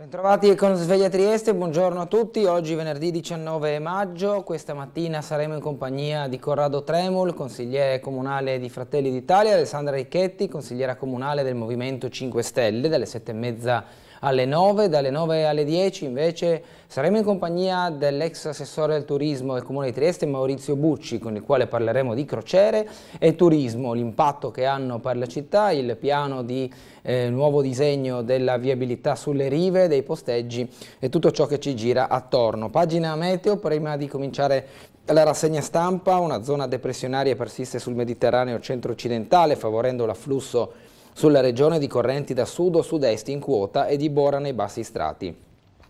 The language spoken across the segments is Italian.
Bentrovati con Sveglia Trieste, buongiorno a tutti. Oggi venerdì 19 maggio, questa mattina saremo in compagnia di Corrado Tremul, consigliere comunale di Fratelli d'Italia, Alessandra Ricchetti, consigliera comunale del Movimento 5 Stelle, dalle 7:30 alle 9, dalle 9 alle 10 invece saremo in compagnia dell'ex assessore al turismo del Comune di Trieste, Maurizio Bucci, con il quale parleremo di crociere e turismo, l'impatto che hanno per la città, il piano di nuovo disegno della viabilità sulle rive, dei posteggi e tutto ciò che ci gira attorno. Pagina meteo, prima di cominciare la rassegna stampa. Una zona depressionaria persiste sul Mediterraneo centro-occidentale, favorendo l'afflusso sulla regione di correnti da sud o sud-est in quota e di bora nei bassi strati.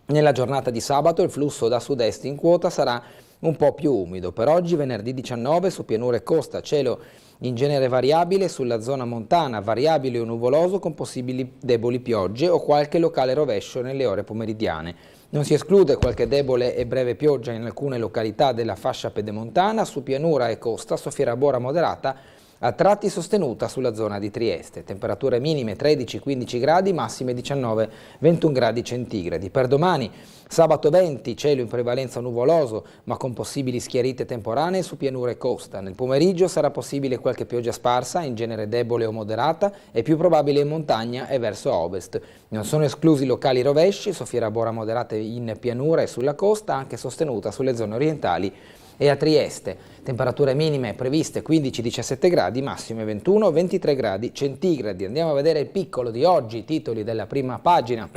Nella giornata di sabato il flusso da sud-est in quota sarà un po' più umido. Per oggi, venerdì 19, su pianure e costa, cielo in genere variabile, sulla zona montana variabile o nuvoloso con possibili deboli piogge o qualche locale rovescio nelle ore pomeridiane. Non si esclude qualche debole e breve pioggia in alcune località della fascia pedemontana, su pianura e costa sofferà bora moderata, a tratti sostenuta sulla zona di Trieste. Temperature minime 13-15 gradi, massime 19-21 gradi centigradi. Per domani, sabato 20, cielo in prevalenza nuvoloso, ma con possibili schiarite temporanee su pianura e costa. Nel pomeriggio sarà possibile qualche pioggia sparsa, in genere debole o moderata, e più probabile in montagna e verso ovest. Non sono esclusi locali rovesci, soffierà bora moderata in pianura e sulla costa, anche sostenuta sulle zone orientali e a Trieste. Temperature minime previste 15-17 gradi, massime 21-23 gradi centigradi. Andiamo a vedere il piccolo di oggi, i titoli della prima pagina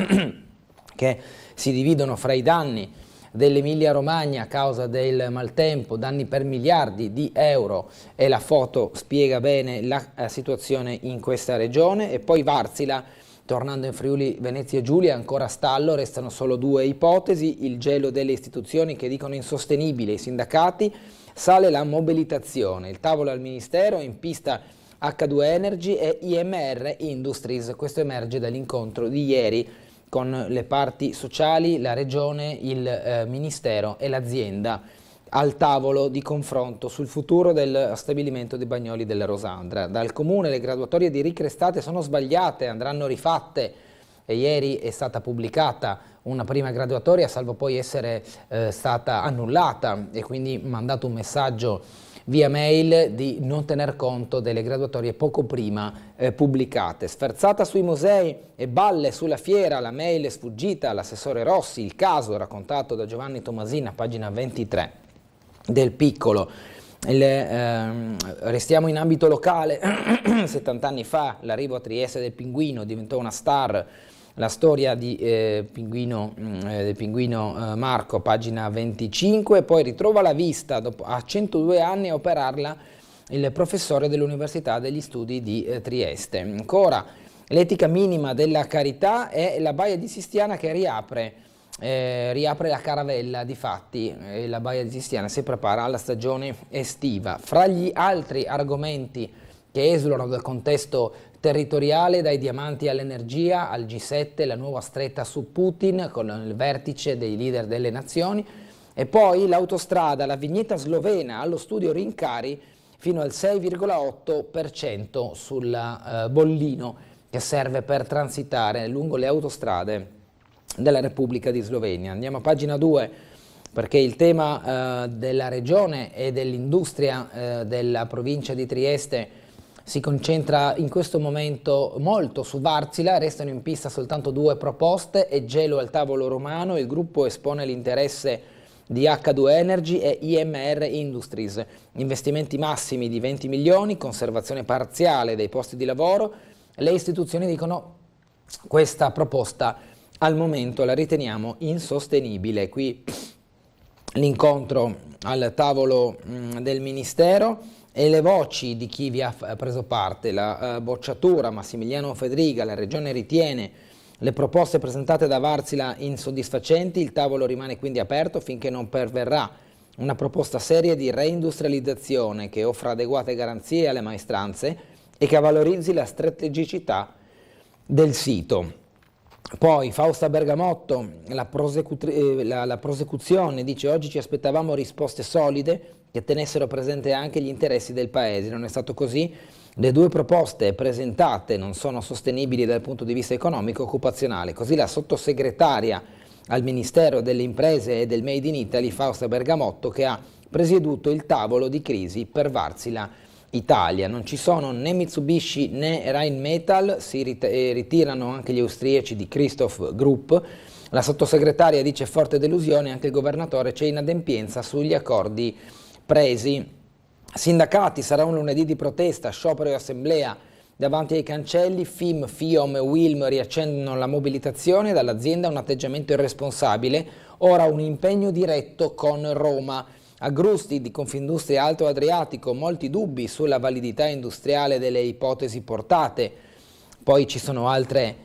che si dividono fra i danni dell'Emilia Romagna a causa del maltempo, danni per miliardi di euro, e la foto spiega bene la situazione in questa regione. E poi Varsila, tornando in Friuli Venezia Giulia, ancora a stallo, restano solo due ipotesi: il gelo delle istituzioni che dicono insostenibile i sindacati, sale la mobilitazione, il tavolo al Ministero, in pista H2 Energy e IMR Industries. Questo emerge dall'incontro di ieri con le parti sociali, la Regione, il Ministero e l'azienda, al tavolo di confronto sul futuro del stabilimento dei Bagnoli della Rosandra. Dal Comune le graduatorie di Ricrestate sono sbagliate, andranno rifatte, e ieri è stata pubblicata una prima graduatoria, salvo poi essere stata annullata, e quindi mandato un messaggio via mail di non tener conto delle graduatorie poco prima pubblicate. Sferzata sui musei e balle sulla fiera, la mail è sfuggita all'assessore Rossi, il caso raccontato da Giovanni Tomasina, pagina 23 del piccolo. Restiamo in ambito locale. 70 anni fa l'arrivo a Trieste del Pinguino diventò una star. La storia del pinguino Marco, pagina 25, poi ritrova la vista dopo, a 102 anni a operarla il professore dell'Università degli Studi di Trieste. Ancora l'etica minima della carità e la Baia di Sistiana che riapre la caravella. Difatti la Baia di Sistiana si prepara alla stagione estiva. Fra gli altri argomenti che esulano dal contesto territoriale, dai diamanti all'energia, al G7, la nuova stretta su Putin con il vertice dei leader delle nazioni, e poi l'autostrada, la vignetta slovena, allo studio rincari fino al 6,8% sul bollino che serve per transitare lungo le autostrade della Repubblica di Slovenia. Andiamo a pagina 2, perché il tema della regione e dell'industria della provincia di Trieste si concentra in questo momento molto su Varsila. Restano in pista soltanto due proposte e gelo al tavolo romano. Il gruppo espone l'interesse di H2 Energy e IMR Industries. Investimenti massimi di 20 milioni, conservazione parziale dei posti di lavoro. Le istituzioni dicono questa proposta al momento la riteniamo insostenibile. Qui l'incontro al tavolo del Ministero e le voci di chi vi ha preso parte. La bocciatura, Massimiliano Fedriga, la Regione ritiene le proposte presentate da Varsila insoddisfacenti, il tavolo rimane quindi aperto finché non perverrà una proposta seria di reindustrializzazione che offra adeguate garanzie alle maestranze e che valorizzi la strategicità del sito. Poi Fausta Bergamotto, la prosecuzione, dice: oggi ci aspettavamo risposte solide che tenessero presente anche gli interessi del Paese, non è stato così. Le due proposte presentate non sono sostenibili dal punto di vista economico e occupazionale. Così la sottosegretaria al Ministero delle Imprese e del Made in Italy, Fausta Bergamotto, che ha presieduto il tavolo di crisi per Wärtsilä Italia. Non ci sono né Mitsubishi né Rheinmetall, si ritirano anche gli austriaci di Christoph Group. La sottosegretaria dice forte delusione, anche il governatore c'è inadempienza sugli accordi presi. Sindacati, sarà un lunedì di protesta, sciopero e assemblea davanti ai cancelli. FIM, FIOM e UILM riaccendono la mobilitazione, dall'azienda un atteggiamento irresponsabile, ora un impegno diretto con Roma. Agrusti di Confindustria Alto Adriatico, molti dubbi sulla validità industriale delle ipotesi portate. Poi ci sono altre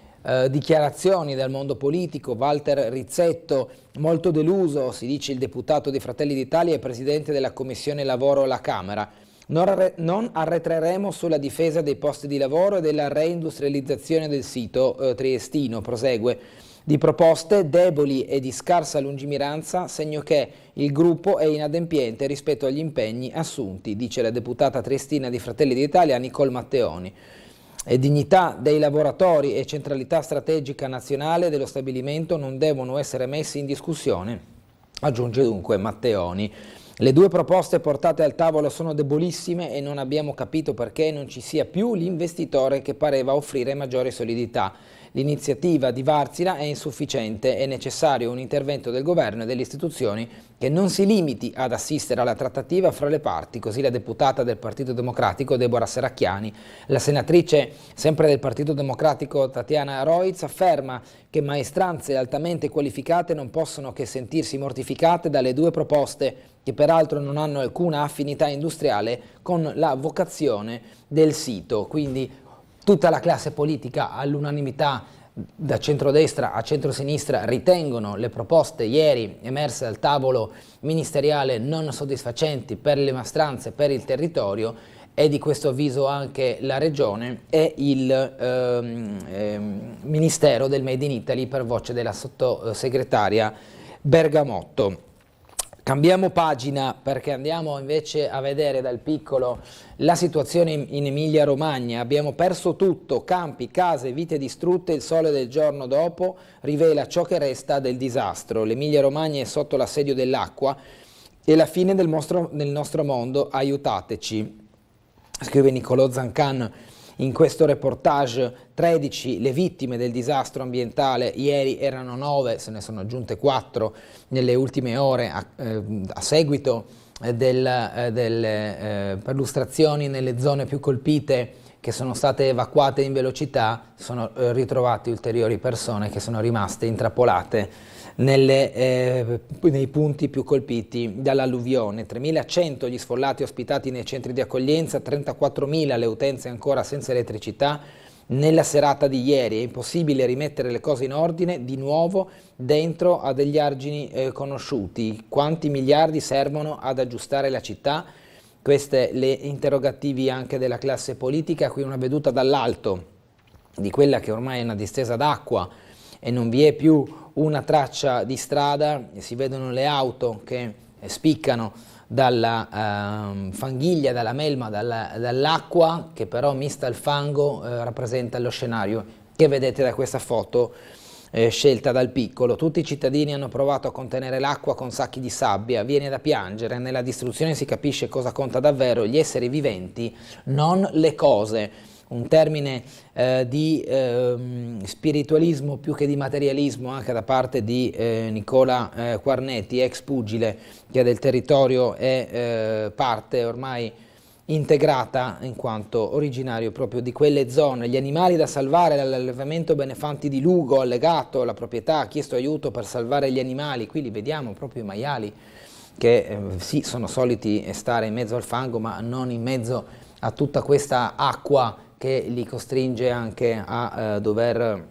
dichiarazioni dal mondo politico. Walter Rizzetto, molto deluso, si dice il deputato di Fratelli d'Italia e presidente della Commissione Lavoro alla Camera. Non arretreremo sulla difesa dei posti di lavoro e della reindustrializzazione del sito triestino, prosegue. Di proposte deboli e di scarsa lungimiranza, segno che il gruppo è inadempiente rispetto agli impegni assunti, dice la deputata triestina di Fratelli d'Italia Nicole Matteoni. E dignità dei lavoratori e centralità strategica nazionale dello stabilimento non devono essere messi in discussione, aggiunge dunque Matteoni. Le due proposte portate al tavolo sono debolissime e non abbiamo capito perché non ci sia più l'investitore che pareva offrire maggiore solidità. L'iniziativa di Wärtsilä è insufficiente, è necessario un intervento del governo e delle istituzioni che non si limiti ad assistere alla trattativa fra le parti, così la deputata del Partito Democratico Deborah Serracchiani. La senatrice, sempre del Partito Democratico Tatiana Roiz, afferma che maestranze altamente qualificate non possono che sentirsi mortificate dalle due proposte, che peraltro non hanno alcuna affinità industriale con la vocazione del sito. Quindi tutta la classe politica all'unanimità, da centrodestra a centrosinistra, ritengono le proposte ieri emerse dal tavolo ministeriale non soddisfacenti per le maestranze, per il territorio, e di questo avviso anche la Regione e il Ministero del Made in Italy per voce della sottosegretaria Bergamotto. Cambiamo pagina perché andiamo invece a vedere dal piccolo la situazione in Emilia-Romagna. Abbiamo perso tutto, campi, case, vite distrutte. Il Sole del giorno dopo rivela ciò che resta del disastro. L'Emilia-Romagna è sotto l'assedio dell'acqua e la fine del nostro mondo, aiutateci. Scrive Niccolò Zancan in questo reportage. 13 le vittime del disastro ambientale, ieri erano 9, se ne sono aggiunte 4 nelle ultime ore a seguito delle perlustrazioni nelle zone più colpite che sono state evacuate in velocità. Sono ritrovate ulteriori persone che sono rimaste intrappolate nei punti più colpiti dall'alluvione. 3.100 gli sfollati ospitati nei centri di accoglienza, 34.000 le utenze ancora senza elettricità. Nella serata di ieri è impossibile rimettere le cose in ordine di nuovo dentro a degli argini conosciuti. Quanti miliardi servono ad aggiustare la città? Queste le interrogativi anche della classe politica. Qui una veduta dall'alto di quella che ormai è una distesa d'acqua e non vi è più una traccia di strada, si vedono le auto che spiccano dalla fanghiglia, dalla melma, dall'acqua che però mista al fango rappresenta lo scenario che vedete da questa foto scelta dal piccolo. Tutti i cittadini hanno provato a contenere l'acqua con sacchi di sabbia, viene da piangere, nella distruzione si capisce cosa conta davvero, gli esseri viventi, non le cose. Un termine di spiritualismo più che di materialismo anche da parte di Nicola Quarnetti, ex pugile che del territorio è parte ormai integrata in quanto originario proprio di quelle zone. Gli animali da salvare dall'allevamento Benefanti di Lugo, allegato la proprietà, ha chiesto aiuto per salvare gli animali. Qui li vediamo proprio i maiali che sì, sono soliti stare in mezzo al fango ma non in mezzo a tutta questa acqua che li costringe anche a dover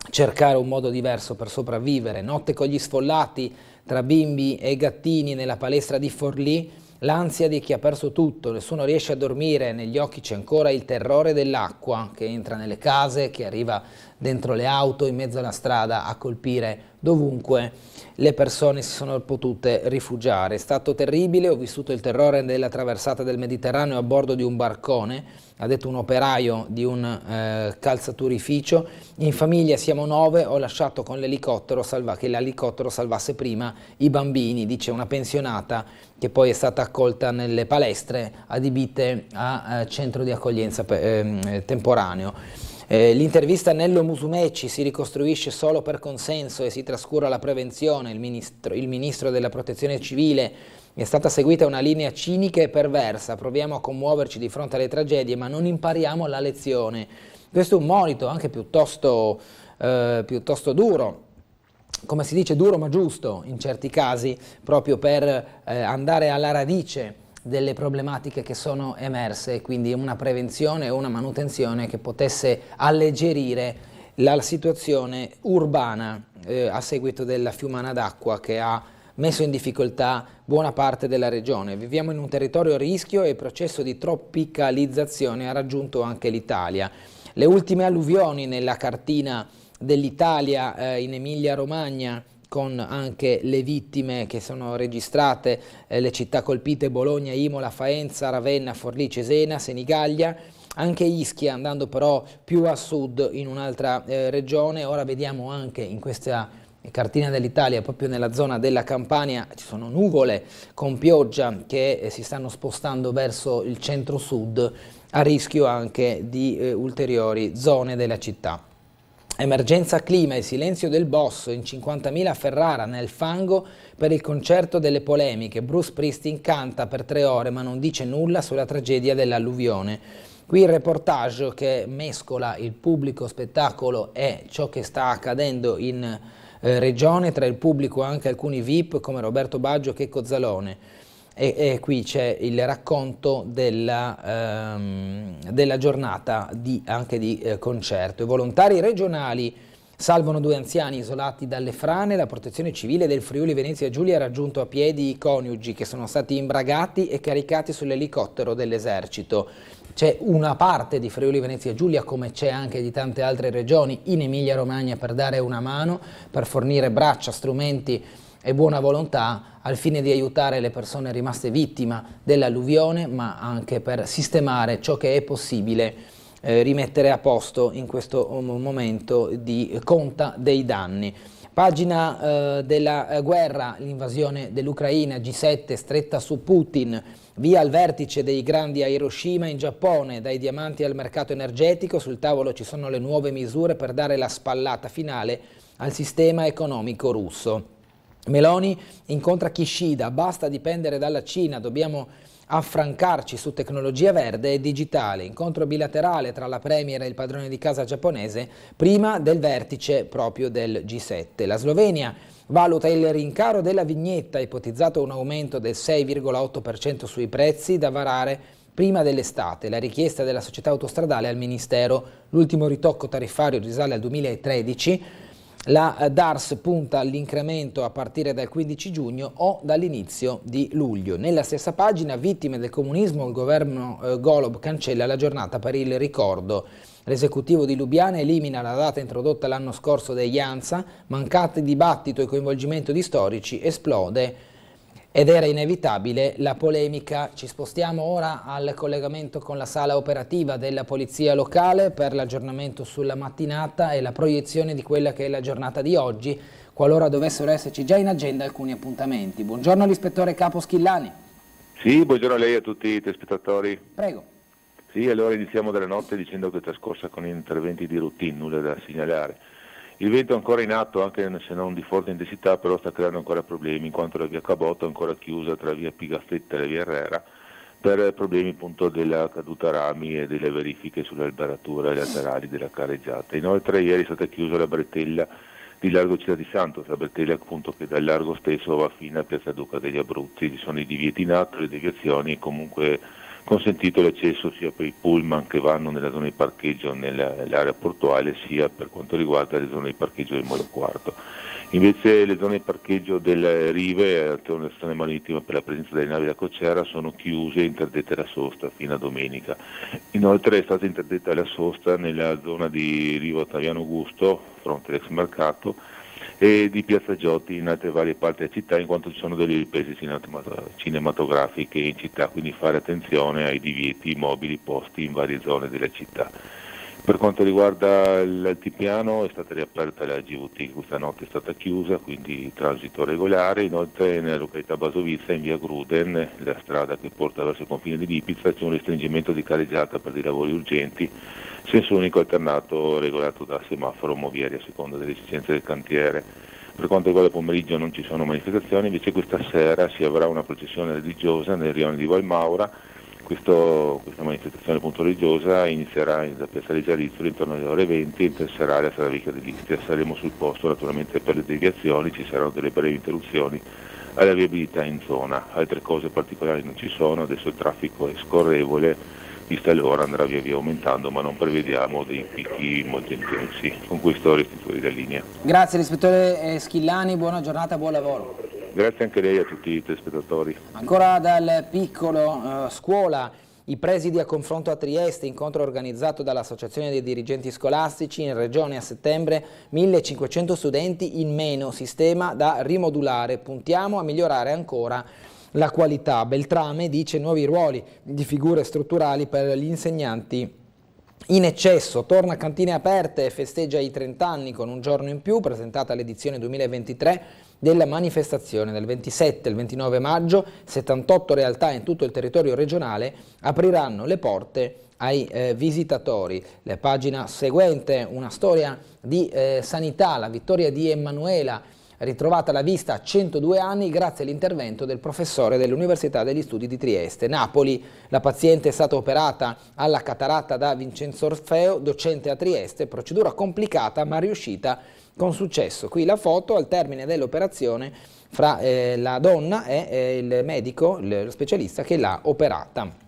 cercare un modo diverso per sopravvivere. Notte con gli sfollati tra bimbi e gattini nella palestra di Forlì, l'ansia di chi ha perso tutto, nessuno riesce a dormire, negli occhi c'è ancora il terrore dell'acqua che entra nelle case, che arriva dentro le auto, in mezzo alla strada a colpire dovunque le persone si sono potute rifugiare. È stato terribile, ho vissuto il terrore della traversata del Mediterraneo a bordo di un barcone, ha detto un operaio di un calzaturificio. In famiglia siamo 9, ho lasciato con l'elicottero che l'elicottero salvasse prima i bambini, dice una pensionata che poi è stata accolta nelle palestre adibite a centro di accoglienza temporaneo. L'intervista a Nello Musumeci: si ricostruisce solo per consenso e si trascura la prevenzione. Il ministro della protezione civile: è stata seguita una linea cinica e perversa, proviamo a commuoverci di fronte alle tragedie ma non impariamo la lezione. Questo è un monito anche piuttosto duro, come si dice, duro ma giusto in certi casi, proprio per andare alla radice delle problematiche che sono emerse, quindi una prevenzione e una manutenzione che potesse alleggerire la situazione urbana a seguito della fiumana d'acqua che ha messo in difficoltà buona parte della regione. Viviamo in un territorio a rischio e il processo di tropicalizzazione ha raggiunto anche l'Italia. Le ultime alluvioni nella cartina dell'Italia in Emilia-Romagna, con anche le vittime che sono registrate, le città colpite: Bologna, Imola, Faenza, Ravenna, Forlì, Cesena, Senigallia, anche Ischia, andando però più a sud in un'altra regione. Ora vediamo anche in questa cartina dell'Italia, proprio nella zona della Campania, ci sono nuvole con pioggia che si stanno spostando verso il centro-sud, a rischio anche di ulteriori zone della città. Emergenza clima, il silenzio del boss, in 50.000 a Ferrara, nel fango per il concerto delle polemiche. Bruce Springsteen canta per 3 ore ma non dice nulla sulla tragedia dell'alluvione. Qui il reportage che mescola il pubblico spettacolo e ciò che sta accadendo in regione, tra il pubblico anche alcuni VIP come Roberto Baggio e Checco Zalone. E qui c'è il racconto della giornata anche di concerto. I volontari regionali salvano 2 anziani isolati dalle frane. La protezione civile del Friuli Venezia Giulia ha raggiunto a piedi i coniugi che sono stati imbragati e caricati sull'elicottero dell'esercito. C'è una parte di Friuli Venezia Giulia, come c'è anche di tante altre regioni, in Emilia Romagna per dare una mano, per fornire braccia, strumenti e buona volontà al fine di aiutare le persone rimaste vittima dell'alluvione, ma anche per sistemare ciò che è possibile rimettere a posto in questo momento di conta dei danni. Pagina della guerra, l'invasione dell'Ucraina, G7 stretta su Putin, via al vertice dei grandi a Hiroshima in Giappone, dai diamanti al mercato energetico, sul tavolo ci sono le nuove misure per dare la spallata finale al sistema economico russo. Meloni incontra Kishida: basta dipendere dalla Cina, dobbiamo affrancarci su tecnologia verde e digitale. Incontro bilaterale tra la premier e il padrone di casa giapponese prima del vertice proprio del G7. La Slovenia valuta il rincaro della vignetta, ipotizzato un aumento del 6,8% sui prezzi da varare prima dell'estate. La richiesta della società autostradale al Ministero, l'ultimo ritocco tariffario risale al 2013. La DARS punta all'incremento a partire dal 15 giugno o dall'inizio di luglio. Nella stessa pagina, vittime del comunismo, il governo Golob cancella la giornata per il ricordo. L'esecutivo di Lubiana elimina la data introdotta l'anno scorso degli ANSA, mancati dibattito e coinvolgimento di storici, esplode ed era inevitabile la polemica. Ci spostiamo ora al collegamento con la sala operativa della Polizia Locale per l'aggiornamento sulla mattinata e la proiezione di quella che è la giornata di oggi, qualora dovessero esserci già in agenda alcuni appuntamenti. Buongiorno all'ispettore capo Schillani. Sì, buongiorno a lei e a tutti i telespettatori. Prego. Sì, allora iniziamo dalla notte dicendo che è trascorsa con interventi di routine, nulla da segnalare. Il vento è ancora in atto, anche se non di forte intensità, però sta creando ancora problemi, in quanto la via Cabotto è ancora chiusa tra via Pigafetta e la via Herrera per problemi appunto della caduta rami e delle verifiche sulle alberature laterali della carreggiata. Inoltre ieri è stata chiusa la bretella di largo Città di Santos, la bretella appunto che dal largo stesso va fino a Piazza Duca degli Abruzzi. Ci sono i divieti in atto, le deviazioni e comunque consentito l'accesso sia per i pullman che vanno nella zona di parcheggio nell'area portuale, sia per quanto riguarda le zone di parcheggio del Molo Quarto. Invece le zone di parcheggio delle rive attorno alla stazione marittima per la presenza delle navi da crociera sono chiuse e interdette la sosta fino a domenica. Inoltre è stata interdetta la sosta nella zona di Riva Ottaviano Augusto, fronte all'ex mercato, e di Piazza Giotti in altre varie parti della città, in quanto ci sono delle riprese cinematografiche in città, quindi fare attenzione ai divieti mobili posti in varie zone della città. Per quanto riguarda l'altipiano è stata riaperta la GVT, questa notte è stata chiusa, quindi transito regolare. Inoltre nella località Basovizza, in via Gruden, la strada che porta verso il confine di Lipizza, c'è un restringimento di carreggiata per dei lavori urgenti, senso unico alternato regolato da semaforo movieri a seconda delle esigenze del cantiere. Per quanto riguarda il pomeriggio non ci sono manifestazioni, invece questa sera si avrà una processione religiosa nel rione di Valmaura. Questa manifestazione appunto religiosa inizierà da Piazza dei Giarizzoli intorno alle ore 20 e interesserà la Saravica dell'Istria. Saremo sul posto naturalmente per le deviazioni, ci saranno delle brevi interruzioni alla viabilità in zona. Altre cose particolari non ci sono, adesso il traffico è scorrevole, vista l'ora andrà via via aumentando, ma non prevediamo dei picchi molto intensi. Con questo restituirei la linea. Grazie l'ispettore Schillani, buona giornata, buon lavoro. Grazie anche a lei e a tutti i telespettatori. Ancora dal piccolo scuola, i presidi a confronto a Trieste, incontro organizzato dall'Associazione dei dirigenti scolastici, in regione a settembre 1500 studenti in meno, sistema da rimodulare, puntiamo a migliorare ancora la qualità. Beltrame dice nuovi ruoli di figure strutturali per gli insegnanti in eccesso, torna cantine aperte e festeggia i 30 anni con un giorno in più, presentata l'edizione 2023 della manifestazione. Del 27 al 29 maggio 78 realtà in tutto il territorio regionale apriranno le porte ai visitatori. La pagina seguente, una storia di sanità, la vittoria di Emanuela, ritrovata la vista a 102 anni grazie all'intervento del professore dell'Università degli Studi di Trieste. Napoli, la paziente è stata operata alla cataratta da Vincenzo Orfeo, docente a Trieste, procedura complicata ma riuscita con successo. Qui la foto al termine dell'operazione fra la donna e il medico, lo specialista che l'ha operata.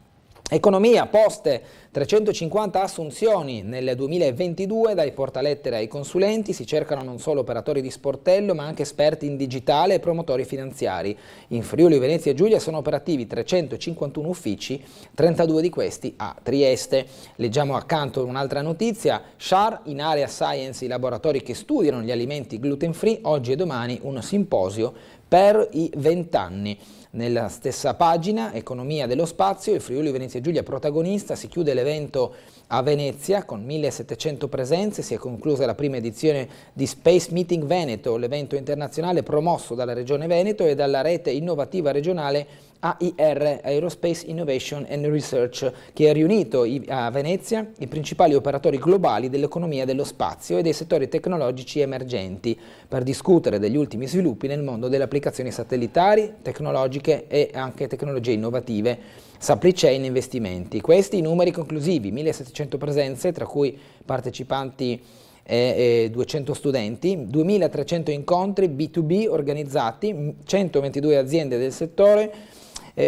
Economia, Poste, 350 assunzioni nel 2022 dai portalettere ai consulenti, si cercano non solo operatori di sportello ma anche esperti in digitale e promotori finanziari. In Friuli, Venezia e Giulia sono operativi 351 uffici, 32 di questi a Trieste. Leggiamo accanto un'altra notizia, SHAR in area Science, i laboratori che studiano gli alimenti gluten free, oggi e domani un simposio per i 20 anni. Nella stessa pagina, economia dello spazio, il Friuli Venezia Giulia protagonista, si chiude l'evento a Venezia con 1700 presenze, si è conclusa la prima edizione di Space Meeting Veneto, l'evento internazionale promosso dalla Regione Veneto e dalla rete innovativa regionale AIR, Aerospace Innovation and Research, che ha riunito a Venezia i principali operatori globali dell'economia dello spazio e dei settori tecnologici emergenti per discutere degli ultimi sviluppi nel mondo delle applicazioni satellitari, tecnologiche e anche tecnologie innovative, supply chain e investimenti. Questi i numeri conclusivi, 1700 presenze, tra cui partecipanti 200 studenti, 2300 incontri B2B organizzati, 122 aziende del settore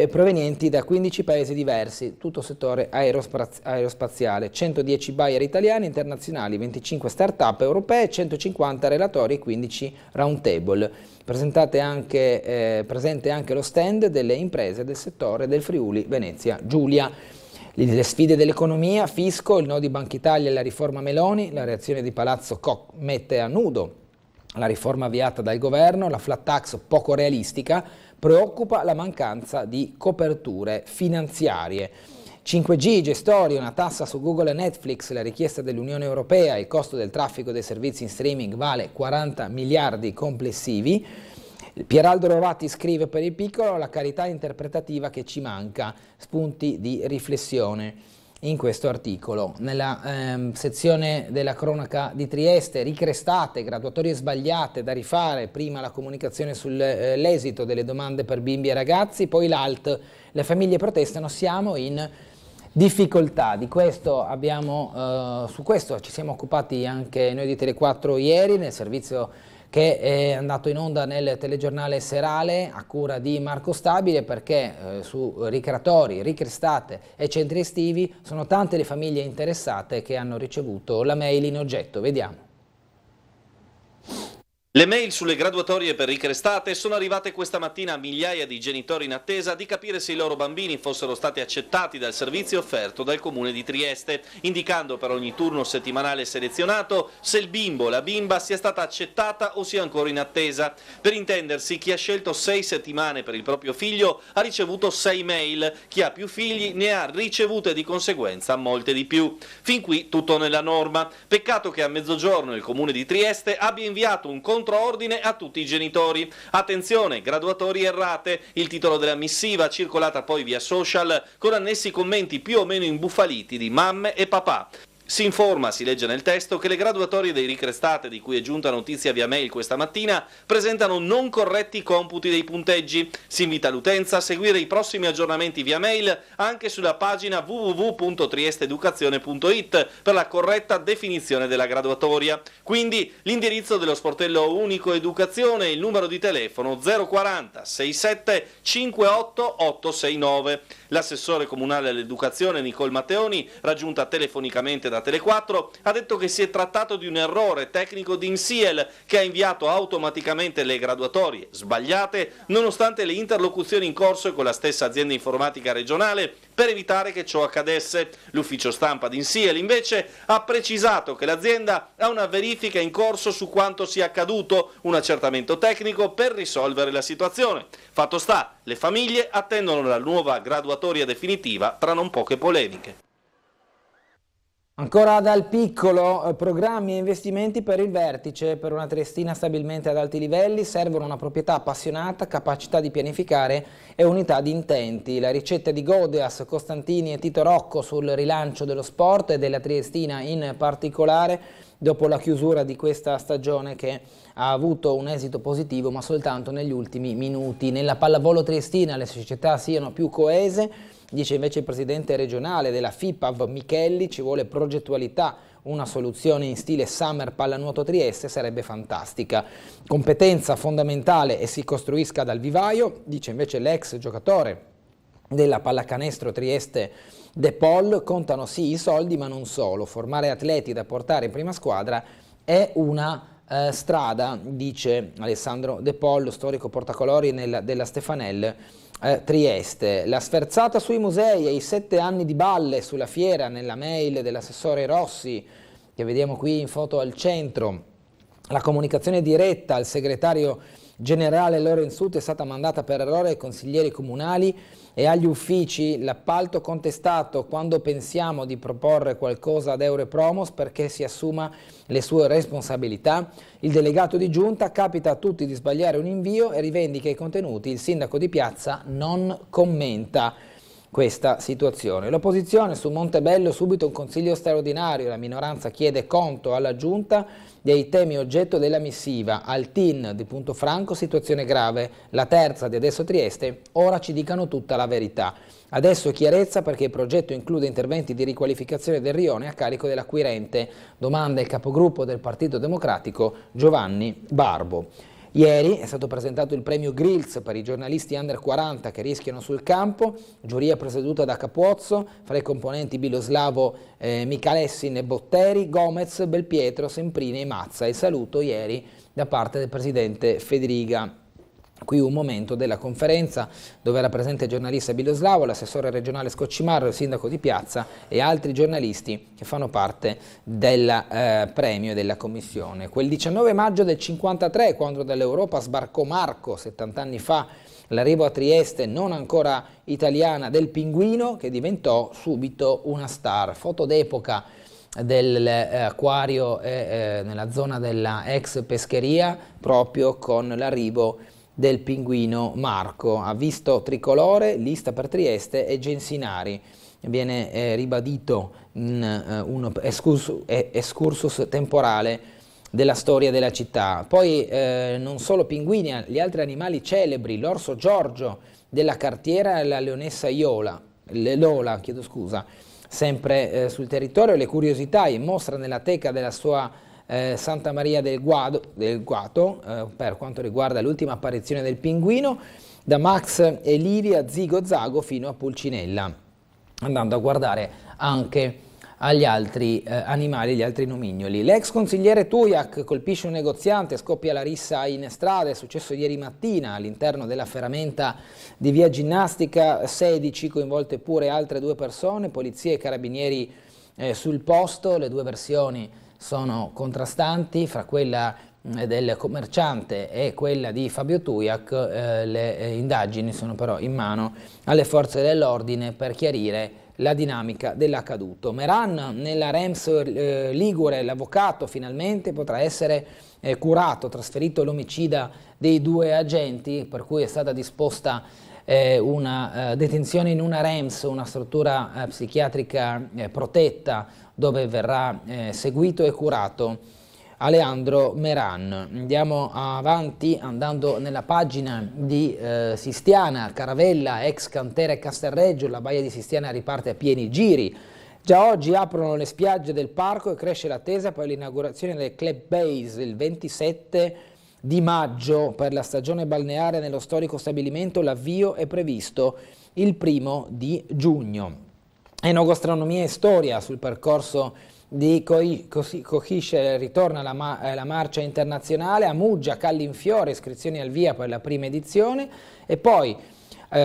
provenienti da 15 paesi diversi, tutto settore aerospaziale, 110 buyer italiani e internazionali, 25 start-up europee, 150 relatori e 15 round table. Presente anche lo stand delle imprese del settore del Friuli Venezia Giulia. Le sfide dell'economia, fisco, il no di Banca Italia e la riforma Meloni, la reazione di Palazzo Koch mette a nudo la riforma avviata dal governo, la flat tax poco realistica, preoccupa la mancanza di coperture finanziarie. 5G, gestori, una tassa su Google e Netflix, la richiesta dell'Unione Europea, il costo del traffico dei servizi in streaming vale 40 miliardi complessivi. Pieraldo Rovati scrive per il piccolo la carità interpretativa che ci manca, spunti di riflessione in questo articolo. Nella sezione della cronaca di Trieste, ricrestate, graduatorie sbagliate da rifare, prima la comunicazione sull'esito delle domande per bimbi e ragazzi, poi l'ALT, le famiglie protestano, siamo in difficoltà. Di questo su questo ci siamo occupati anche noi di Tele4 ieri nel servizio che è andato in onda nel telegiornale serale a cura di Marco Stabile, perché su ricreatori, ricrestate e centri estivi sono tante le famiglie interessate che hanno ricevuto la mail in oggetto. Vediamo. Le mail sulle graduatorie per ricrestate sono arrivate questa mattina a migliaia di genitori in attesa di capire se i loro bambini fossero stati accettati dal servizio offerto dal Comune di Trieste, indicando per ogni turno settimanale selezionato se il bimbo o la bimba sia stata accettata o sia ancora in attesa. Per intendersi, chi ha scelto 6 settimane per il proprio figlio ha ricevuto 6 mail, chi ha più figli ne ha ricevute di conseguenza molte di più. Fin qui tutto nella norma. Peccato che a mezzogiorno il Comune di Trieste abbia inviato un controordine a tutti i genitori. Attenzione, graduatorie errate, il titolo della missiva circolata poi via social con annessi commenti più o meno imbufaliti di mamme e papà. Si informa, si legge nel testo, che le graduatorie dei ricrestate di cui è giunta notizia via mail questa mattina presentano non corretti computi dei punteggi. Si invita l'utenza a seguire i prossimi aggiornamenti via mail anche sulla pagina www.triesteducazione.it per la corretta definizione della graduatoria. Quindi l'indirizzo dello sportello unico educazione e il numero di telefono 040 67 58 869. L'assessore comunale all'educazione Nicole Matteoni, raggiunta telefonicamente da Tele4, ha detto che si è trattato di un errore tecnico di INSIEL che ha inviato automaticamente le graduatorie sbagliate nonostante le interlocuzioni in corso con la stessa azienda informatica regionale per evitare che ciò accadesse. L'ufficio stampa di INSIEL invece ha precisato che l'azienda ha una verifica in corso su quanto sia accaduto, un accertamento tecnico per risolvere la situazione. Fatto sta, le famiglie attendono la nuova graduatoria definitiva tra non poche polemiche. Ancora dal piccolo, programmi e investimenti per il vertice. Per una Triestina stabilmente ad alti livelli servono una proprietà appassionata, capacità di pianificare e unità di intenti. La ricetta di Godeas, Costantini e Tito Rocco sul rilancio dello sport e della Triestina in particolare, dopo la chiusura di questa stagione che ha avuto un esito positivo ma soltanto negli ultimi minuti. Nella pallavolo triestina le società siano più coese. Dice invece il presidente regionale della FIPAV Michelli, ci vuole progettualità, una soluzione in stile Summer Pallanuoto Trieste sarebbe fantastica. Competenza fondamentale e si costruisca dal vivaio, dice invece l'ex giocatore della pallacanestro Trieste De Paul, contano sì i soldi ma non solo, formare atleti da portare in prima squadra è una strada, dice Alessandro De Paul, storico portacolori della Stefanel Trieste. La sferzata sui musei e i 7 anni di balle sulla fiera nella mail dell'assessore Rossi, che vediamo qui in foto al centro. La comunicazione diretta al segretario generale Lorenzuti è stata mandata per errore ai consiglieri comunali e agli uffici. L'appalto contestato quando pensiamo di proporre qualcosa ad Europromos perché si assuma le sue responsabilità. Il delegato di giunta capita a tutti di sbagliare un invio e rivendica i contenuti. Il sindaco di piazza non commenta questa situazione. L'opposizione su Montebello subito un consiglio straordinario, la minoranza chiede conto alla giunta dei temi oggetto della missiva. Al TIN di Punto Franco situazione grave, la terza di Adesso Trieste, ora ci dicano tutta la verità. Adesso chiarezza perché il progetto include interventi di riqualificazione del rione a carico dell'acquirente, domanda il capogruppo del Partito Democratico Giovanni Barbo. Ieri è stato presentato il premio Grills per i giornalisti under 40 che rischiano sul campo, giuria presieduta da Capuozzo, fra i componenti Biloslavo, Michalessin e Botteri, Gomez, Belpietro, Semprini e Mazza. Il saluto ieri da parte del presidente Federiga. Qui un momento della conferenza dove era presente il giornalista Biloslavo, l'assessore regionale Scoccimarro, il sindaco di piazza e altri giornalisti che fanno parte del premio e della commissione. Quel 19 maggio del 53, quando dall'Europa sbarcò Marco, 70 anni fa, l'arrivo a Trieste non ancora italiana del Pinguino, che diventò subito una star. Foto d'epoca dell'acquario nella zona della ex pescheria, proprio con l'arrivo del Pinguino Marco. Ha visto tricolore, lista per Trieste e Gensinari. Viene ribadito un excursus temporale della storia della città. Poi non solo pinguini, gli altri animali celebri, l'orso Giorgio della cartiera e la leonessa Lola, sempre sul territorio. Le curiosità in mostra nella teca della sua Santa Maria del Guato, per quanto riguarda l'ultima apparizione del pinguino, da Max e Livia Zigo Zago fino a Pulcinella, andando a guardare anche agli altri animali, agli altri nomignoli. L'ex consigliere Tujak colpisce un negoziante, scoppia la rissa in strada, è successo ieri mattina all'interno della ferramenta di via Ginnastica, 16 coinvolte pure altre 2 persone, polizia e carabinieri sul posto. Le 2 versioni sono contrastanti, fra quella del commerciante e quella di Fabio Tujak. Le indagini sono però in mano alle forze dell'ordine per chiarire la dinamica dell'accaduto. Meran nella Rems Ligure, l'avvocato finalmente potrà essere curato, trasferito l'omicida dei 2 agenti, per cui è stata disposta una detenzione in una Rems, una struttura psichiatrica protetta, dove verrà seguito e curato Aleandro Meran. Andiamo avanti andando nella pagina di Sistiana, Caravella, ex cantiere Castelreggio, la baia di Sistiana riparte a pieni giri. Già oggi aprono le spiagge del parco e cresce l'attesa per l'inaugurazione del Club Base il 27 di maggio per la stagione balneare nello storico stabilimento. L'avvio è previsto il 1° di giugno. Enogastronomia e storia sul percorso di Cohisce ritorna la marcia internazionale, a Muggia, Callinfiore, iscrizioni al via per la prima edizione, e poi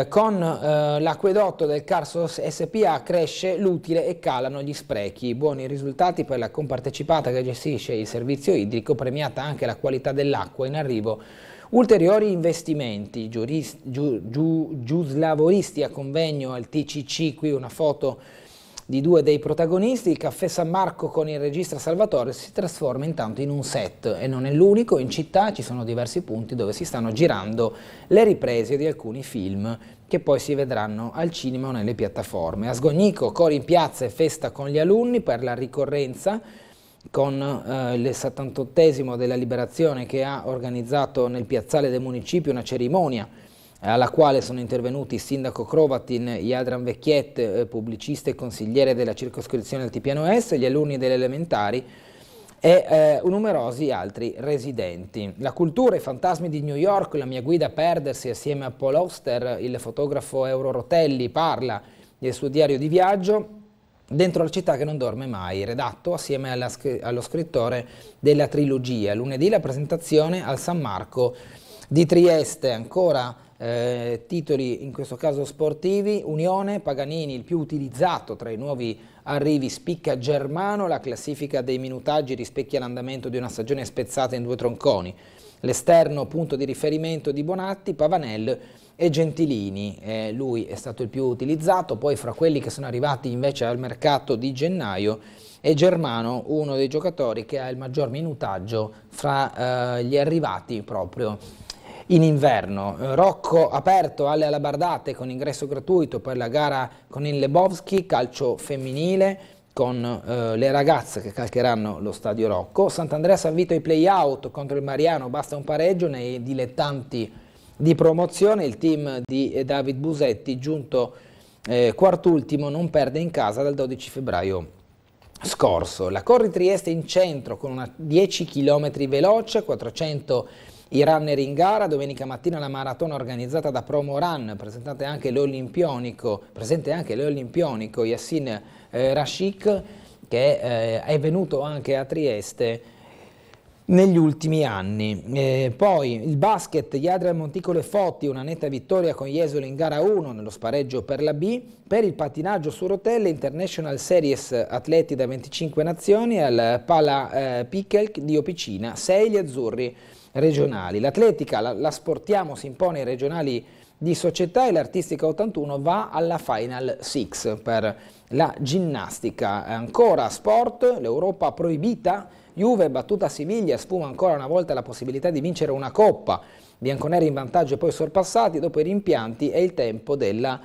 con l'acquedotto del Carso SPA cresce l'utile e calano gli sprechi. Buoni risultati per la compartecipata che gestisce il servizio idrico, premiata anche la qualità dell'acqua, in arrivo ulteriori investimenti. Giuslavoristi a convegno al TCC, qui una foto di 2 dei protagonisti. Il caffè San Marco con il regista Salvatore si trasforma intanto in un set, e non è l'unico. In città ci sono diversi punti dove si stanno girando le riprese di alcuni film che poi si vedranno al cinema o nelle piattaforme. A Sgognico, cori in piazza e festa con gli alunni per la ricorrenza, con il 78esimo della Liberazione, che ha organizzato nel piazzale del municipio una cerimonia alla quale sono intervenuti il sindaco Crovatin, Jadran Vecchiet, pubblicista e consigliere della circoscrizione Altipiano Est, gli alunni delle elementari e numerosi altri residenti. La cultura, i fantasmi di New York, la mia guida a perdersi assieme a Paul Auster, il fotografo Euro Rotelli, parla del suo diario di viaggio dentro la città che non dorme mai, redatto assieme allo scrittore della trilogia. Lunedì la presentazione al San Marco di Trieste. Ancora titoli in questo caso sportivi. Unione, Paganini il più utilizzato tra i nuovi arrivi, spicca Germano, la classifica dei minutaggi rispecchia l'andamento di una stagione spezzata in 2 tronconi. L'esterno punto di riferimento di Bonatti, Pavanel e Gentilini, lui è stato il più utilizzato. Poi fra quelli che sono arrivati invece al mercato di gennaio è Germano, uno dei giocatori che ha il maggior minutaggio fra gli arrivati proprio in inverno. Rocco aperto alle alabardate con ingresso gratuito per la gara con il Lebowski, calcio femminile con le ragazze che calcheranno lo stadio Rocco. Sant'Andrea San Vito ai play-out contro il Mariano, basta un pareggio. Nei dilettanti di promozione il team di David Busetti, giunto quartultimo, non perde in casa dal 12 febbraio scorso. La Corri Trieste in centro con una 10 km veloce, 400 i runner in gara. Domenica mattina la maratona organizzata da Promo Run, presente anche l'Olimpionico Yassin Rashik, che è venuto anche a Trieste negli ultimi anni. Poi il basket, Jadran Monticolo e Fotti, una netta vittoria con Jesolo in gara 1 nello spareggio per la B. Per il pattinaggio su rotelle, International Series atleti da 25 nazioni, al Pala Pichel di Opicina, 6 gli azzurri regionali. L'atletica, la Sportiamo si impone ai regionali di società, e l'artistica 81 va alla Final Six. Per la ginnastica ancora sport, l'Europa proibita, Juve battuta a Siviglia, sfuma ancora una volta la possibilità di vincere una coppa, bianconeri in vantaggio e poi sorpassati. Dopo i rimpianti è il tempo della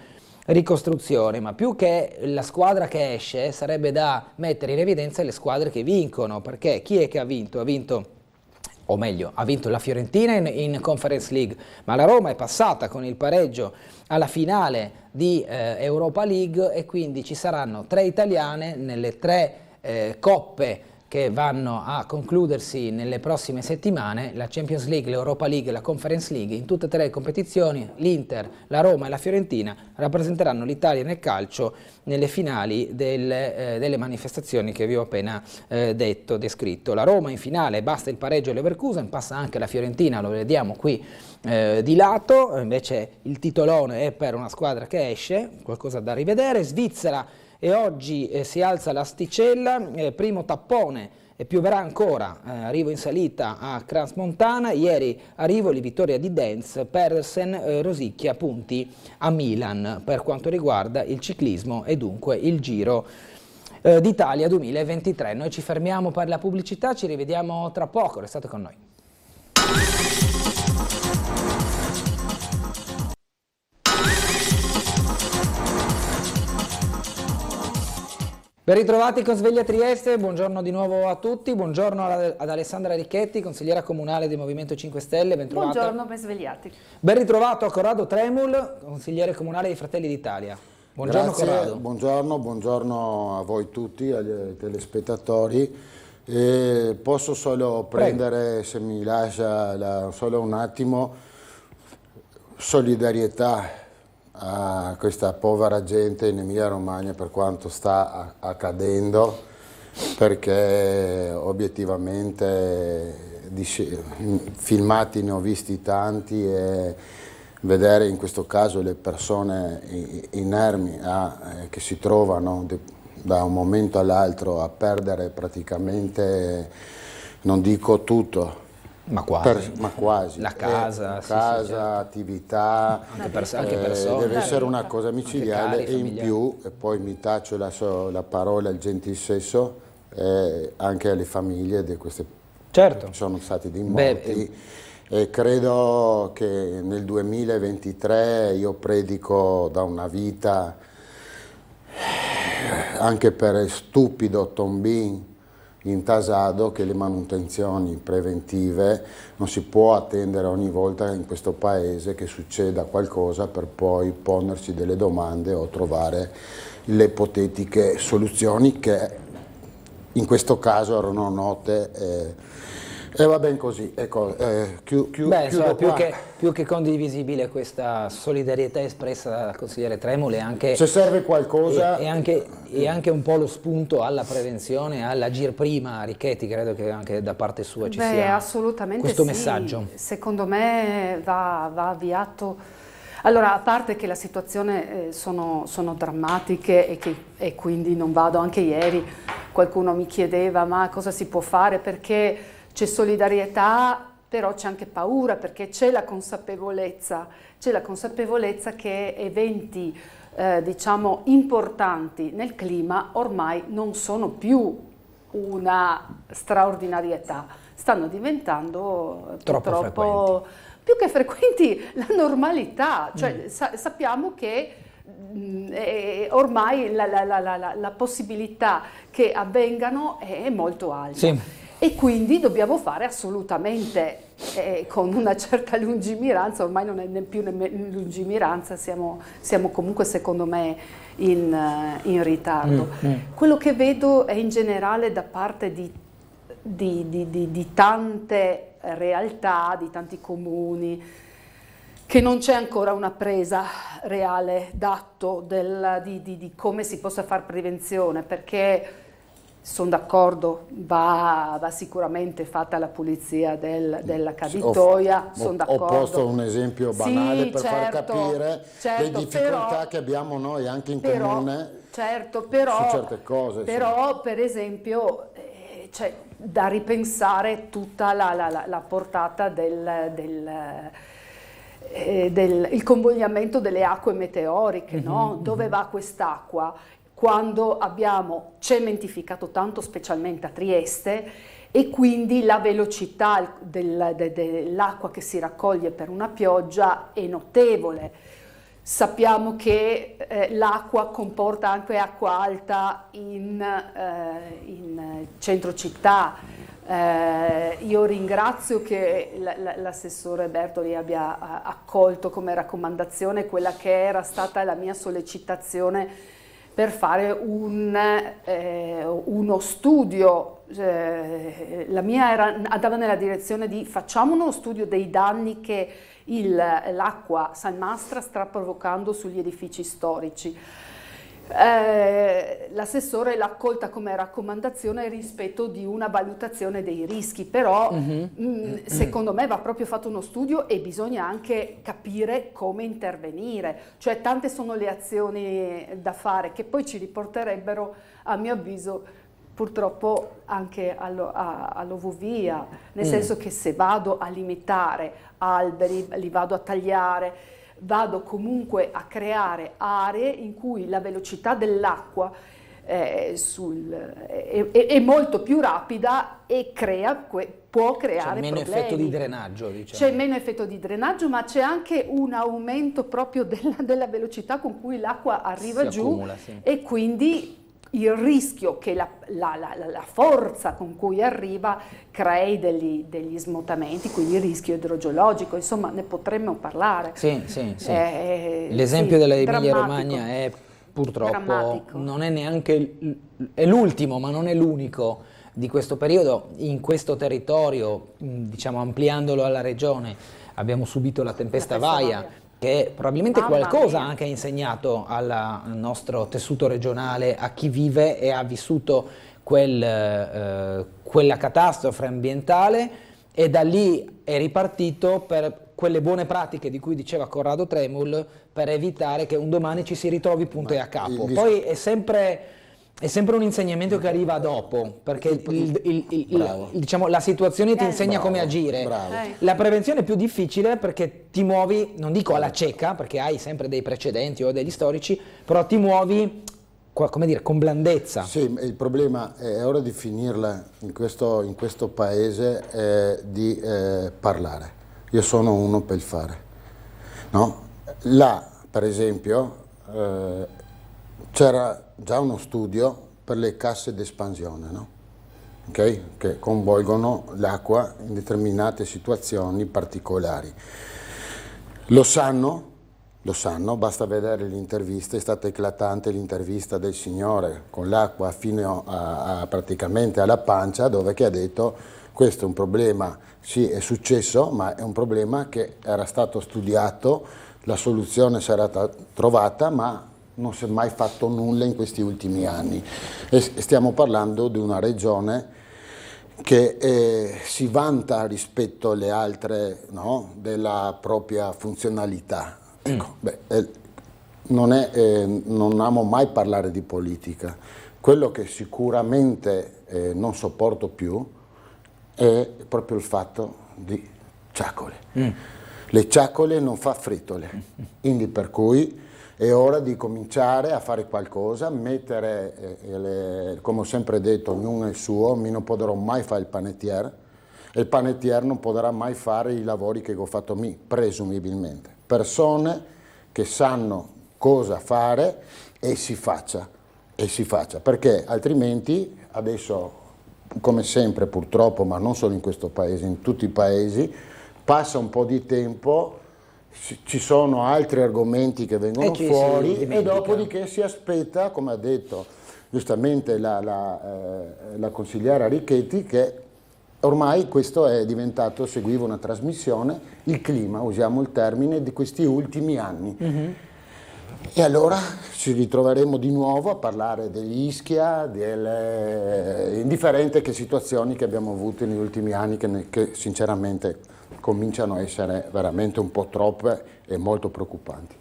ricostruzione, ma più che la squadra che esce sarebbe da mettere in evidenza le squadre che vincono, perché chi è che ha vinto? O meglio, ha vinto la Fiorentina in Conference League, ma la Roma è passata con il pareggio alla finale di Europa League, e quindi ci saranno 3 italiane nelle 3 coppe che vanno a concludersi nelle prossime settimane, la Champions League, l'Europa League e la Conference League. In tutte e tre le competizioni l'Inter, la Roma e la Fiorentina rappresenteranno l'Italia nel calcio nelle finali delle manifestazioni che vi ho appena descritto. La Roma in finale, basta il pareggio e Leverkusen, passa anche la Fiorentina, lo vediamo qui di lato, invece il titolone è per una squadra che esce, qualcosa da rivedere. Svizzera, e oggi si alza l'asticella, primo tappone e pioverà ancora, arrivo in salita a Crans-Montana, ieri arrivo, vittoria di Dens, Pedersen rosicchia punti a Milan per quanto riguarda il ciclismo e dunque il Giro d'Italia 2023. Noi ci fermiamo per la pubblicità, ci rivediamo tra poco, restate con noi. Ben ritrovati con Sveglia Trieste, buongiorno di nuovo a tutti, buongiorno ad Alessandra Ricchetti, consigliera comunale del Movimento 5 Stelle, ben trovata. Buongiorno, ben svegliati. Ben ritrovato a Corrado Tremul, consigliere comunale di Fratelli d'Italia. Buongiorno. Grazie, Corrado. buongiorno a voi tutti, agli telespettatori. Posso solo prendere, se mi lascia solo un attimo, solidarietà a questa povera gente in Emilia Romagna per quanto sta accadendo, perché obiettivamente filmati ne ho visti tanti e vedere in questo caso le persone inermi che si trovano da un momento all'altro a perdere praticamente, non dico tutto, ma quasi. La casa, certo. Attività, anche persone. Deve essere una cosa micidiale, cari, e in più, e poi mi taccio la parola al gentil sesso, anche alle famiglie di queste certo. che sono stati dei morti. E credo che nel 2023 io predico da una vita, anche per stupido tombin intasato, che le manutenzioni preventive non si può attendere ogni volta in questo paese che succeda qualcosa per poi ponersi delle domande o trovare le ipotetiche soluzioni che in questo caso erano note. E va ben così, ecco, chiudo più che condivisibile questa solidarietà espressa dal consigliere Tremul, e anche se serve qualcosa e anche un po' lo spunto alla prevenzione, all'agir prima. Ricchetti, credo che anche da parte sua ci sia assolutamente questo sì. messaggio. Secondo me va avviato. Allora, a parte che la situazione sono drammatiche e quindi non vado, anche ieri qualcuno mi chiedeva ma cosa si può fare, perché c'è solidarietà, però c'è anche paura, perché c'è la consapevolezza che eventi diciamo importanti nel clima ormai non sono più una straordinarietà, stanno diventando troppo purtroppo più che frequenti la normalità, cioè sappiamo che ormai la possibilità che avvengano è molto alta. Sì. E quindi dobbiamo fare assolutamente con una certa lungimiranza, ormai non è più lungimiranza, siamo comunque secondo me in ritardo. Quello che vedo è in generale da parte di tante realtà, di tanti comuni, che non c'è ancora una presa reale d'atto di come si possa fare prevenzione, perché sono d'accordo, va sicuramente fatta la pulizia della caditoia, sono d'accordo. Ho posto un esempio banale per far capire le difficoltà che abbiamo noi anche in comune su certe cose. Però per esempio c'è da ripensare tutta la portata il convogliamento delle acque meteoriche, no? Dove va quest'acqua? Quando abbiamo cementificato tanto, specialmente a Trieste, e quindi la velocità dell'acqua che si raccoglie per una pioggia è notevole. Sappiamo che l'acqua comporta anche acqua alta in centro città. Io ringrazio che l'assessore Bertoli abbia accolto come raccomandazione quella che era stata la mia sollecitazione per fare uno studio. La mia andava nella direzione di facciamo uno studio dei danni che l'acqua salmastra sta provocando sugli edifici storici. L'assessore l'ha accolta come raccomandazione il rispetto di una valutazione dei rischi, però secondo me va proprio fatto uno studio e bisogna anche capire come intervenire, cioè tante sono le azioni da fare che poi ci riporterebbero, a mio avviso, purtroppo anche all'ovovia, nel senso che se vado a limitare alberi, li vado a tagliare, vado comunque a creare aree in cui la velocità dell'acqua è molto più rapida e può creare meno problemi. effetto di drenaggio, diciamo. C'è meno effetto di drenaggio, ma c'è anche un aumento proprio della velocità con cui l'acqua arriva giù, accumula, sì. E quindi il rischio che la forza con cui arriva crei degli smotamenti, quindi il rischio idrogeologico, insomma ne potremmo parlare. Sì. L'esempio dell'Emilia Romagna è purtroppo, drammatico. Non è neanche, è l'ultimo ma non è l'unico di questo periodo. In questo territorio, diciamo ampliandolo alla regione, abbiamo subito la tempesta Vaia, che probabilmente qualcosa anche ha insegnato al nostro tessuto regionale, a chi vive e ha vissuto quella catastrofe ambientale, e da lì è ripartito per quelle buone pratiche di cui diceva Corrado Tremul, per evitare che un domani ci si ritrovi punto e a capo. Poi è sempre un insegnamento che arriva dopo, perché diciamo, la situazione ti insegna come agire. La prevenzione è più difficile perché ti muovi, non dico alla cieca, perché hai sempre dei precedenti o degli storici, però ti muovi, come dire, con blandezza. Sì, il problema è ora di finirla in questo paese, di parlare. Io sono uno per il fare. No? Là, per esempio, c'era già uno studio per le casse d'espansione, no? Okay? Che coinvolgono l'acqua in determinate situazioni particolari. Lo sanno, basta vedere l'intervista, è stata eclatante l'intervista del signore con l'acqua fino praticamente alla pancia, dove che ha detto questo è un problema, sì è successo, ma è un problema che era stato studiato, la soluzione sarà trovata, ma non si è mai fatto nulla in questi ultimi anni. E stiamo parlando di una regione che si vanta rispetto alle altre, no? Della propria funzionalità. Ecco, non amo mai parlare di politica. Quello che sicuramente non sopporto più è proprio il fatto di ciacole. Le ciacole non fa fritole, quindi per cui è ora di cominciare a fare qualcosa, mettere, come ho sempre detto, ognuno è il suo, mi non potrò mai fare il panettiere, e il panettiere non potrà mai fare i lavori che ho fatto me, presumibilmente. Persone che sanno cosa fare e si faccia, perché altrimenti adesso, come sempre purtroppo, ma non solo in questo paese, in tutti i paesi, passa un po' di tempo, ci sono altri argomenti che vengono fuori e dopodiché si aspetta, come ha detto giustamente la consigliera Richetti, che ormai questo è diventato, seguiva una trasmissione, il clima, usiamo il termine, di questi ultimi anni. E allora ci ritroveremo di nuovo a parlare degli Ischia, delle indifferenti situazioni che abbiamo avuto negli ultimi anni, che sinceramente cominciano a essere veramente un po' troppe e molto preoccupanti.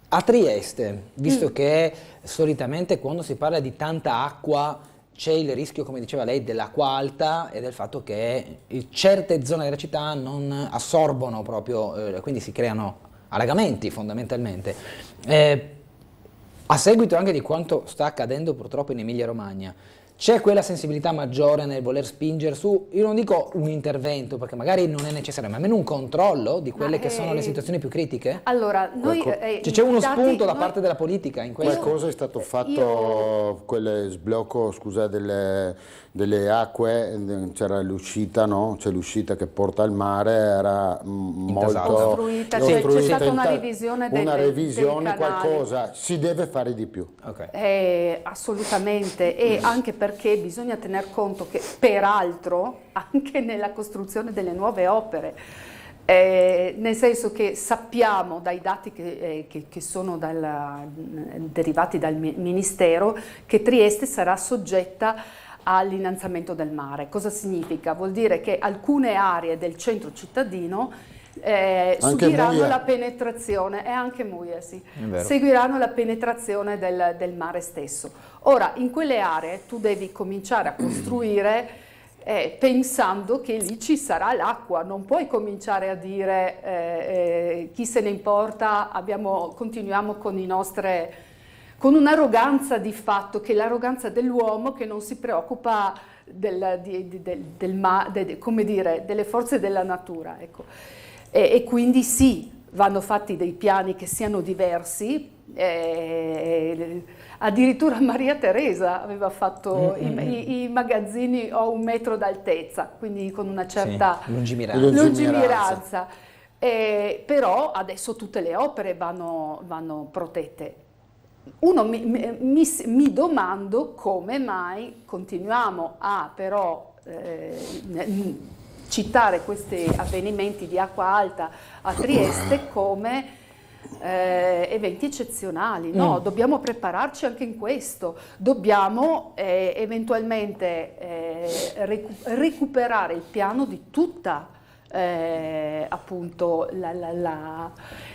A Trieste, visto che solitamente quando si parla di tanta acqua c'è il rischio, come diceva lei, dell'acqua alta e del fatto che certe zone della città non assorbono proprio, quindi si creano allagamenti fondamentalmente. A seguito anche di quanto sta accadendo purtroppo in Emilia Romagna, c'è quella sensibilità maggiore nel voler spingere su, io non dico un intervento, perché magari non è necessario, ma almeno un controllo di quelle che sono le situazioni più critiche? Allora, noi... c'è uno spunto da parte della politica in questo? Qualcosa è stato fatto, quel sblocco, scusa, delle acque, c'era l'uscita, no? C'è l'uscita che porta al mare, era molto costruita, c'è stata una revisione del canale. Qualcosa, si deve fare di più. Okay. Assolutamente, e anche perché bisogna tener conto che peraltro anche nella costruzione delle nuove opere, nel senso che sappiamo dai dati che sono derivati dal Ministero che Trieste sarà soggetta all'innalzamento del mare. Cosa significa? Vuol dire che alcune aree del centro cittadino subiranno la penetrazione, e anche Muia, sì, seguiranno la penetrazione del mare stesso. Ora, in quelle aree tu devi cominciare a costruire pensando che lì ci sarà l'acqua, non puoi cominciare a dire chi se ne importa, continuiamo con un'arroganza di fatto, che è l'arroganza dell'uomo che non si preoccupa come dire, delle forze della natura, ecco. E quindi sì, vanno fatti dei piani che siano diversi, addirittura Maria Teresa aveva fatto i magazzini a 1 metro d'altezza, quindi con una certa lungimiranza. Però adesso tutte le opere vanno protette. Mi domando come mai continuiamo a però citare questi avvenimenti di acqua alta a Trieste come eventi eccezionali. No, dobbiamo prepararci anche in questo, dobbiamo eventualmente recuperare il piano di tutta appunto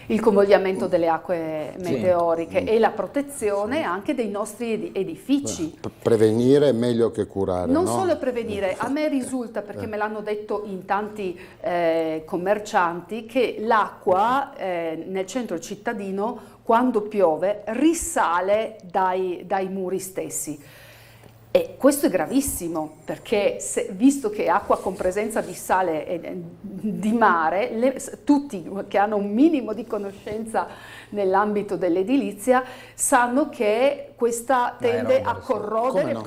il convogliamento delle acque meteoriche e la protezione anche dei nostri edifici. Prevenire è meglio che curare. Non solo prevenire, a me risulta, perché me l'hanno detto in tanti commercianti, che l'acqua nel centro cittadino quando piove risale dai muri stessi. E questo è gravissimo, perché visto che è acqua con presenza di sale e di mare, tutti che hanno un minimo di conoscenza nell'ambito dell'edilizia sanno che questa tende a corrodere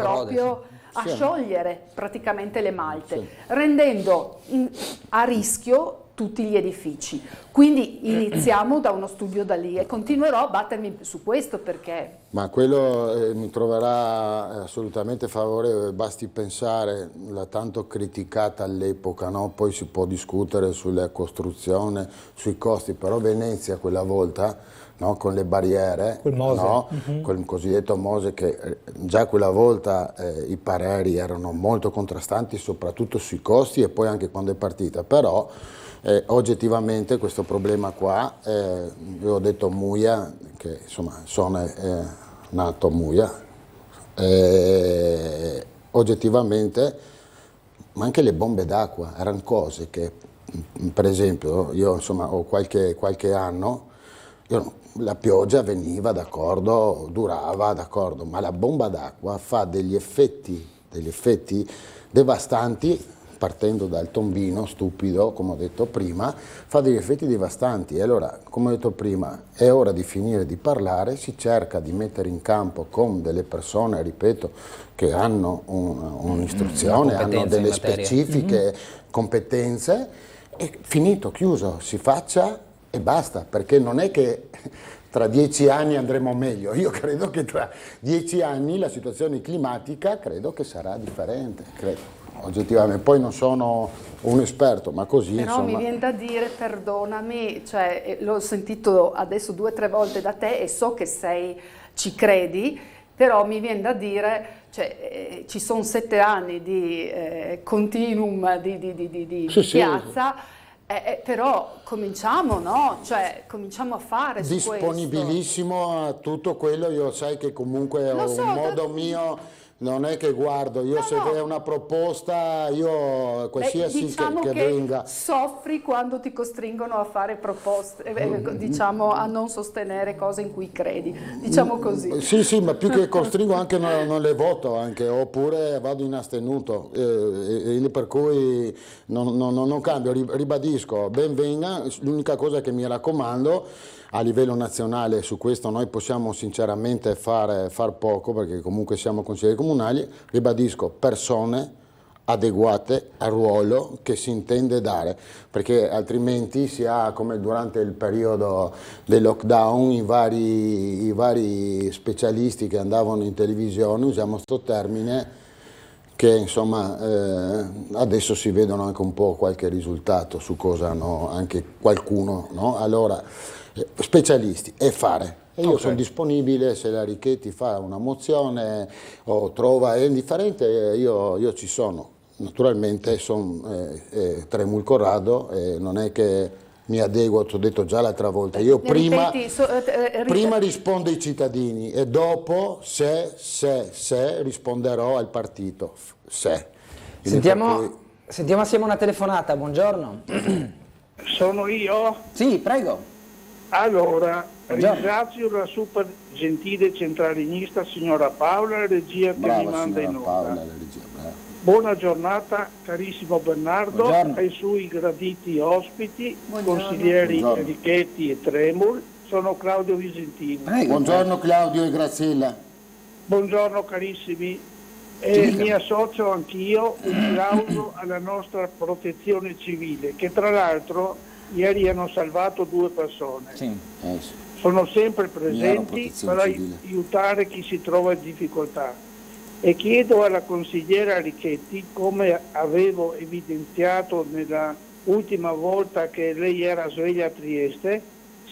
a sciogliere praticamente le malte, rendendo a rischio tutti gli edifici. Quindi iniziamo da uno studio da lì e continuerò a battermi su questo perché... Ma quello mi troverà assolutamente favorevole, basti pensare, la tanto criticata all'epoca, no? Poi si può discutere sulla costruzione, sui costi, però Venezia quella volta, no? Con le barriere, no? Con il cosiddetto Mose, che già quella volta i pareri erano molto contrastanti, soprattutto sui costi e poi anche quando è partita, però oggettivamente questo problema qua, io ho detto Muia, che insomma sono nato a Muia, oggettivamente, ma anche le bombe d'acqua erano cose che, per esempio, io insomma ho qualche anno, la pioggia veniva, d'accordo, durava, d'accordo, ma la bomba d'acqua fa degli effetti devastanti, partendo dal tombino stupido, come ho detto prima, fa degli effetti devastanti. E allora, come ho detto prima, è ora di finire di parlare, si cerca di mettere in campo con delle persone, ripeto, che hanno un'istruzione, hanno delle specifiche competenze, e finito, chiuso, si faccia e basta, perché non è che tra 10 anni andremo meglio. Io credo che tra 10 anni la situazione climatica credo che sarà differente, credo. Oggettivamente, poi non sono un esperto, ma così però insomma... mi viene da dire, perdonami, cioè, l'ho sentito adesso 2 o 3 volte da te e so che ci credi, però mi viene da dire, cioè, ci sono 7 anni di continuum di piazza. Però cominciamo, no? Cioè, cominciamo a fare su questo. Disponibilissimo a tutto quello, io sai che comunque ho un modo mio non è che guardo, io se è una proposta, io qualsiasi diciamo che venga. Soffri quando ti costringono a fare proposte, diciamo a non sostenere cose in cui credi, diciamo così. Sì, ma più che costringo anche non le voto, anche, oppure vado in astenuto, per cui non cambio, ribadisco, ben venga, l'unica cosa che mi raccomando, a livello nazionale su questo noi possiamo sinceramente far poco, perché comunque siamo consiglieri comunali, ribadisco, persone adeguate al ruolo che si intende dare, perché altrimenti si ha, come durante il periodo del lockdown, i vari specialisti che andavano in televisione, usiamo questo termine, che insomma adesso si vedono anche un po' qualche risultato su cosa hanno anche qualcuno, no? Allora, specialisti e fare. E io sono disponibile, se la Richetti fa una mozione o trova, è indifferente, io ci sono. Naturalmente sono Tremul Corrado, non è che mi adeguo, ti ho detto già l'altra volta, io prima rispondo ai cittadini e dopo se risponderò al partito, se. Sentiamo assieme una telefonata, buongiorno. Sono io? Sì, prego. Allora, Buongiorno. ringrazio la super gentile centralinista signora Paola, regia che mi manda in onda. Buona giornata carissimo Bernardo, Buongiorno. ai suoi graditi ospiti, Buongiorno. consiglieri Buongiorno. Richetti e Tremul. Sono Claudio Visentini. Prego. Buongiorno Claudio e Graziella. Buongiorno carissimi. dica. Mi associo anch'io un plauso alla nostra protezione civile, che tra l'altro ieri hanno salvato 2 persone. Sì. Sono sempre presenti protezione per civile. aiutare chi si trova in difficoltà. E chiedo alla consigliera Richetti, come avevo evidenziato nella ultima volta che lei era sveglia a Trieste,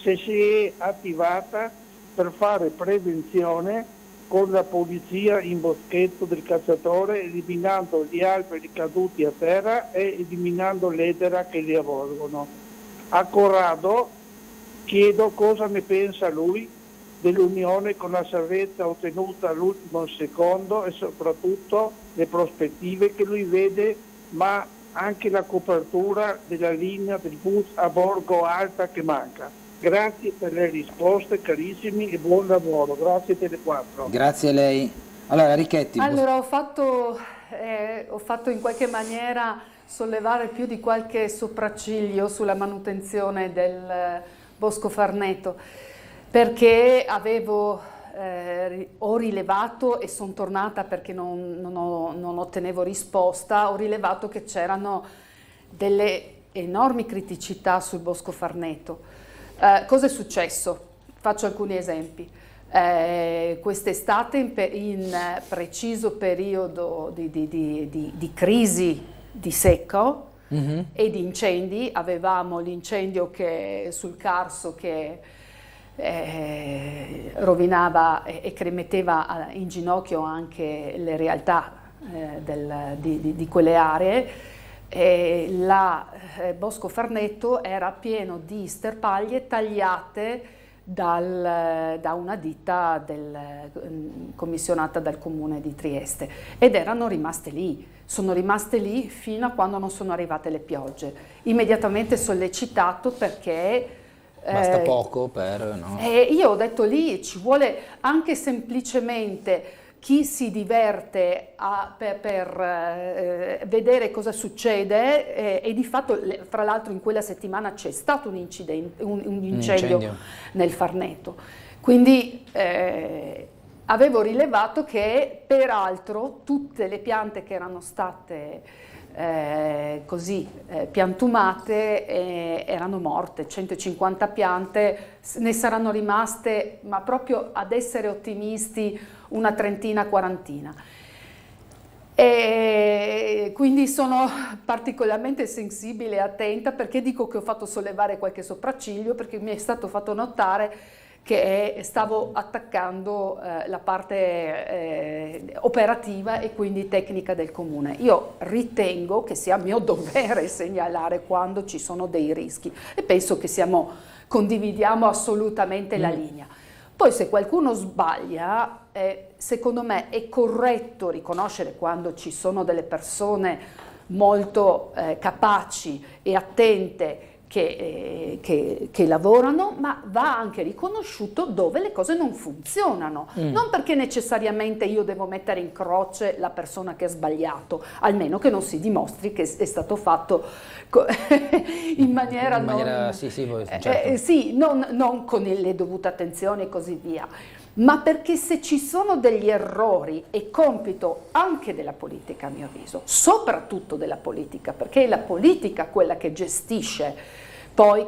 se si è attivata per fare prevenzione con la polizia in boschetto del cacciatore, eliminando gli alberi caduti a terra e eliminando l'edera che li avvolgono. A Corrado chiedo cosa ne pensa lui dell'unione con la salvezza ottenuta all'ultimo secondo e soprattutto le prospettive che lui vede, ma anche la copertura della linea del bus a Borgo Alta che manca. Grazie per le risposte carissimi e buon lavoro, grazie Tele4. Grazie a lei. Allora, Richetti. Allora, ho fatto in qualche maniera sollevare più di qualche sopracciglio sulla manutenzione del Bosco Farneto, perché ho rilevato, e sono tornata perché non ottenevo risposta, ho rilevato che c'erano delle enormi criticità sul Bosco Farneto. Cosa è successo? Faccio alcuni esempi. Quest'estate, in preciso periodo di crisi di secco e di incendi, avevamo l'incendio sul Carso che rovinava e che metteva in ginocchio anche le realtà di quelle aree. Bosco Farneto era pieno di sterpaglie tagliate da una ditta commissionata dal comune di Trieste, ed erano rimaste lì. Sono rimaste lì fino a quando non sono arrivate le piogge. Immediatamente sollecitato perché Basta poco per... No? io ho detto lì ci vuole anche semplicemente chi si diverte per vedere cosa succede, e di fatto, fra l'altro, in quella settimana c'è stato un incendio nel Farneto. Quindi avevo rilevato che peraltro tutte le piante che erano state piantumate erano morte. 150 piante, ne saranno rimaste, ma proprio ad essere ottimisti, una trentina, quarantina. E quindi sono particolarmente sensibile e attenta. Perché dico che ho fatto sollevare qualche sopracciglio? Perché mi è stato fatto notare che stavo attaccando la parte operativa e quindi tecnica del comune. Io ritengo che sia mio dovere segnalare quando ci sono dei rischi, e penso che condividiamo assolutamente la linea. Poi se qualcuno sbaglia, secondo me è corretto riconoscere quando ci sono delle persone molto capaci e attente che lavorano, ma va anche riconosciuto dove le cose non funzionano, non perché necessariamente io devo mettere in croce la persona che ha sbagliato, almeno che non si dimostri che è stato fatto in maniera non con le dovute attenzioni e così via, ma perché se ci sono degli errori è compito anche della politica, a mio avviso, soprattutto della politica, perché è la politica quella che gestisce poi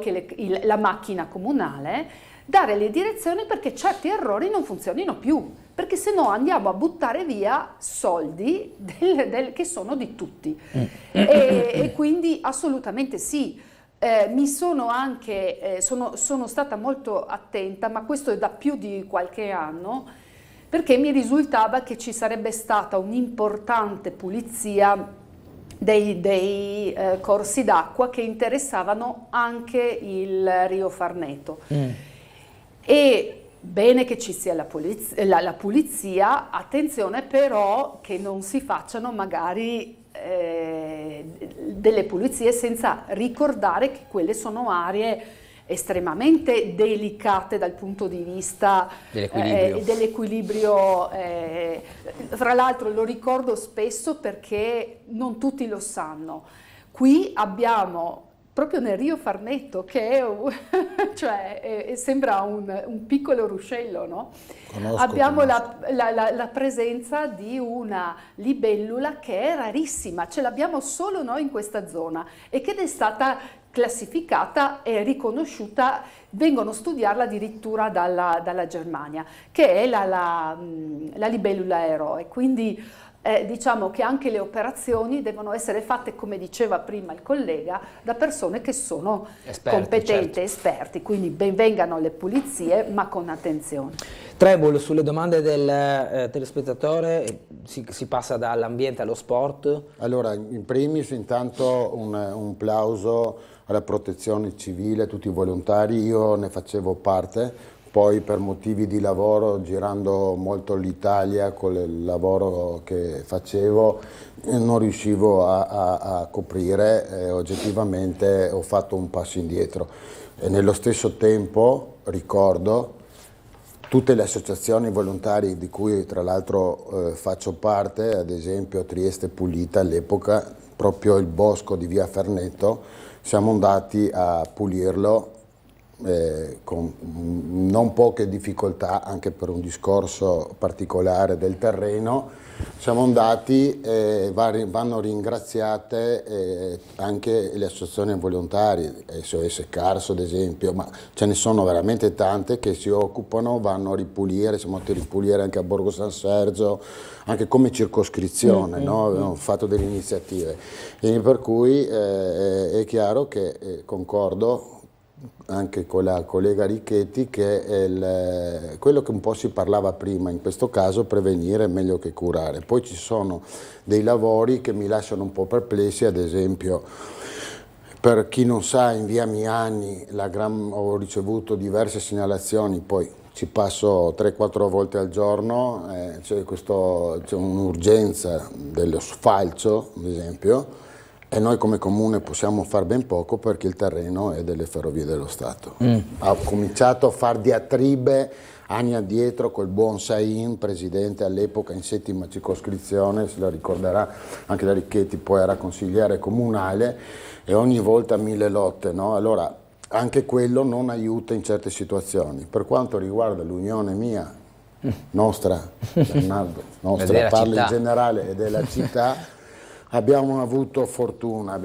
la macchina comunale, dare le direzioni perché certi errori non funzionino più, perché se no andiamo a buttare via soldi che sono di tutti. E quindi assolutamente sì. Mi sono anche, sono stata molto attenta, ma questo è da più di qualche anno, perché mi risultava che ci sarebbe stata un'importante pulizia dei corsi d'acqua che interessavano anche il Rio Farneto. E bene che ci sia la pulizia, attenzione però che non si facciano magari delle pulizie senza ricordare che quelle sono aree estremamente delicate dal punto di vista dell'equilibrio. Fra l'altro lo ricordo spesso perché non tutti lo sanno. Qui abbiamo proprio nel Rio Farneto, che è, sembra un piccolo ruscello, no? Abbiamo la presenza di una libellula che è rarissima, ce l'abbiamo solo noi in questa zona e che è stata classificata e riconosciuta, vengono a studiarla addirittura dalla Germania, che è la libellula eroe. Quindi diciamo che anche le operazioni devono essere fatte, come diceva prima il collega, da persone che sono competenti, esperti, quindi ben vengano le pulizie, ma con attenzione. Tremul, sulle domande del telespettatore si passa dall'ambiente allo sport. Allora, in primis intanto un plauso alla protezione civile, a tutti i volontari, io ne facevo parte. Poi per motivi di lavoro, girando molto l'Italia con il lavoro che facevo, non riuscivo a coprire, oggettivamente ho fatto un passo indietro. E nello stesso tempo ricordo tutte le associazioni volontari di cui tra l'altro faccio parte, ad esempio Trieste Pulita all'epoca, proprio il bosco di via Farneto, siamo andati a pulirlo con non poche difficoltà, anche per un discorso particolare del terreno. Siamo andati, vanno ringraziate anche le associazioni volontari, SOS Carso ad esempio, ma ce ne sono veramente tante che si occupano, vanno a ripulire, siamo andati a ripulire anche a Borgo San Sergio, anche come circoscrizione, no? Abbiamo fatto delle iniziative, e per cui è chiaro che concordo anche con la collega Ricchetti che è quello che un po' si parlava prima, in questo caso prevenire è meglio che curare. Poi ci sono dei lavori che mi lasciano un po' perplessi, ad esempio per chi non sa, in via Miani ho ricevuto diverse segnalazioni, poi ci passo 3-4 volte al giorno, c'è un'urgenza dello sfalcio ad esempio, e noi come comune possiamo fare ben poco perché il terreno è delle Ferrovie dello Stato. Ha cominciato a fare diatribe anni addietro col buon Sain, presidente all'epoca in 7ª circoscrizione, se la ricorderà anche la Ricchetti, poi era consigliere comunale, e ogni volta 1000 lotte, no? Allora anche quello non aiuta in certe situazioni. Per quanto riguarda l'unione mia, nostra, Bernardo, nostra, parlo in generale, e della città, abbiamo avuto fortuna,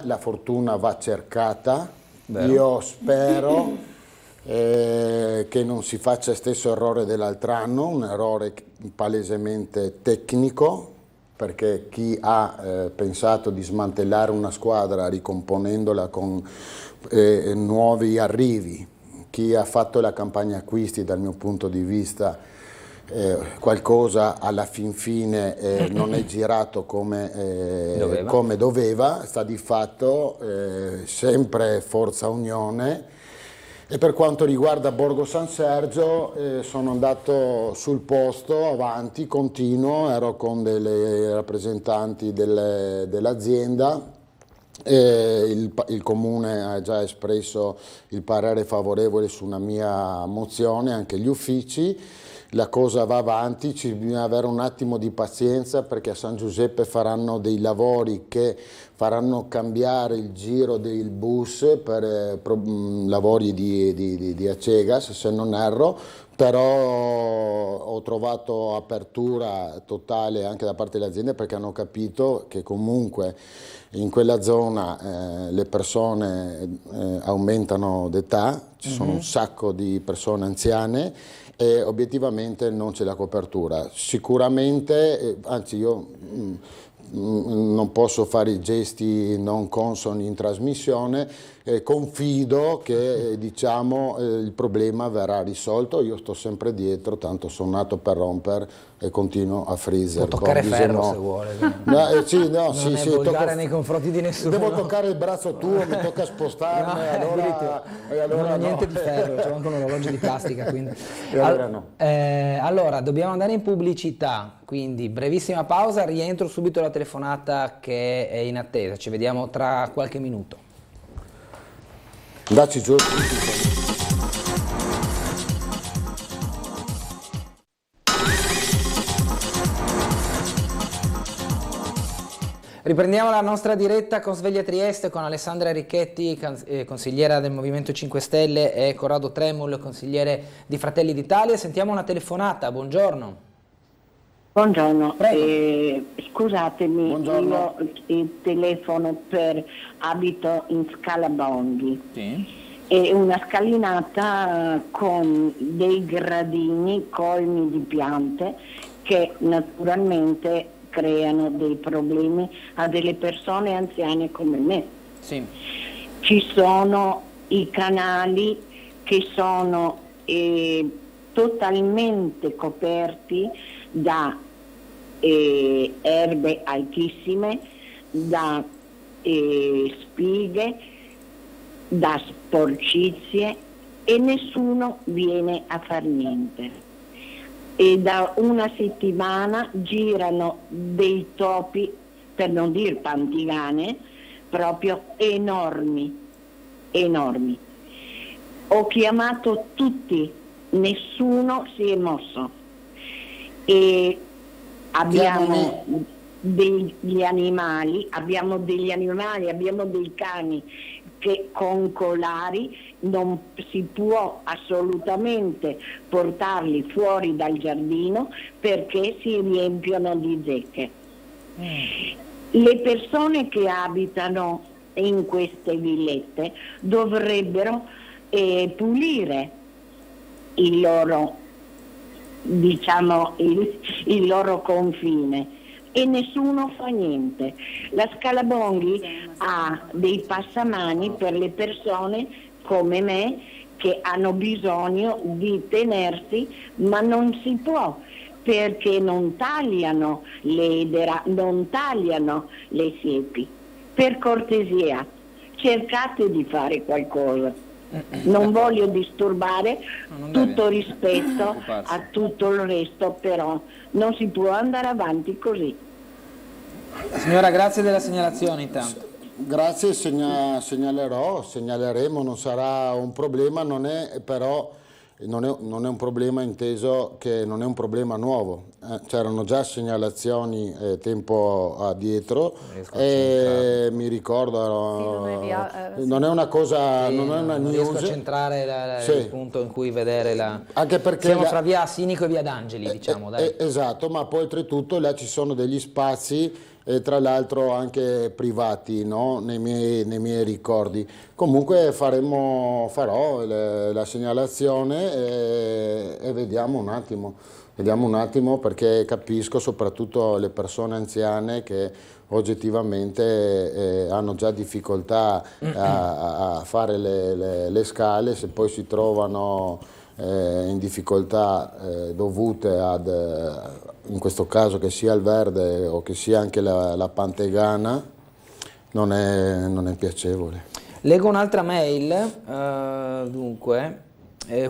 la fortuna va cercata. Vero. Io spero che non si faccia lo stesso errore dell'altro anno, un errore palesemente tecnico, perché chi ha pensato di smantellare una squadra ricomponendola con nuovi arrivi, chi ha fatto la campagna acquisti dal mio punto di vista qualcosa alla fin fine non è girato come doveva, sta di fatto sempre Forza Unione, E per quanto riguarda Borgo San Sergio, sono andato sul posto avanti, continuo, ero con dei rappresentanti dell'azienda. Il Comune ha già espresso il parere favorevole su una mia mozione, anche gli uffici. La cosa va avanti, ci bisogna avere un attimo di pazienza perché a San Giuseppe faranno dei lavori che faranno cambiare il giro del bus per lavori di Acegas, se non erro, però ho trovato apertura totale anche da parte delle aziende perché hanno capito che comunque in quella zona le persone aumentano d'età, ci sono un sacco di persone anziane e obiettivamente non c'è la copertura. Sicuramente, anzi io non posso fare i gesti non consoni in trasmissione, confido che diciamo, il problema verrà risolto, io sto sempre dietro, tanto sono nato per rompere e continuo a freezer. Può toccare ferro se vuole. Non è volgare nei confronti di nessuno. Devo toccare il braccio tuo, mi tocca spostarmi, allora non ho niente no. di ferro, c'è anche un orologio di plastica. Quindi. Allora no. Allora, dobbiamo andare in pubblicità, quindi brevissima pausa, rientro subito la telefonata che è in attesa, ci vediamo tra qualche minuto. Dacci giù. Riprendiamo la nostra diretta con Sveglia Trieste con Alessandra Ricchetti, consigliera del Movimento 5 Stelle, e Corrado Tremul, consigliere di Fratelli d'Italia. Sentiamo una telefonata, buongiorno. Buongiorno, Prego. Scusatemi, Buongiorno. io telefono abito in Scala Bonghi. Sì. È una scalinata con dei gradini colmi di piante che naturalmente creano dei problemi a delle persone anziane come me. Sì. Ci sono i canali che sono totalmente coperti da erbe altissime, da spighe, da sporcizie e nessuno viene a far niente. E da una settimana girano dei topi, per non dire pantigane, proprio enormi, enormi. Ho chiamato tutti, nessuno si è mosso. E abbiamo degli animali, abbiamo dei cani che con colari non si può assolutamente portarli fuori dal giardino perché si riempiono di zecche. Le persone che abitano in queste villette dovrebbero pulire il loro, diciamo, il loro confine e nessuno fa niente. La Scala Bonghi ha dei passamani per le persone come me che hanno bisogno di tenersi, ma non si può perché non tagliano l'edera, non tagliano le siepi. Per cortesia, cercate di fare qualcosa. Non voglio disturbare, tutto rispetto a tutto il resto, però non si può andare avanti così. Signora, grazie della segnalazione intanto. Grazie, segnaleremo, non sarà un problema, non è un problema inteso che non è un problema nuovo, c'erano già segnalazioni tempo addietro e mi ricordo, non è una cosa, non è una non news. riesco a centrare il punto in cui vedere anche perché siamo fra via Sinico e via d'Angeli, diciamo. Esatto, ma poi oltretutto là ci sono degli spazi tra l'altro anche privati, no? nei miei ricordi. Comunque farò la segnalazione e vediamo un attimo perché capisco soprattutto le persone anziane che oggettivamente hanno già difficoltà a fare le scale, se poi si trovano in difficoltà dovute in questo caso che sia il verde o che sia anche la pantegana, non è piacevole. Leggo un'altra mail, dunque,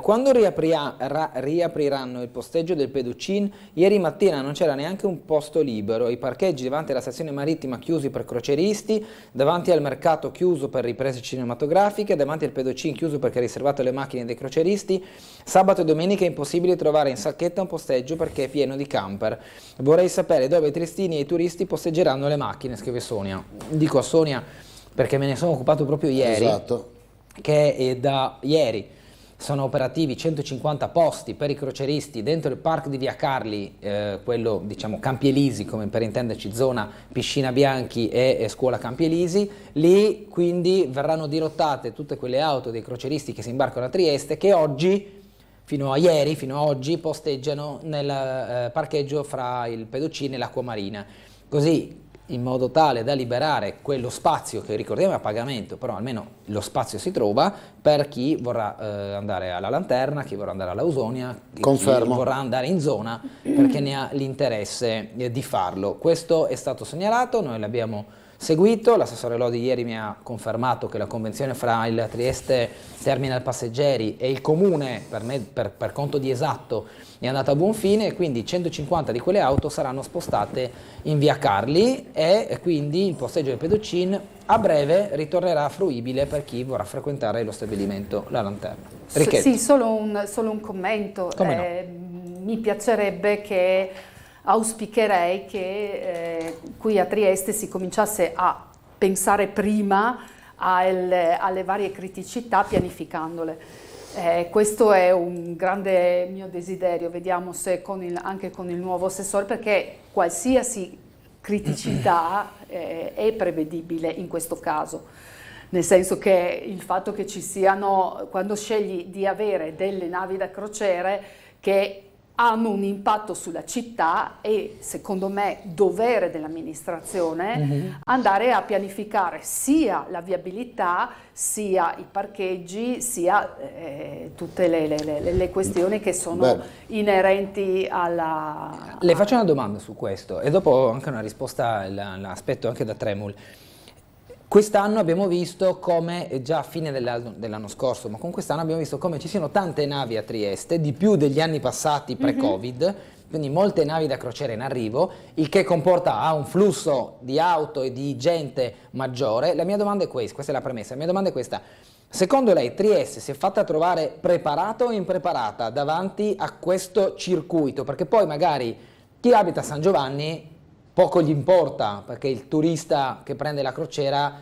quando riapriranno il posteggio del Peducin? Ieri mattina non c'era neanche un posto libero, i parcheggi davanti alla stazione marittima chiusi per crocieristi, davanti al mercato chiuso per riprese cinematografiche, davanti al Peducin chiuso perché è riservato alle macchine dei crocieristi, sabato e domenica è impossibile trovare in Sacchetta un posteggio perché è pieno di camper. Vorrei sapere dove i triestini e i turisti posteggeranno le macchine, scrive Sonia. Dico a Sonia perché me ne sono occupato proprio ieri, Esatto. che da ieri sono operativi 150 posti per i crocieristi dentro il park di Via Carli, quello diciamo Campi Elisi, come per intenderci zona Piscina Bianchi e scuola Campi Elisi. Lì quindi verranno dirottate tutte quelle auto dei crocieristi che si imbarcano a Trieste, che oggi, fino a ieri, fino a oggi, posteggiano nel parcheggio fra il Peducin e l'Acquamarina, così in modo tale da liberare quello spazio che ricordiamo è a pagamento, però almeno lo spazio si trova per chi vorrà andare alla Lanterna, chi vorrà andare all'Ausonia, chi vorrà andare in zona perché ne ha l'interesse di farlo. Questo è stato segnalato, noi l'abbiamo seguito, l'assessore Lodi ieri mi ha confermato che la convenzione fra il Trieste Terminal Passeggeri e il comune, per conto di Esatto, è andata a buon fine, e quindi 150 di quelle auto saranno spostate in Via Carli e quindi il posteggio del Peducin a breve ritornerà fruibile per chi vorrà frequentare lo stabilimento La Lanterna. Sì, solo un commento. Come no? Mi piacerebbe che, auspicherei che qui a Trieste si cominciasse a pensare prima alle varie criticità pianificandole. Questo è un grande mio desiderio, vediamo se anche con il nuovo assessore, perché qualsiasi criticità è prevedibile in questo caso, nel senso che il fatto che ci siano, quando scegli di avere delle navi da crociere che hanno un impatto sulla città, e secondo me dovere dell'amministrazione andare a pianificare sia la viabilità, sia i parcheggi, sia tutte le questioni che sono inerenti alla... Le faccio una domanda su questo e dopo anche una risposta, l'aspetto anche da Tremul. Quest'anno abbiamo visto come, già a fine dell'anno scorso, ma con quest'anno abbiamo visto come ci siano tante navi a Trieste, di più degli anni passati pre-Covid, quindi molte navi da crociera in arrivo, il che comporta un flusso di auto e di gente maggiore. La mia domanda è questa è la premessa, la mia domanda è questa: secondo lei Trieste si è fatta trovare preparata o impreparata davanti a questo circuito? Perché poi magari chi abita a San Giovanni poco gli importa, perché il turista che prende la crociera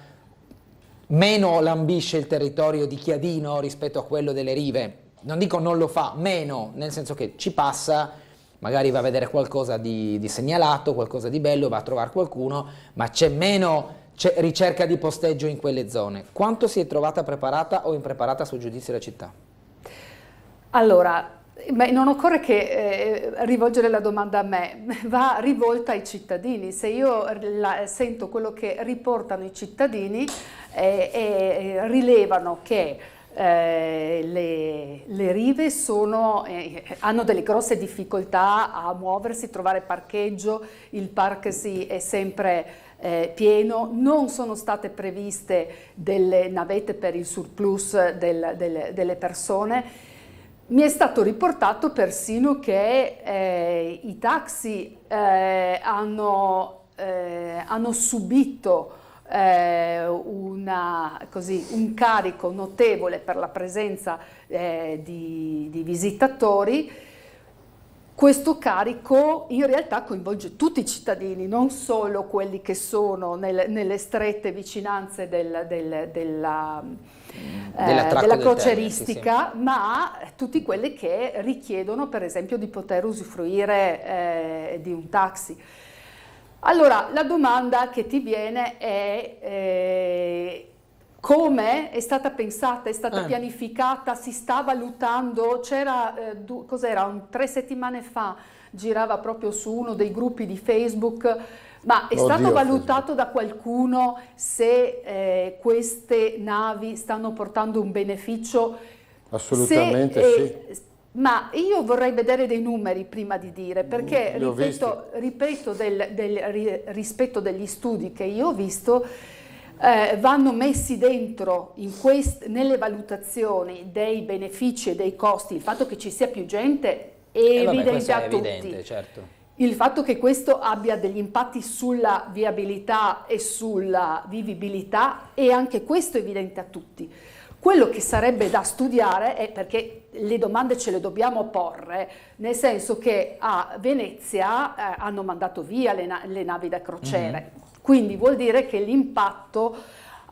meno lambisce il territorio di Chiadino rispetto a quello delle rive. Non dico non lo fa, meno, nel senso che ci passa, magari va a vedere qualcosa di segnalato, qualcosa di bello, va a trovare qualcuno, ma c'è meno ricerca di posteggio in quelle zone. Quanto si è trovata preparata o impreparata sul giudizio della città? Allora, non occorre che rivolgere la domanda a me, va rivolta ai cittadini. Se io sento quello che riportano i cittadini e rilevano che le rive hanno delle grosse difficoltà a muoversi, trovare parcheggio, il park è sempre pieno, non sono state previste delle navette per il surplus delle persone. Mi è stato riportato persino che i taxi hanno subito un carico notevole per la presenza di visitatori. Questo carico in realtà coinvolge tutti i cittadini, non solo quelli che sono nelle strette vicinanze della croceristica, sì, ma tutti quelli che richiedono per esempio di poter usufruire di un taxi. Allora, la domanda che ti viene è come è stata pensata, è stata pianificata, si sta valutando? C'era, cos'era, 3 settimane fa girava proprio su uno dei gruppi di Facebook, ma è stato valutato da qualcuno se queste navi stanno portando un beneficio? Assolutamente sì. Ma io vorrei vedere dei numeri prima di dire, perché ripeto del rispetto degli studi che io ho visto, vanno messi dentro nelle valutazioni dei benefici e dei costi. Il fatto che ci sia più gente è evidente a tutti. Certo. Il fatto che questo abbia degli impatti sulla viabilità e sulla vivibilità è anche questo evidente a tutti. Quello che sarebbe da studiare è, perché le domande ce le dobbiamo porre, nel senso che a Venezia hanno mandato via le navi da crociere, quindi vuol dire che l'impatto,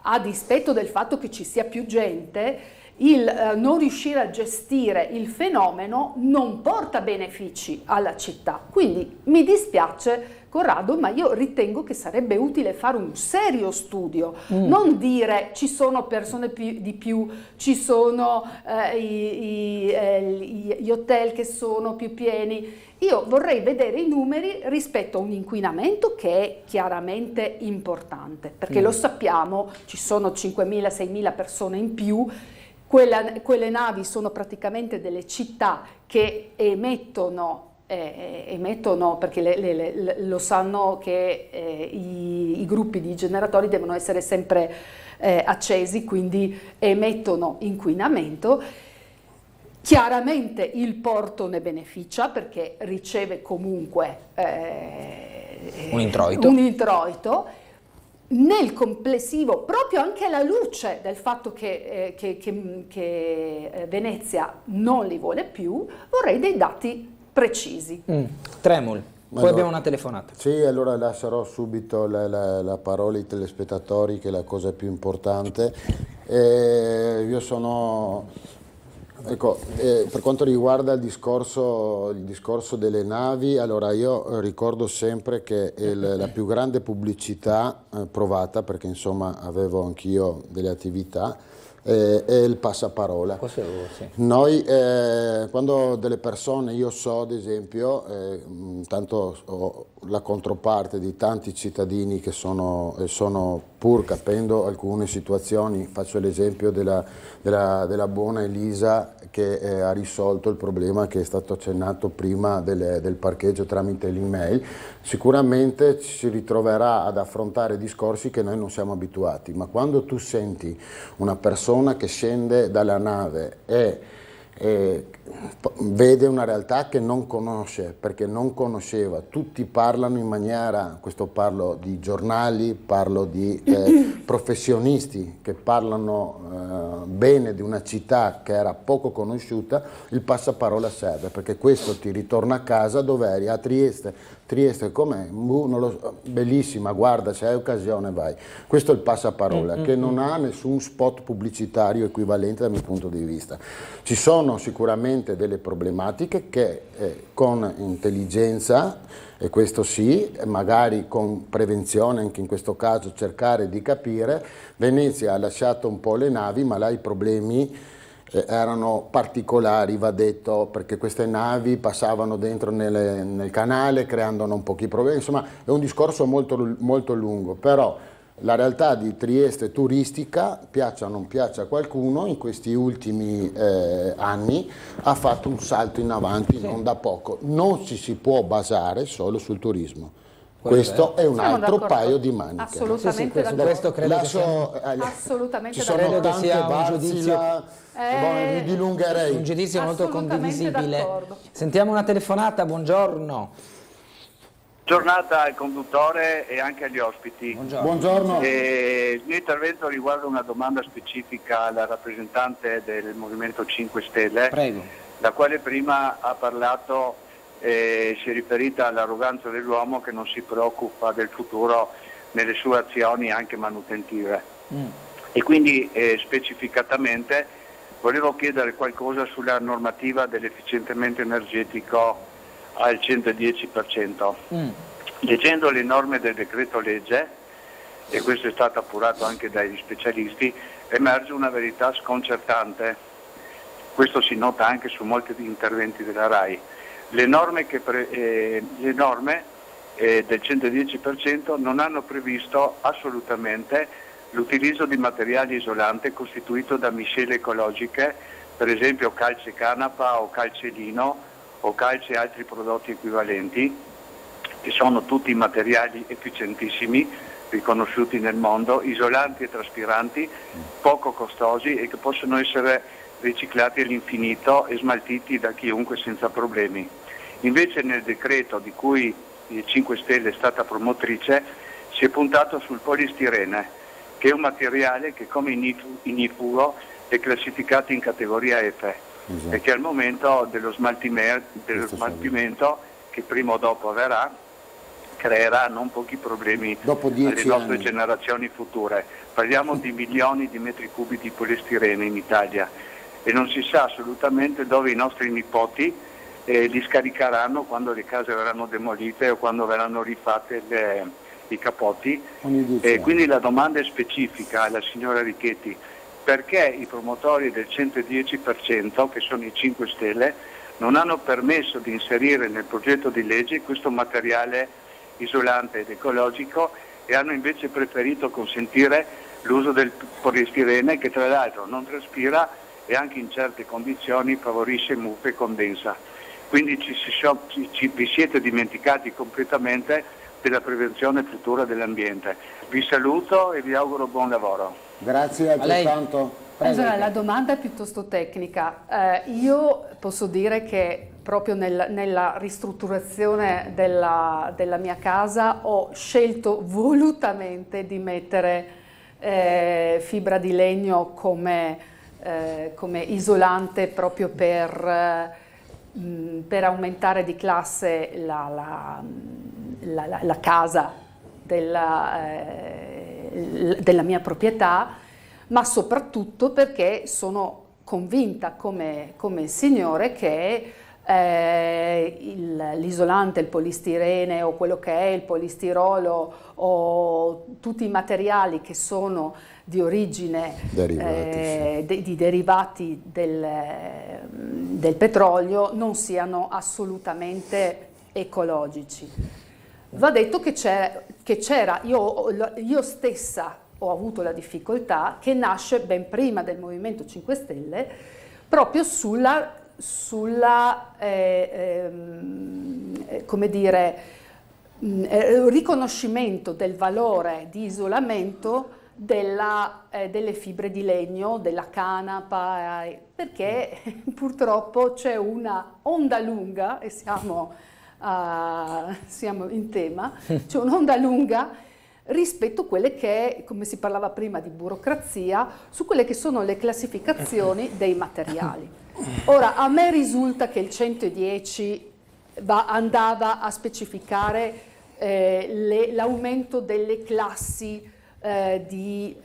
a dispetto del fatto che ci sia più gente, il non riuscire a gestire il fenomeno non porta benefici alla città. Quindi mi dispiace, Corrado, ma io ritengo che sarebbe utile fare un serio studio, non dire ci sono persone di più, ci sono gli hotel che sono più pieni. Io vorrei vedere i numeri rispetto a un inquinamento che è chiaramente importante, perché lo sappiamo, ci sono 5.000-6.000 persone in più. Quelle navi sono praticamente delle città che emettono perché lo sanno che i gruppi di generatori devono essere sempre accesi, quindi emettono inquinamento. Chiaramente il porto ne beneficia perché riceve comunque un introito. Nel complessivo, proprio anche alla luce del fatto che Venezia non li vuole più, vorrei dei dati precisi. Tremul, poi abbiamo una telefonata. Sì, allora lascerò subito la parola ai telespettatori, che è la cosa più importante. Io sono... Ecco, per quanto riguarda il discorso delle navi, allora io ricordo sempre che la più grande pubblicità provata, perché insomma avevo anch'io delle attività, è il passaparola. Sì. Noi quando delle persone, io so ad esempio, tanto ho la controparte di tanti cittadini che sono pur capendo alcune situazioni, faccio l'esempio della buona Elisa che ha risolto il problema che è stato accennato prima del parcheggio tramite l'email, sicuramente si ritroverà ad affrontare discorsi che noi non siamo abituati, ma quando tu senti una persona che scende dalla nave e vede una realtà che non conosce, perché non conosceva, tutti parlano in maniera, questo parlo di giornali, parlo di professionisti che parlano bene di una città che era poco conosciuta, il passaparola serve, perché questo ti ritorna a casa dove eri, a Trieste. Trieste com'è? Non lo so, bellissima, guarda, se hai occasione vai. Questo è il passaparola, che non ha nessun spot pubblicitario equivalente dal mio punto di vista. Ci sono sicuramente delle problematiche che con intelligenza, e questo sì, magari con prevenzione, anche in questo caso cercare di capire. Venezia ha lasciato un po' le navi, ma là i problemi erano particolari, va detto, perché queste navi passavano dentro nel canale creando non pochi problemi, insomma è un discorso molto, molto lungo, però la realtà di Trieste turistica, piaccia o non piaccia a qualcuno, in questi ultimi anni ha fatto un salto in avanti non da poco, non ci si può basare solo sul turismo. Questo è un altro paio di maniche. Assolutamente d'accordo. Questo credo che sia, assolutamente ci sono credo che tante sia un bazzi giudizio, mi dilungherei. un giudizio molto Assolutamente condivisibile. d'accordo. Sentiamo una telefonata, buongiorno. Giornata al conduttore e anche agli ospiti. Buongiorno. Il mio intervento riguarda una domanda specifica alla rappresentante del Movimento 5 Stelle, Prego. la quale prima ha parlato, si è riferita all'arroganza dell'uomo che non si preoccupa del futuro nelle sue azioni anche manutentive. E quindi specificatamente volevo chiedere qualcosa sulla normativa dell'efficientamento energetico al 110%. Leggendo le norme del decreto legge, e questo è stato appurato anche dagli specialisti, emerge una verità sconcertante. Questo si nota anche su molti interventi della RAI. Le norme del 110% non hanno previsto assolutamente l'utilizzo di materiali isolanti costituito da miscele ecologiche, per esempio calce canapa o calce lino o calce e altri prodotti equivalenti, che sono tutti materiali efficientissimi, riconosciuti nel mondo, isolanti e traspiranti, poco costosi e che possono essere riciclati all'infinito e smaltiti da chiunque senza problemi. Invece nel decreto di cui il 5 Stelle è stata promotrice si è puntato sul polistirene, che è un materiale che come ignifugo è classificato in categoria F, e che al momento dello smaltimento, che prima o dopo avverrà, creerà non pochi problemi alle nostre generazioni future. Parliamo di milioni di metri cubi di polistirene in Italia e non si sa assolutamente dove i nostri nipoti li scaricheranno quando le case verranno demolite o quando verranno rifatte i capotti. Quindi la domanda è specifica alla signora Richetti: perché i promotori del 110%, che sono i 5 Stelle, non hanno permesso di inserire nel progetto di legge questo materiale isolante ed ecologico e hanno invece preferito consentire l'uso del polistirene, che tra l'altro non traspira e anche in certe condizioni favorisce muffe e condensa. Quindi vi siete dimenticati completamente della prevenzione futura dell'ambiente. Vi saluto e vi auguro buon lavoro. Grazie altrettanto. Allora, la domanda è piuttosto tecnica. Io posso dire che proprio nella ristrutturazione della mia casa ho scelto volutamente di mettere fibra di legno come isolante, proprio per aumentare di classe la casa della mia proprietà, ma soprattutto perché sono convinta come il signore che l'isolante, il polistirene o quello che è il polistirolo o tutti i materiali che sono di origine di derivati del petrolio non siano assolutamente ecologici. Va detto che c'era, io stessa ho avuto la difficoltà, che nasce ben prima del Movimento 5 Stelle, proprio come dire, riconoscimento del valore di isolamento delle fibre di legno, della canapa, perché purtroppo c'è una onda lunga, e siamo in tema, c'è un'onda lunga rispetto a quelle che, come si parlava prima di burocrazia, su quelle che sono le classificazioni dei materiali. Ora, a me risulta che il 110 andava a specificare l'aumento delle classi di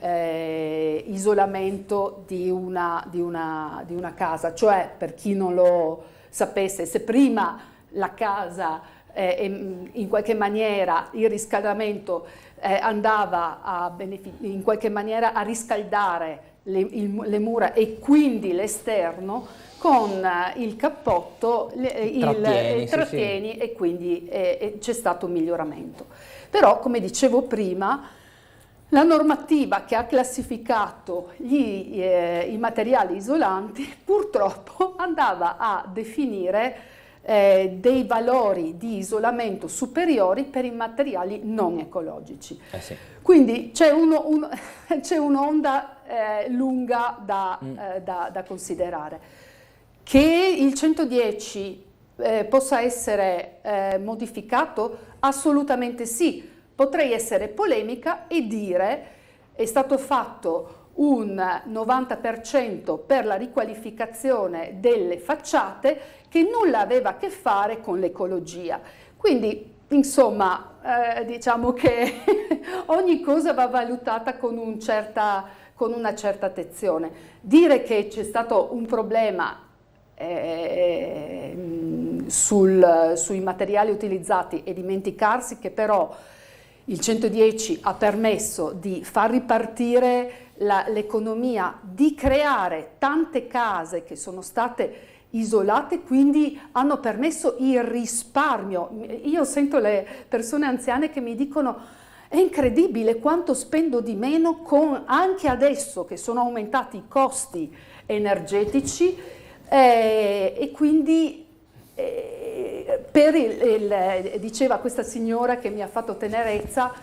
isolamento di una casa, cioè, per chi non lo sapesse, se prima la casa in qualche maniera il riscaldamento andava in qualche maniera a riscaldare le mura e quindi l'esterno, con il cappotto trattieni, sì. E quindi c'è stato un miglioramento. Però, come dicevo prima, la normativa che ha classificato i materiali isolanti purtroppo andava a definire dei valori di isolamento superiori per i materiali non ecologici. Sì. Quindi c'è un'onda lunga da considerare. Che il 110 possa essere modificato? Assolutamente sì. Potrei essere polemica e dire è stato fatto un 90% per la riqualificazione delle facciate che nulla aveva a che fare con l'ecologia. Quindi, insomma, diciamo che ogni cosa va valutata con una certa attenzione. Dire che c'è stato un problema sui materiali utilizzati e dimenticarsi che però il 110 ha permesso di far ripartire l'economia, di creare tante case che sono state isolate, quindi hanno permesso il risparmio. Io sento le persone anziane che mi dicono: è incredibile quanto spendo di meno anche adesso che sono aumentati i costi energetici, e quindi diceva questa signora che mi ha fatto tenerezza,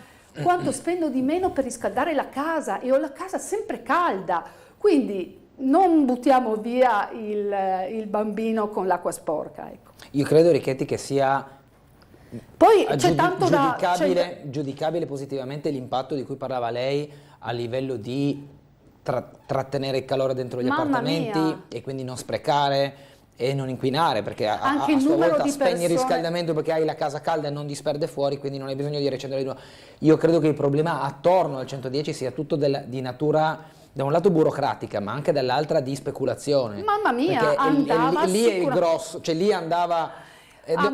quanto spendo di meno per riscaldare la casa e ho la casa sempre calda. Quindi non buttiamo via il bambino con l'acqua sporca. Ecco. Io credo, Richetti, che sia poi c'è tanto giudicabile positivamente l'impatto di cui parlava lei a livello di trattenere il calore dentro gli appartamenti e quindi non sprecare e non inquinare, perché a sua volta spegni il riscaldamento perché hai la casa calda e non disperde fuori, quindi non hai bisogno di riaccendere di nuovo. Io credo che il problema attorno al 110 sia tutto di natura, da un lato burocratica, ma anche dall'altra di speculazione. Mamma mia, perché andava lì è il grosso, cioè lì andava...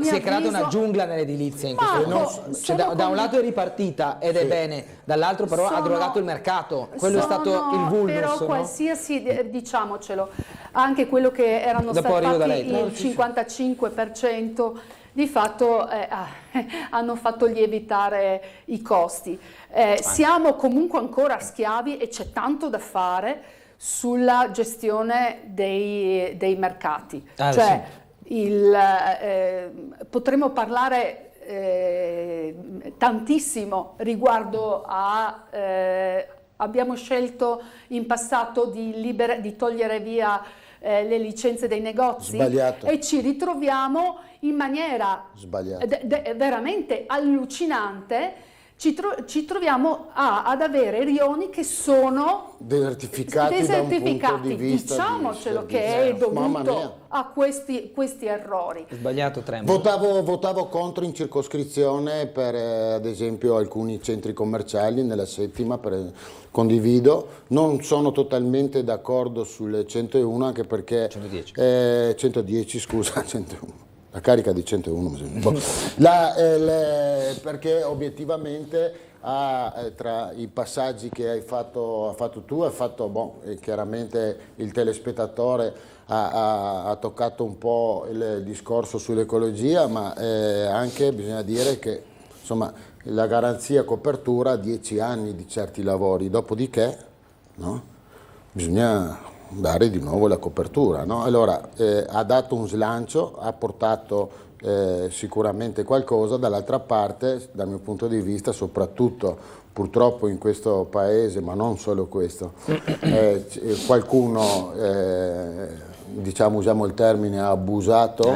si è creata una giungla nell'edilizia in questo da un lato è ripartita ed è bene, dall'altro però ha drogato il mercato, quello è stato il vulnus. Però qualsiasi, diciamocelo, anche quello che erano stati fatti il 55%, di fatto hanno fatto lievitare i costi. Siamo comunque ancora schiavi e c'è tanto da fare sulla gestione dei mercati. Potremmo parlare tantissimo riguardo a abbiamo scelto in passato di togliere via le licenze dei negozi. Sbagliato. E ci ritroviamo in maniera veramente allucinante. Ci troviamo ad avere rioni che sono desertificati da un punto di vista, diciamocelo, che è dovuto a questi errori. Sbagliato, Tremolo. Votavo contro in circoscrizione per ad esempio alcuni centri commerciali nella settima, condivido, non sono totalmente d'accordo sulle 101 anche perché 110 scusa, 101. La carica di 101, perché obiettivamente tra i passaggi che hai fatto tu, chiaramente il telespettatore ha toccato un po' il discorso sull'ecologia, ma anche bisogna dire che insomma la garanzia copertura ha 10 anni di certi lavori, dopodiché bisogna dare di nuovo la copertura, no? Allora ha dato un slancio, ha portato sicuramente qualcosa, dall'altra parte dal mio punto di vista soprattutto purtroppo in questo paese, ma non solo questo, qualcuno usiamo il termine, ha abusato,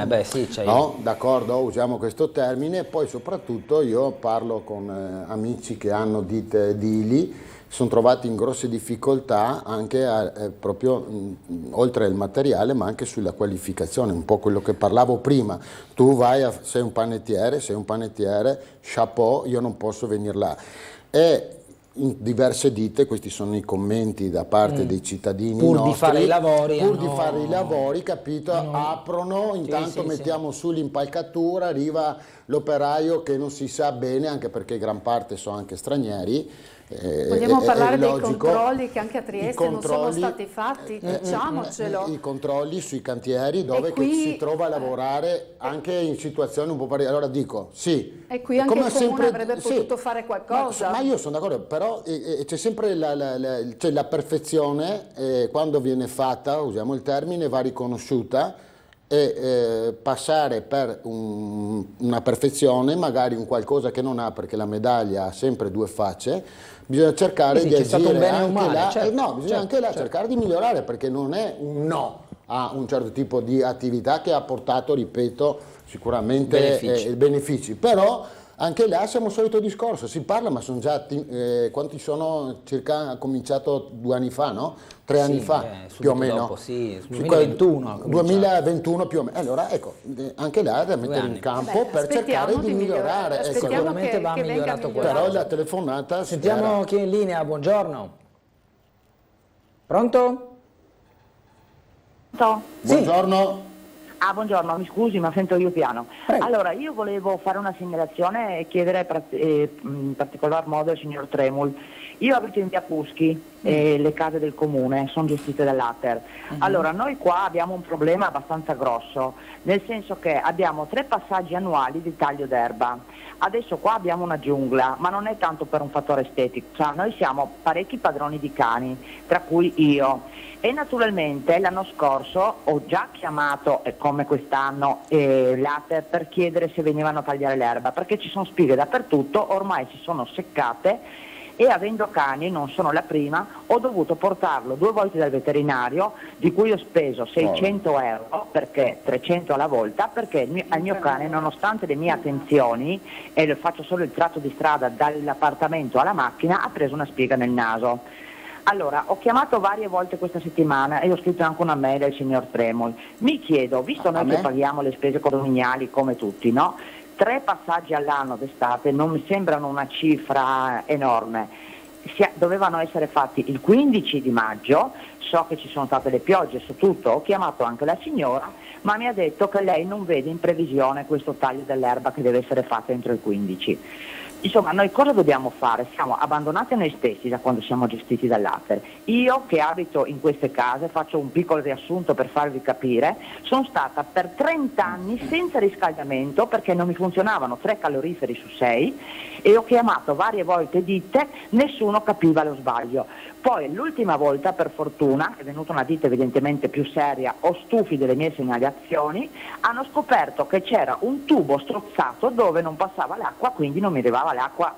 no? D'accordo, usiamo questo termine, e poi soprattutto io parlo con amici che hanno ditte edili, sono trovati in grosse difficoltà anche proprio oltre al materiale, ma anche sulla qualificazione, un po' quello che parlavo prima. Tu sei un panettiere, chapeau, io non posso venire là. E in diverse ditte, questi sono i commenti da parte dei cittadini pur nostri, di fare i lavori, capito? Aprono, intanto mettiamo su l'impalcatura, arriva l'operaio che non si sa bene, anche perché gran parte sono anche stranieri. Vogliamo parlare dei controlli che anche a Trieste non sono stati fatti, diciamocelo. I controlli sui cantieri dove si trova a lavorare anche in situazioni un po' Allora dico, sì. E qui anche il Comune avrebbe potuto fare qualcosa. Ma io sono d'accordo, però c'è sempre la perfezione, quando viene fatta, usiamo il termine, va riconosciuta, e passare per una perfezione, magari un qualcosa che non ha, perché la medaglia ha sempre due facce, bisogna cercare di agire anche là, anche là cercare di migliorare, perché non è un no a un certo tipo di attività che ha portato, ripeto, sicuramente benefici, però anche là siamo al solito discorso, si parla, ma sono già quanti sono? Circa, ha cominciato 2 anni fa, no? 3 anni fa, più o meno. Dopo, 2021 più o meno. Allora, ecco, anche là da mettere in campo per cercare di migliorare. Sicuramente va migliorato quello. Però la telefonata... Sentiamo chi è in linea, buongiorno. Pronto? Buongiorno. Buongiorno, mi scusi ma sento io piano. Prego. Allora, io volevo fare una segnalazione e chiedere in particolar modo al signor Tremul Io abito in via Puschi, le case del comune sono gestite dall'Ater. Allora, noi qua abbiamo un problema abbastanza grosso, nel senso che abbiamo 3 passaggi annuali di taglio d'erba. Adesso qua abbiamo una giungla, ma non è tanto per un fattore estetico, cioè, noi siamo parecchi padroni di cani, tra cui io. E naturalmente l'anno scorso ho già chiamato, come quest'anno, l'Ater per chiedere se venivano a tagliare l'erba, perché ci sono spighe dappertutto, ormai si sono seccate e avendo cani, non sono la prima, ho dovuto portarlo 2 volte dal veterinario, di cui ho speso 600 euro, perché 300 alla volta, perché al mio cane, nonostante le mie attenzioni, e faccio solo il tratto di strada dall'appartamento alla macchina, ha preso una spiga nel naso. Allora, ho chiamato varie volte questa settimana e ho scritto anche una mail al signor Tremol. Mi chiedo, visto noi che paghiamo le spese condominiali come tutti, no? 3 passaggi all'anno d'estate non mi sembrano una cifra enorme. Dovevano essere fatti il 15 di maggio, so che ci sono state le piogge su tutto, ho chiamato anche la signora, ma mi ha detto che lei non vede in previsione questo taglio dell'erba che deve essere fatto entro il 15. Insomma, noi cosa dobbiamo fare? Siamo abbandonati a noi stessi da quando siamo gestiti dall'Ater. Io che abito in queste case, faccio un piccolo riassunto per farvi capire, sono stata per 30 anni senza riscaldamento perché non mi funzionavano 3 caloriferi su 6 e ho chiamato varie volte ditte, nessuno capiva lo sbaglio. Poi l'ultima volta, per fortuna, è venuta una ditta evidentemente più seria o stufi delle mie segnalazioni, hanno scoperto che c'era un tubo strozzato dove non passava l'acqua, quindi non mi arrivava l'acqua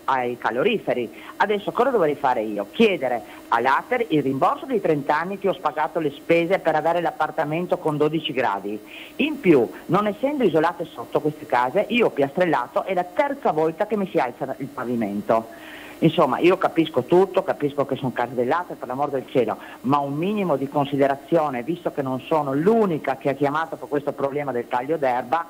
ai caloriferi. Adesso cosa dovrei fare io? Chiedere all'Ater il rimborso dei 30 anni che ho spagato le spese per avere l'appartamento con 12 gradi. In più, non essendo isolate sotto queste case, io ho piastrellato, è la terza volta che mi si alza il pavimento. Insomma, io capisco tutto, capisco che sono case dell'Ater, per l'amor del cielo, ma un minimo di considerazione, visto che non sono l'unica che ha chiamato per questo problema del taglio d'erba,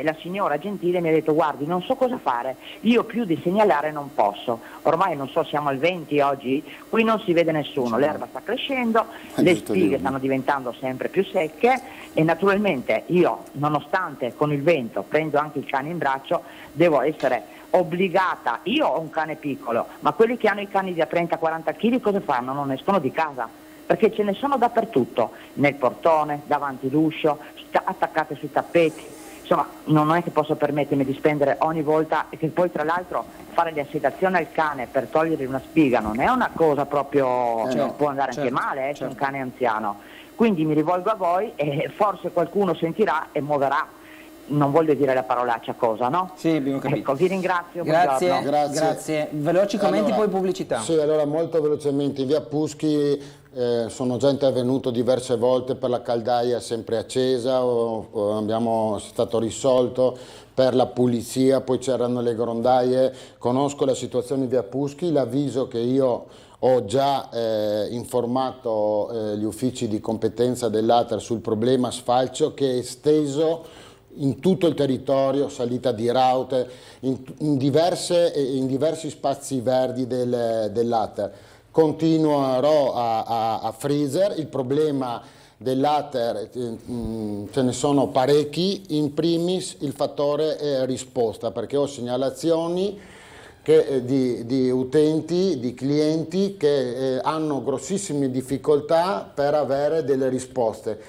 la signora gentile mi ha detto: guardi, non so cosa fare, io più di segnalare non posso, ormai non so, siamo al 20 oggi, qui non si vede nessuno, l'erba sta crescendo, le spighe stanno diventando sempre più secche e naturalmente io, nonostante con il vento prendo anche il cane in braccio, devo essere obbligata, io ho un cane piccolo, ma quelli che hanno i cani da 30-40 kg cosa fanno? Non escono di casa, perché ce ne sono dappertutto, nel portone, davanti l'uscio, attaccate sui tappeti. Insomma, non è che posso permettermi di spendere ogni volta, e che poi tra l'altro fare le assedazioni al cane per togliere una spiga non è una cosa proprio, può andare anche male, c'è un cane anziano. Quindi mi rivolgo a voi e forse qualcuno sentirà e muoverà. Non voglio dire la parolaccia cosa, no? Sì, abbiamo capito. Ecco, vi ringrazio. Grazie. Veloci commenti, Allora, poi pubblicità. Sì, allora molto velocemente, in via Puschi sono già intervenuto diverse volte per la caldaia sempre accesa, è stato risolto per la pulizia, poi c'erano le grondaie, conosco la situazione in via Puschi, l'avviso che io ho già informato gli uffici di competenza dell'Ater sul problema sfalcio che è esteso in tutto il territorio, salita di Raute, in diversi spazi verdi dell'Ater. Continuerò a Freezer, il problema dell'Ater ce ne sono parecchi, in primis il fattore risposta, perché ho segnalazioni di utenti, di clienti che hanno grossissime difficoltà per avere delle risposte.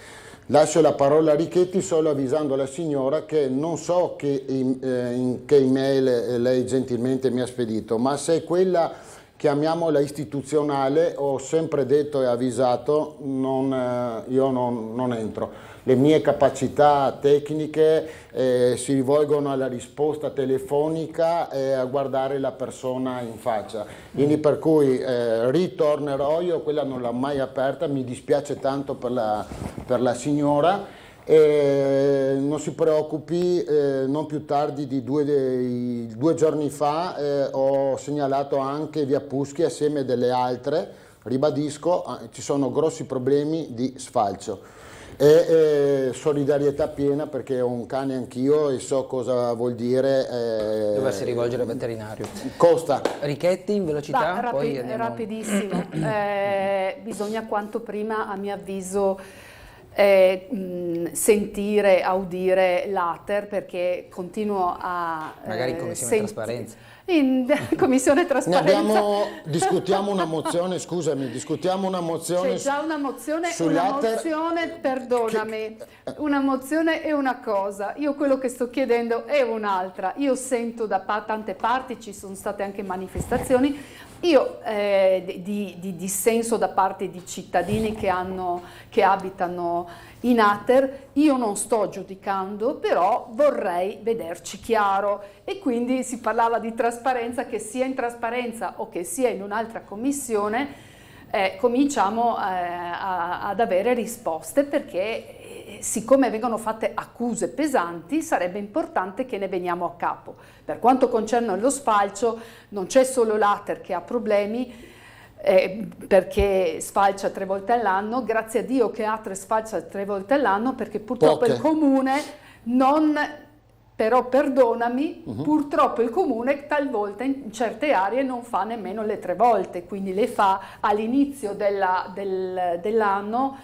Lascio la parola a Richetti solo avvisando la signora che non so che email lei gentilmente mi ha spedito, ma se è quella, chiamiamola istituzionale, ho sempre detto e avvisato, io non entro. Le mie capacità tecniche si rivolgono alla risposta telefonica e a guardare la persona in faccia. Quindi per cui ritornerò, io quella non l'ho mai aperta, mi dispiace tanto per la signora. Non si preoccupi, non più tardi di 2 giorni fa ho segnalato anche via Puschi assieme delle altre, ribadisco, ci sono grossi problemi di sfalcio. E solidarietà piena perché ho un cane anch'io e so cosa vuol dire doversi rivolgere al veterinario. Costa. Richetti in velocità? Poi rapidissimo. Bisogna quanto prima, a mio avviso, sentire, audire l'Ater, perché continuo a magari in commissione trasparenza. In Commissione Trasparenza. Discutiamo una mozione, scusami, C'è già una mozione, perdonami, una mozione è una cosa, io quello che sto chiedendo è un'altra. Io sento da tante parti, ci sono state anche manifestazioni, di dissenso da parte di cittadini che abitano in Ater. Io non sto giudicando, però vorrei vederci chiaro, e quindi si parlava di trasparenza, che sia in trasparenza o che sia in un'altra commissione, cominciamo ad avere risposte, perché siccome vengono fatte accuse pesanti, sarebbe importante che ne veniamo a capo. Per quanto concerne lo sfalcio, non c'è solo l'Ater che ha problemi, perché sfalcia 3 volte all'anno. Grazie a Dio che Ater sfalcia 3 volte all'anno, perché purtroppo il comune non... Però perdonami, purtroppo il comune talvolta in certe aree non fa nemmeno le 3 volte, quindi le fa all'inizio dell'anno,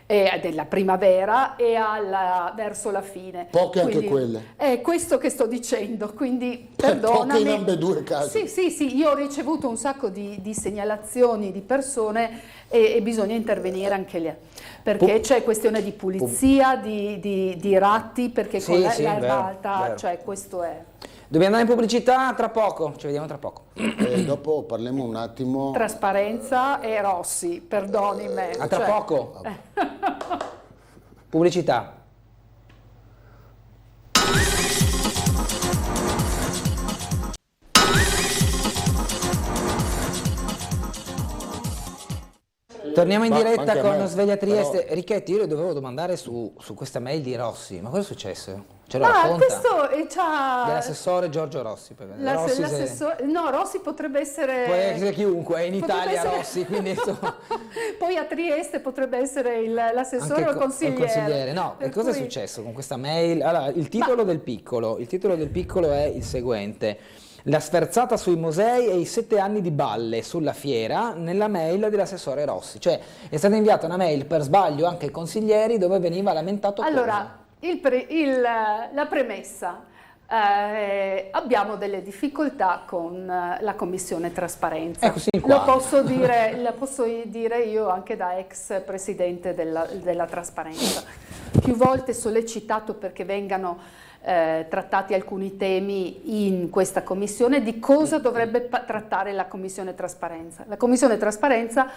della primavera, e verso la fine. Poche quindi, anche quelle. È questo che sto dicendo, quindi perdonami. Poche in ambedue i casi. Sì, io ho ricevuto un sacco di segnalazioni di persone, e bisogna intervenire anche lì, perché c'è questione di pulizia, di ratti, perché con l'erba alta, vero. cioè questo è. Dobbiamo andare in pubblicità tra poco, ci vediamo tra poco. Dopo parliamo un attimo. Trasparenza e Rossi, perdoni me. A tra poco. Pubblicità. Torniamo in diretta con Sveglia Trieste. Però... Richetti, io le dovevo domandare su questa mail di Rossi, ma cosa è successo? Ce lo racconta? Questo è già... Dell'assessore Giorgio Rossi. No, Rossi potrebbe essere... Può essere chiunque, è in Italia Rossi, quindi insomma... Poi a Trieste potrebbe essere l'assessore o il consigliere. No, e cosa è successo con questa mail? Allora, il titolo del piccolo è il seguente: la sferzata sui musei e i 7 anni di balle sulla fiera nella mail dell'assessore Rossi. Cioè è stata inviata una mail per sbaglio anche ai consiglieri, dove veniva lamentato allora la premessa. Abbiamo delle difficoltà con la Commissione Trasparenza. Ecco, lo posso dire io anche da ex presidente della Trasparenza. Più volte sollecitato perché vengano trattati alcuni temi in questa commissione. Di cosa dovrebbe trattare la Commissione Trasparenza? La Commissione Trasparenza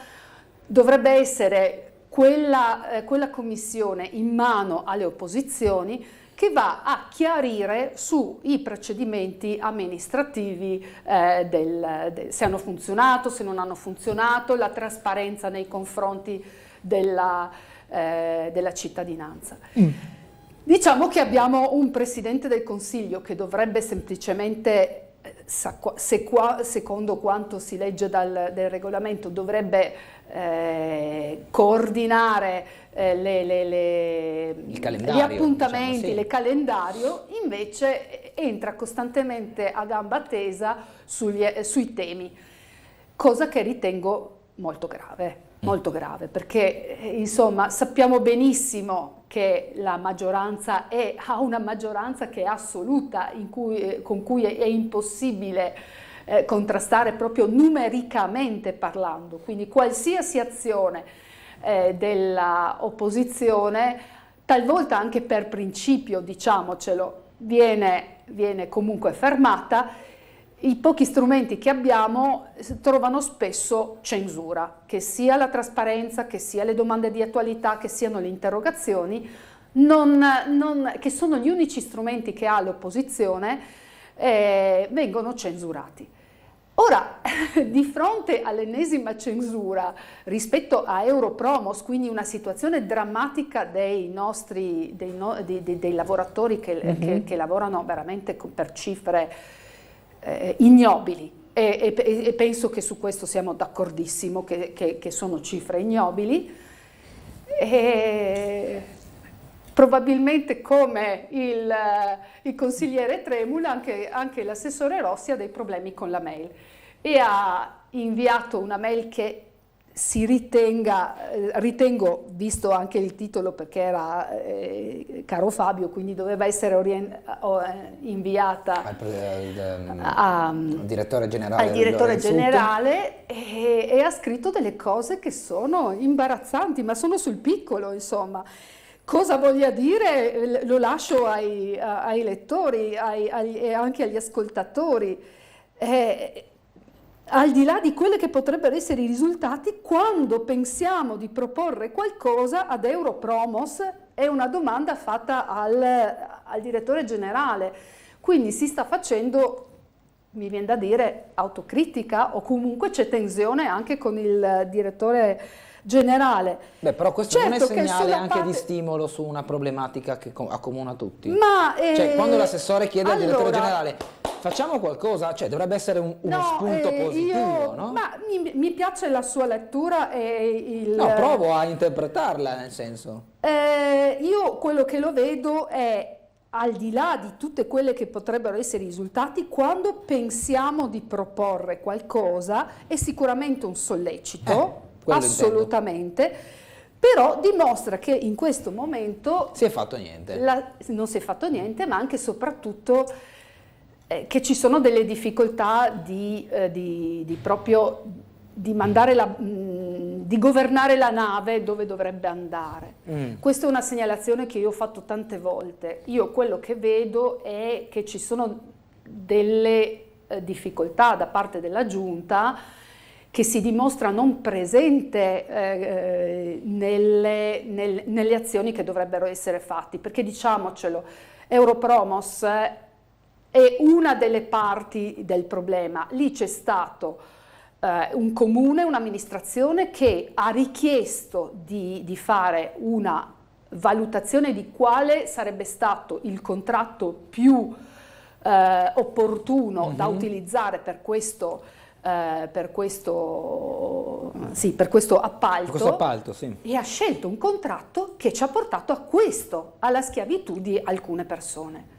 dovrebbe essere quella commissione in mano alle opposizioni, che va a chiarire sui procedimenti amministrativi se hanno funzionato, se non hanno funzionato, la trasparenza nei confronti della cittadinanza. Diciamo che abbiamo un Presidente del Consiglio che dovrebbe semplicemente, secondo quanto si legge del regolamento, dovrebbe coordinare gli appuntamenti, diciamo, il calendario. Invece entra costantemente a gamba tesa sui temi, cosa che ritengo molto grave, perché insomma sappiamo benissimo che la maggioranza ha una maggioranza che è assoluta, con cui è impossibile contrastare proprio numericamente parlando, quindi qualsiasi azione della opposizione, talvolta anche per principio, diciamocelo, viene comunque fermata. I pochi strumenti che abbiamo trovano spesso censura, che sia la trasparenza, che sia le domande di attualità, che siano le interrogazioni, che sono gli unici strumenti che ha l'opposizione, vengono censurati. Ora, di fronte all'ennesima censura rispetto a Europromos, quindi una situazione drammatica dei lavoratori che lavorano veramente per cifre ignobili, e penso che su questo siamo d'accordissimo, che sono cifre ignobili, e probabilmente, come il consigliere Tremula, anche l'assessore Rossi ha dei problemi con la mail, e ha inviato una mail che si ritengo, visto anche il titolo perché era Caro Fabio, quindi doveva essere inviata al direttore generale, e ha scritto delle cose che sono imbarazzanti, ma sono sul piccolo, insomma. Cosa voglia dire lo lascio ai lettori e anche agli ascoltatori. Al di là di quelli che potrebbero essere i risultati, quando pensiamo di proporre qualcosa ad Europromos, è una domanda fatta al direttore generale. Quindi si sta facendo, mi viene da dire, autocritica, o comunque c'è tensione anche con il direttore generale. Beh, però questo non è segnale anche di stimolo su una problematica che accomuna tutti? Cioè, quando l'assessore chiede al direttore generale facciamo qualcosa, cioè dovrebbe essere uno spunto positivo, no? Ma mi piace la sua lettura e No, provo a interpretarla, nel senso. Io quello che lo vedo è, al di là di tutte quelle che potrebbero essere i risultati, quando pensiamo di proporre qualcosa, è sicuramente un sollecito, assolutamente, però dimostra che in questo momento si è fatto niente. Non si è fatto niente, ma anche e soprattutto che ci sono delle difficoltà di governare la nave dove dovrebbe andare. Questa è una segnalazione che io ho fatto tante volte. Io quello che vedo è che ci sono delle difficoltà da parte della Giunta, che si dimostra non presente nelle azioni che dovrebbero essere fatte, perché diciamocelo, Europromos è una delle parti del problema. Lì c'è stato un comune, un'amministrazione che ha richiesto di fare una valutazione di quale sarebbe stato il contratto più opportuno da utilizzare per questo appalto, sì. E ha scelto un contratto che ci ha portato a questo, alla schiavitù di alcune persone.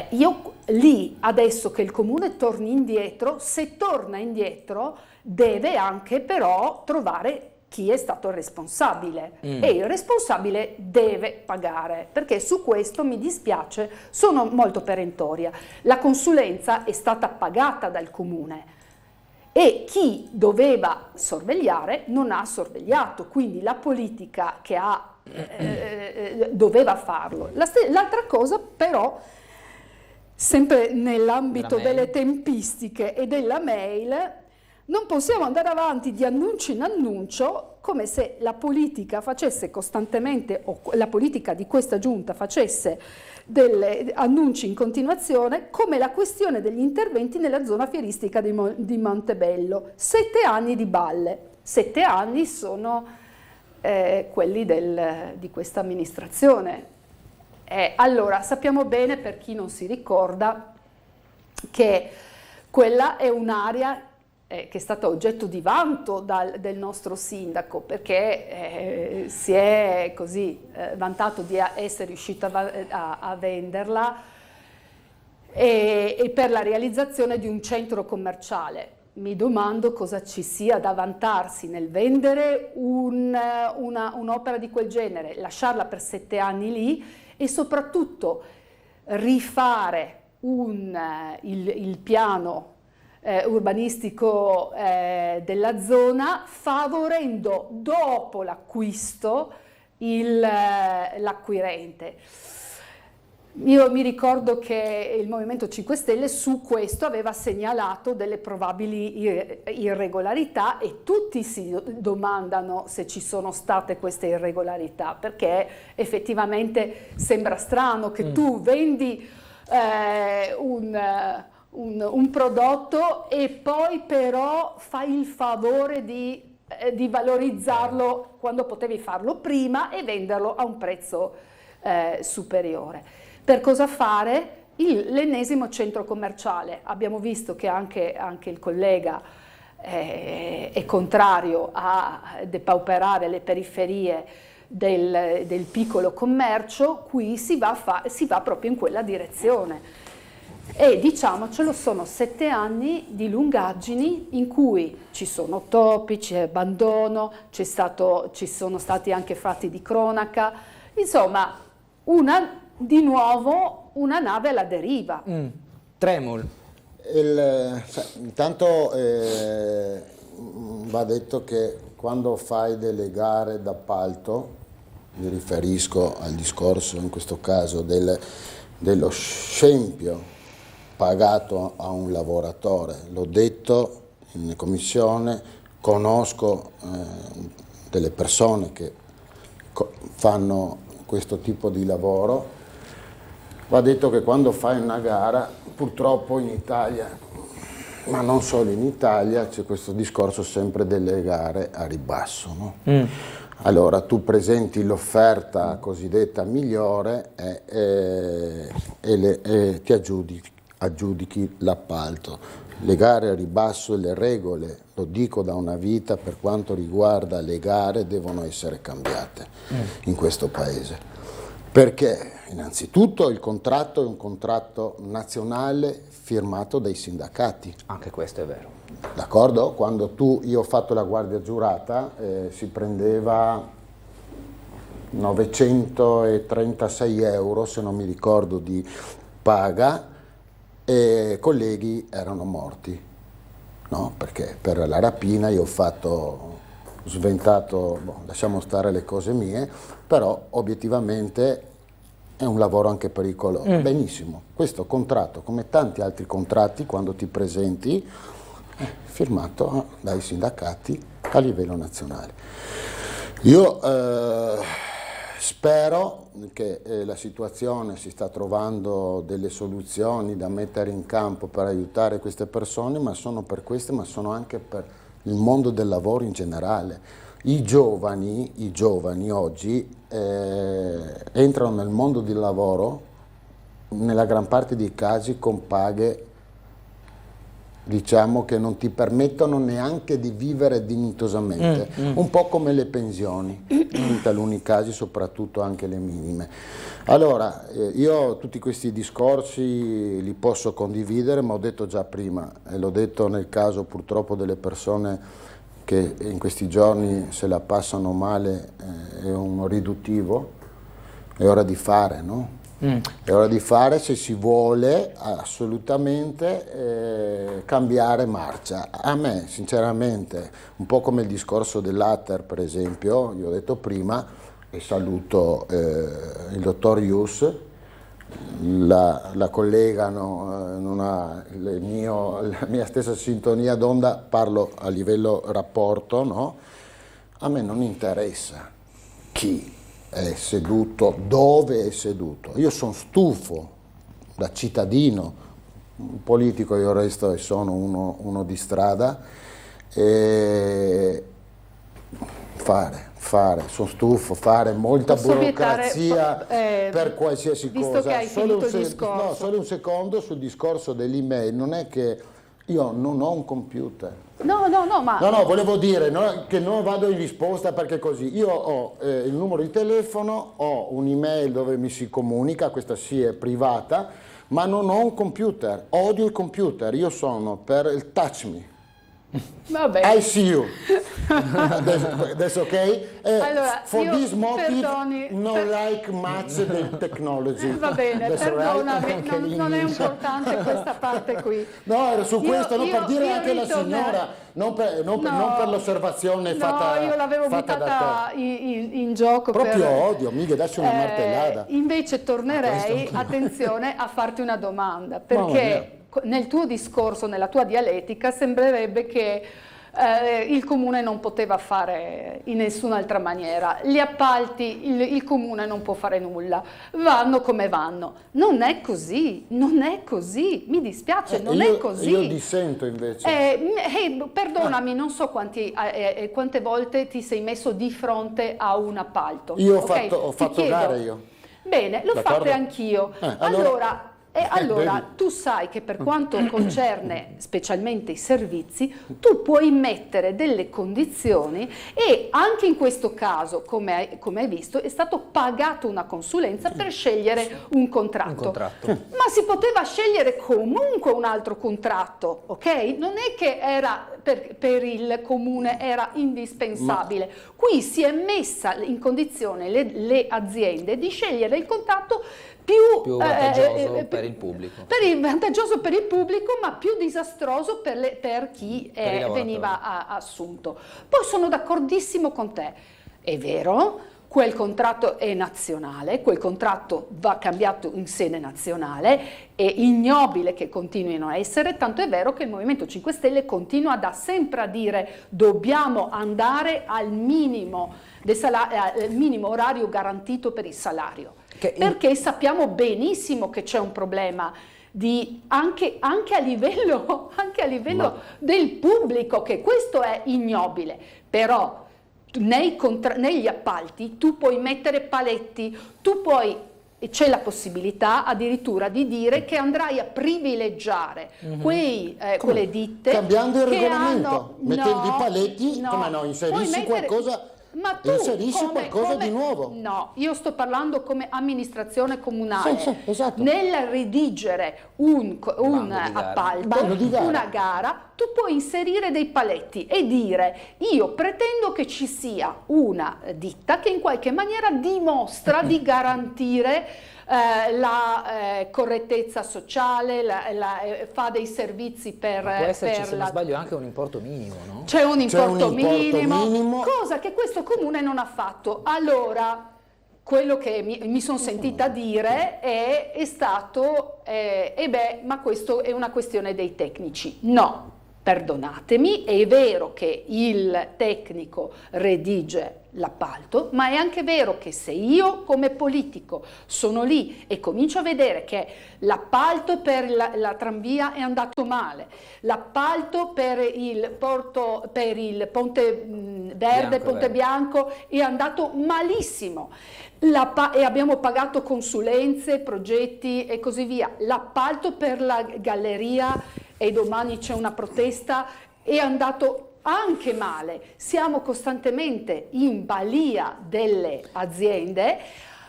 Io lì, adesso che il comune torni indietro, se torna indietro deve anche però trovare chi è stato il responsabile, e il responsabile deve pagare, perché su questo mi dispiace, sono molto perentoria. La consulenza è stata pagata dal comune e chi doveva sorvegliare non ha sorvegliato, quindi la politica che doveva farlo. L'altra cosa però, sempre nell'ambito delle tempistiche e della mail, non possiamo andare avanti di annuncio in annuncio come se la politica facesse costantemente, o la politica di questa giunta facesse degli annunci in continuazione, come la questione degli interventi nella zona fieristica di Montebello. 7 anni di balle. 7 anni sono quelli di questa amministrazione. Allora, sappiamo bene, per chi non si ricorda, che quella è un'area che è stata oggetto di vanto del nostro sindaco, perché si è così vantato di essere riuscito a venderla e per la realizzazione di un centro commerciale. Mi domando cosa ci sia da vantarsi nel vendere un'opera di quel genere, lasciarla per 7 anni lì e soprattutto rifare il piano urbanistico della zona, favorendo dopo l'acquisto l'acquirente. Io mi ricordo che il Movimento 5 Stelle su questo aveva segnalato delle probabili irregolarità e tutti si domandano se ci sono state queste irregolarità, perché effettivamente sembra strano che tu vendi un prodotto e poi però fai il favore di valorizzarlo quando potevi farlo prima e venderlo a un prezzo superiore. Per cosa fare? L'ennesimo centro commerciale. Abbiamo visto che anche il collega è contrario a depauperare le periferie del piccolo commercio. Qui si va proprio in quella direzione. E diciamocelo, sono 7 anni di lungaggini in cui ci sono topi, c'è abbandono, ci sono stati anche fatti di cronaca, insomma di nuovo una nave alla deriva. Tremul. Intanto va detto che quando fai delle gare d'appalto, mi riferisco al discorso in questo caso dello scempio pagato a un lavoratore, l'ho detto in commissione, conosco delle persone che fanno questo tipo di lavoro, va detto che quando fai una gara, purtroppo in Italia, ma non solo in Italia, c'è questo discorso sempre delle gare a ribasso, no? Allora tu presenti l'offerta cosiddetta migliore e ti aggiudichi l'appalto. Le gare a ribasso e le regole, lo dico da una vita, per quanto riguarda le gare devono essere cambiate in questo paese. Perché innanzitutto il contratto è un contratto nazionale firmato dai sindacati. Anche questo è vero. D'accordo? Quando io ho fatto la guardia giurata si prendeva 936 euro, se non mi ricordo, di paga, e colleghi erano morti, no? Perché per la rapina io ho sventato, lasciamo stare le cose mie, però obiettivamente è un lavoro anche pericoloso. Benissimo, questo contratto, come tanti altri contratti, quando ti presenti, è firmato dai sindacati a livello nazionale. Io spero che la situazione si sta trovando delle soluzioni da mettere in campo per aiutare queste persone, ma sono per queste, ma sono anche per il mondo del lavoro in generale. I giovani oggi entrano nel mondo del lavoro nella gran parte dei casi con paghe, diciamo, che non ti permettono neanche di vivere dignitosamente, un po' come le pensioni, in taluni casi soprattutto anche le minime. Allora, io tutti questi discorsi li posso condividere, ma ho detto già prima, e l'ho detto nel caso purtroppo delle persone che in questi giorni se la passano male, è un riduttivo, è ora di fare, no? È ora di fare se si vuole assolutamente cambiare marcia. A me sinceramente, un po' come il discorso dell'Atter per esempio, io ho detto prima, e saluto il dottor Ius, la collega non ha la mia stessa sintonia d'onda, parlo a livello rapporto, no? A me non interessa chi è seduto, dove è seduto. Io sono stufo da cittadino, un politico, io resto e sono uno di strada, e sono stufo, fare molta burocrazia per qualsiasi visto cosa. Che hai finito il discorso. No, solo un secondo sul discorso dell'email, non è che io non ho un computer. No, ma... No, volevo dire che non vado in risposta perché così. Io ho il numero di telefono, ho un'email dove mi si comunica, questa sì è privata, ma non ho un computer. Odio il computer, io sono per il touch me. Va bene. I see you. Adesso ok? Allora, for this motive, perdoni, like much the technology. Va bene, That's perdonami, right? non è importante questa parte qui. No, era su questo, per dire anche alla ritornerei. signora, non per l'osservazione fatta. No, io l'avevo buttata in gioco. Proprio odio, mica dacci una martellata. Invece tornerei, attenzione, a farti una domanda, perché nel tuo discorso, nella tua dialettica, sembrerebbe che il comune non poteva fare in nessun'altra maniera. Gli appalti, il comune non può fare nulla, vanno come vanno. Non è così, mi dispiace, non è così. Io dissento invece. Perdonami, non so quante volte ti sei messo di fronte a un appalto. Io ho fatto gare io. Bene, lo fate anch'io. Allora E allora tu sai che per quanto concerne specialmente i servizi, tu puoi mettere delle condizioni e anche in questo caso, come hai visto, è stato pagato una consulenza per scegliere un contratto. Ma si poteva scegliere comunque un altro contratto, ok? Non è che era per il comune era indispensabile. Qui si è messa in condizione le aziende di scegliere il contratto più vantaggioso per il pubblico. Vantaggioso per il pubblico, ma più disastroso per chi veniva assunto. Poi sono d'accordissimo con te, è vero, quel contratto è nazionale, quel contratto va cambiato in sede nazionale, è ignobile che continuino a essere, tanto è vero che il Movimento 5 Stelle continua da sempre a dire dobbiamo andare al minimo, minimo orario garantito per il salario, perché sappiamo benissimo che c'è un problema anche a livello del pubblico, che questo è ignobile, però negli appalti tu puoi mettere paletti, c'è la possibilità addirittura di dire che andrai a privilegiare quelle ditte cambiando il regolamento, mettendo i paletti, come no, inserisci qualcosa. Ma tu di nuovo? No, io sto parlando come amministrazione comunale. Sì, esatto. Nel redigere un appalto, una gara, tu puoi inserire dei paletti e dire io pretendo che ci sia una ditta che in qualche maniera dimostra di garantire la correttezza sociale, fa dei servizi per... Ma può esserci, se non sbaglio, anche un importo minimo, no? C'è un importo minimo, cosa che questo comune non ha fatto. Allora, quello che mi sono sentita dire è stato, ma questo è una questione dei tecnici. No, perdonatemi, è vero che il tecnico redige l'appalto, ma è anche vero che se io come politico sono lì e comincio a vedere che l'appalto per la tranvia è andato male, l'appalto per il Ponte Verde, Ponte Bianco è andato malissimo, e abbiamo pagato consulenze, progetti e così via, l'appalto per la galleria e domani c'è una protesta, è andato anche male, siamo costantemente in balia delle aziende.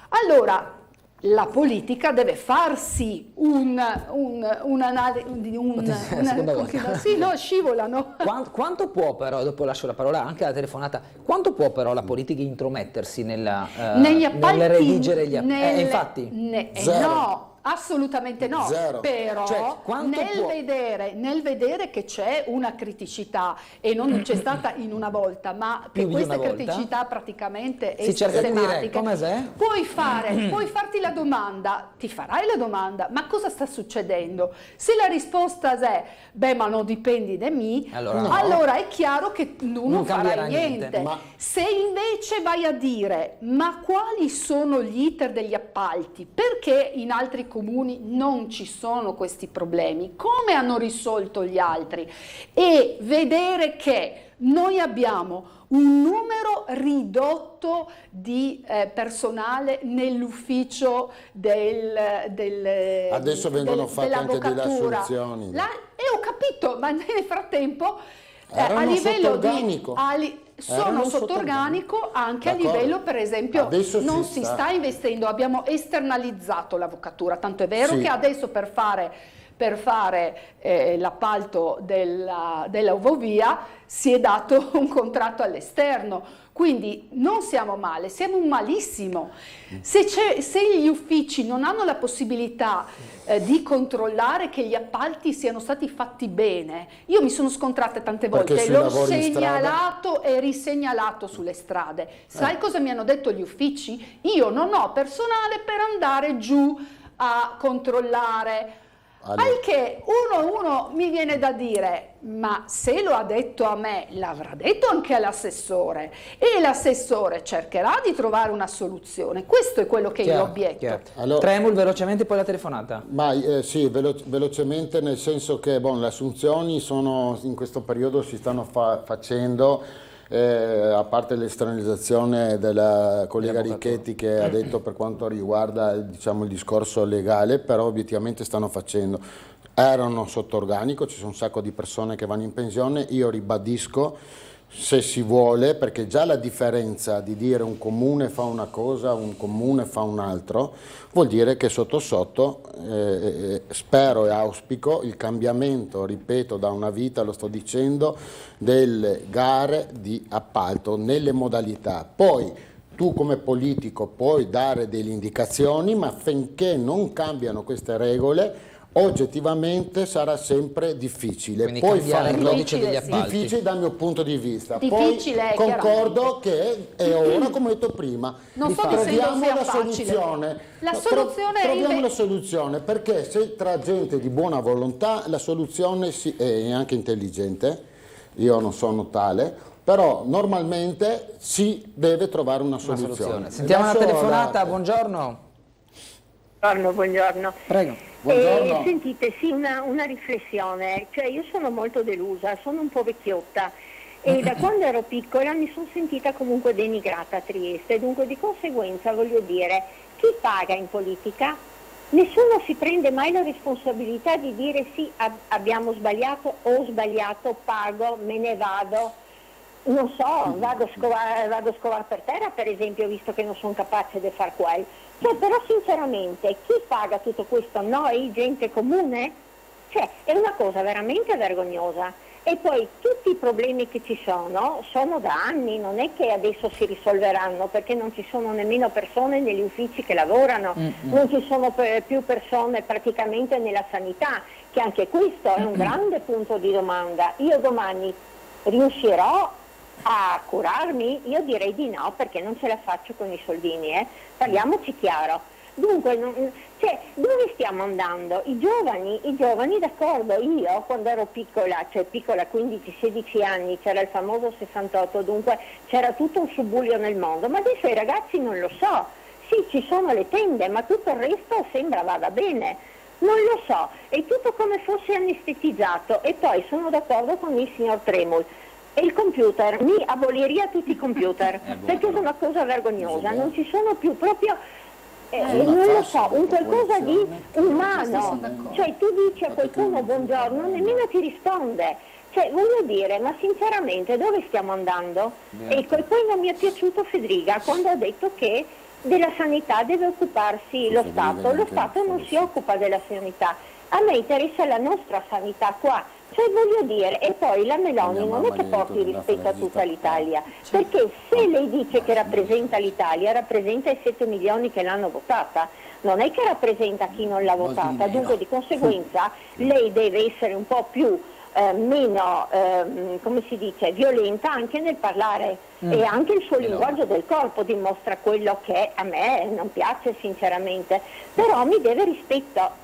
Allora la politica deve farsi sì, no, scivolano. Quanto può però, dopo lascio la parola anche alla telefonata, quanto può però la politica intromettersi nel redigere gli appalti? Infatti? No. Assolutamente no, Zero. Però nel vedere che c'è una criticità e non c'è stata in una volta, ma che questa criticità praticamente è sistematica, puoi farti la domanda, ti farai la domanda, ma cosa sta succedendo? Se la risposta è, ma non dipendi da me, allora è chiaro che non farai niente. Se invece vai a dire, ma quali sono gli iter degli appalti? Perché in altri comuni non ci sono questi problemi, come hanno risolto gli altri, e vedere che noi abbiamo un numero ridotto di personale nell'ufficio adesso vengono fatte anche delle assunzioni. E ho capito, ma nel frattempo a livello sono sotto organico anche a livello, per esempio, adesso non si sta investendo, abbiamo esternalizzato l'avvocatura, tanto è vero che adesso per fare l'appalto della Uvovia si è dato un contratto all'esterno, quindi non siamo male, siamo malissimo. Se gli uffici non hanno la possibilità di controllare che gli appalti siano stati fatti bene, io mi sono scontrata tante volte, l'ho segnalato e risegnalato sulle strade. Sai cosa mi hanno detto gli uffici? Io non ho personale per andare giù a controllare. Al che uno mi viene da dire, ma se lo ha detto a me, l'avrà detto anche all'assessore, e l'assessore cercherà di trovare una soluzione. Questo è quello che io obietto. Allora, Tremul, velocemente, poi la telefonata. Sì, velocemente, nel senso che le assunzioni in questo periodo si stanno facendo a parte l'esternalizzazione della collega Richetti che ha detto per quanto riguarda diciamo, il discorso legale, però obiettivamente stanno facendo. Erano sotto organico, ci sono un sacco di persone che vanno in pensione, io ribadisco se si vuole, perché già la differenza di dire un comune fa una cosa, un comune fa un altro, vuol dire che sotto sotto, spero e auspico, il cambiamento, ripeto da una vita, lo sto dicendo, delle gare di appalto nelle modalità. Poi tu come politico puoi dare delle indicazioni, ma finché non cambiano queste regole, oggettivamente sarà sempre difficile. Quindi Puoi cambiare il farlo codice degli appalti. difficile dal mio punto di vista. Difficile, poi concordo che è ora, come ho detto prima, Non sto dicendo troviamo sia la facile. soluzione. La soluzione è troviamo la soluzione, perché se tra gente di buona volontà la soluzione è anche intelligente, io non sono tale, però normalmente si deve trovare una soluzione. Sentiamo una telefonata, buongiorno. Buongiorno. Prego. Buongiorno. Sentite, sì, una riflessione, cioè io sono molto delusa, sono un po' vecchiotta e da quando ero piccola mi sono sentita comunque denigrata a Trieste, dunque di conseguenza voglio dire, chi paga in politica? Nessuno si prende mai la responsabilità di dire sì, abbiamo sbagliato, ho sbagliato, pago, me ne vado. Non so, vado a scovare per terra per esempio, visto che non sono capace di far quel. Cioè, però sinceramente chi paga tutto questo? Noi, gente comune? Cioè, è una cosa veramente vergognosa. E poi tutti i problemi che ci sono da anni, non è che adesso si risolveranno, perché non ci sono nemmeno persone negli uffici che lavorano, non ci sono più persone praticamente nella sanità, che anche questo è un grande punto di domanda. Io domani riuscirò a curarmi? Io direi di no, perché non ce la faccio con i soldini, parliamoci chiaro. Dunque, dove stiamo andando? I giovani d'accordo, io quando ero piccola, 15-16 anni, c'era il famoso 68, dunque c'era tutto un subbuglio nel mondo, ma adesso i ragazzi non lo so, sì ci sono le tende, ma tutto il resto sembra vada bene. Non lo so, è tutto come fosse anestetizzato. E poi sono d'accordo con il signor Tremul. E il computer, mi aboliria tutti i computer, perché è una cosa vergognosa, non ci sono più proprio, non lo so, un qualcosa di umano, cioè tu dici a qualcuno buongiorno, nemmeno ti risponde, cioè voglio dire, ma sinceramente dove stiamo andando? Ecco, e poi non mi è piaciuto Federica quando ha detto che della sanità deve occuparsi lo Stato non si occupa della sanità, a me interessa la nostra sanità qua. Cioè voglio dire, e poi la Meloni non è che porti rispetto a tutta l'Italia, perché se lei dice che rappresenta l'Italia, rappresenta i 7 milioni che l'hanno votata, non è che rappresenta chi non l'ha votata, dunque di conseguenza lei deve essere un po' più meno, come si dice, violenta anche nel parlare e anche il suo linguaggio del corpo dimostra quello che a me non piace sinceramente, però mi deve rispetto,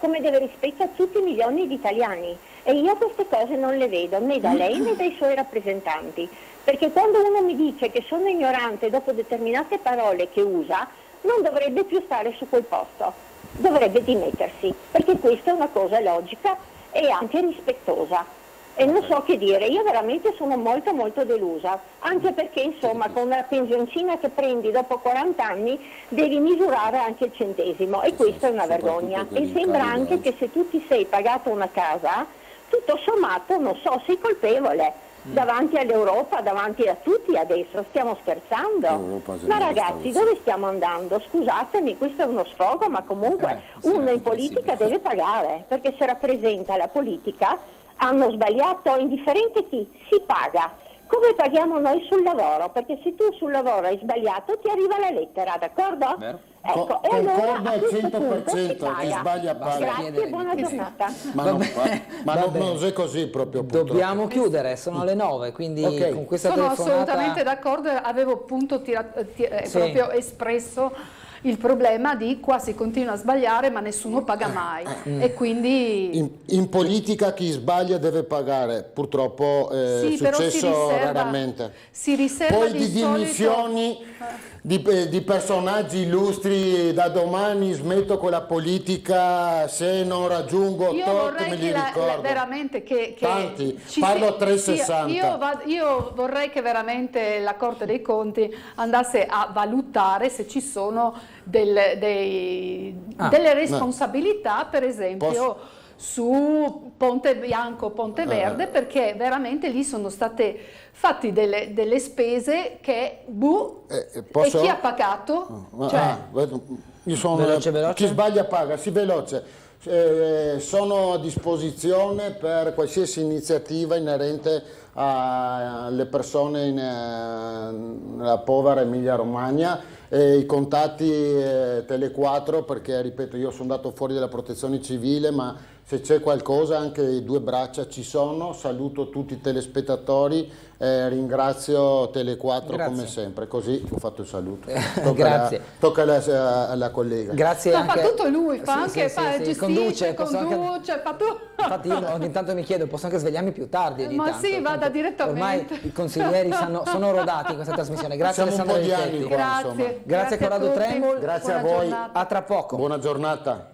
come deve rispetto a tutti i milioni di italiani e io queste cose non le vedo né da lei né dai suoi rappresentanti, perché quando uno mi dice che sono ignorante dopo determinate parole che usa non dovrebbe più stare su quel posto, dovrebbe dimettersi, perché questa è una cosa logica e anche rispettosa. E non so che dire, io veramente sono molto molto delusa, anche perché insomma con una pensioncina che prendi dopo 40 anni devi misurare anche il centesimo e questa è una vergogna. E sembra anche che se tu ti sei pagato una casa, tutto sommato, non so, sei colpevole davanti all'Europa, davanti a tutti adesso, stiamo scherzando? Ma ragazzi, dove stiamo andando? Scusatemi, questo è uno sfogo, ma comunque uno in politica deve pagare, perché se rappresenta la politica hanno sbagliato, indifferente chi, si paga. Come paghiamo noi sul lavoro? Perché se tu sul lavoro hai sbagliato ti arriva la lettera, d'accordo? Ecco, e allora a questo punto si paga. Chi sbaglia paga. Grazie, buona giornata. Ma non è così proprio. Dobbiamo chiudere, sono le 9, quindi con questa sono telefonata... assolutamente d'accordo, avevo appunto proprio espresso il problema di qua si continua a sbagliare ma nessuno paga mai e quindi in politica chi sbaglia deve pagare, purtroppo è successo raramente. Si riserva poi di dimissioni di personaggi illustri. Da domani smetto con la politica, se non raggiungo tot me li ricordo. Veramente che tanti, parlo 360. Io vorrei che veramente la Corte dei Conti andasse a valutare se ci sono delle responsabilità, per esempio su Ponte Bianco, Ponte Verde, perché veramente lì sono state fatte delle spese che e chi ha pagato? Io sono veloce. Chi sbaglia paga, sì, veloce. Sono a disposizione per qualsiasi iniziativa inerente alle persone nella povera Emilia Romagna. I contatti Tele4, perché ripeto, io sono andato fuori dalla protezione civile, ma se c'è qualcosa anche i due braccia ci sono. Saluto tutti i telespettatori, ringrazio Tele4 come sempre, così ho fatto il saluto. Grazie. Tocca alla collega. Grazie anche. Fa tutto lui, conduce, fa tutto. Infatti io ogni tanto mi chiedo, posso anche svegliarmi più tardi ogni tanto. Sì, vada direttamente. Ormai i consiglieri sono rodati in questa trasmissione. Grazie Alessandro Richetti. Grazie Corrado Tremul. Grazie a voi. A tra poco. Buona giornata.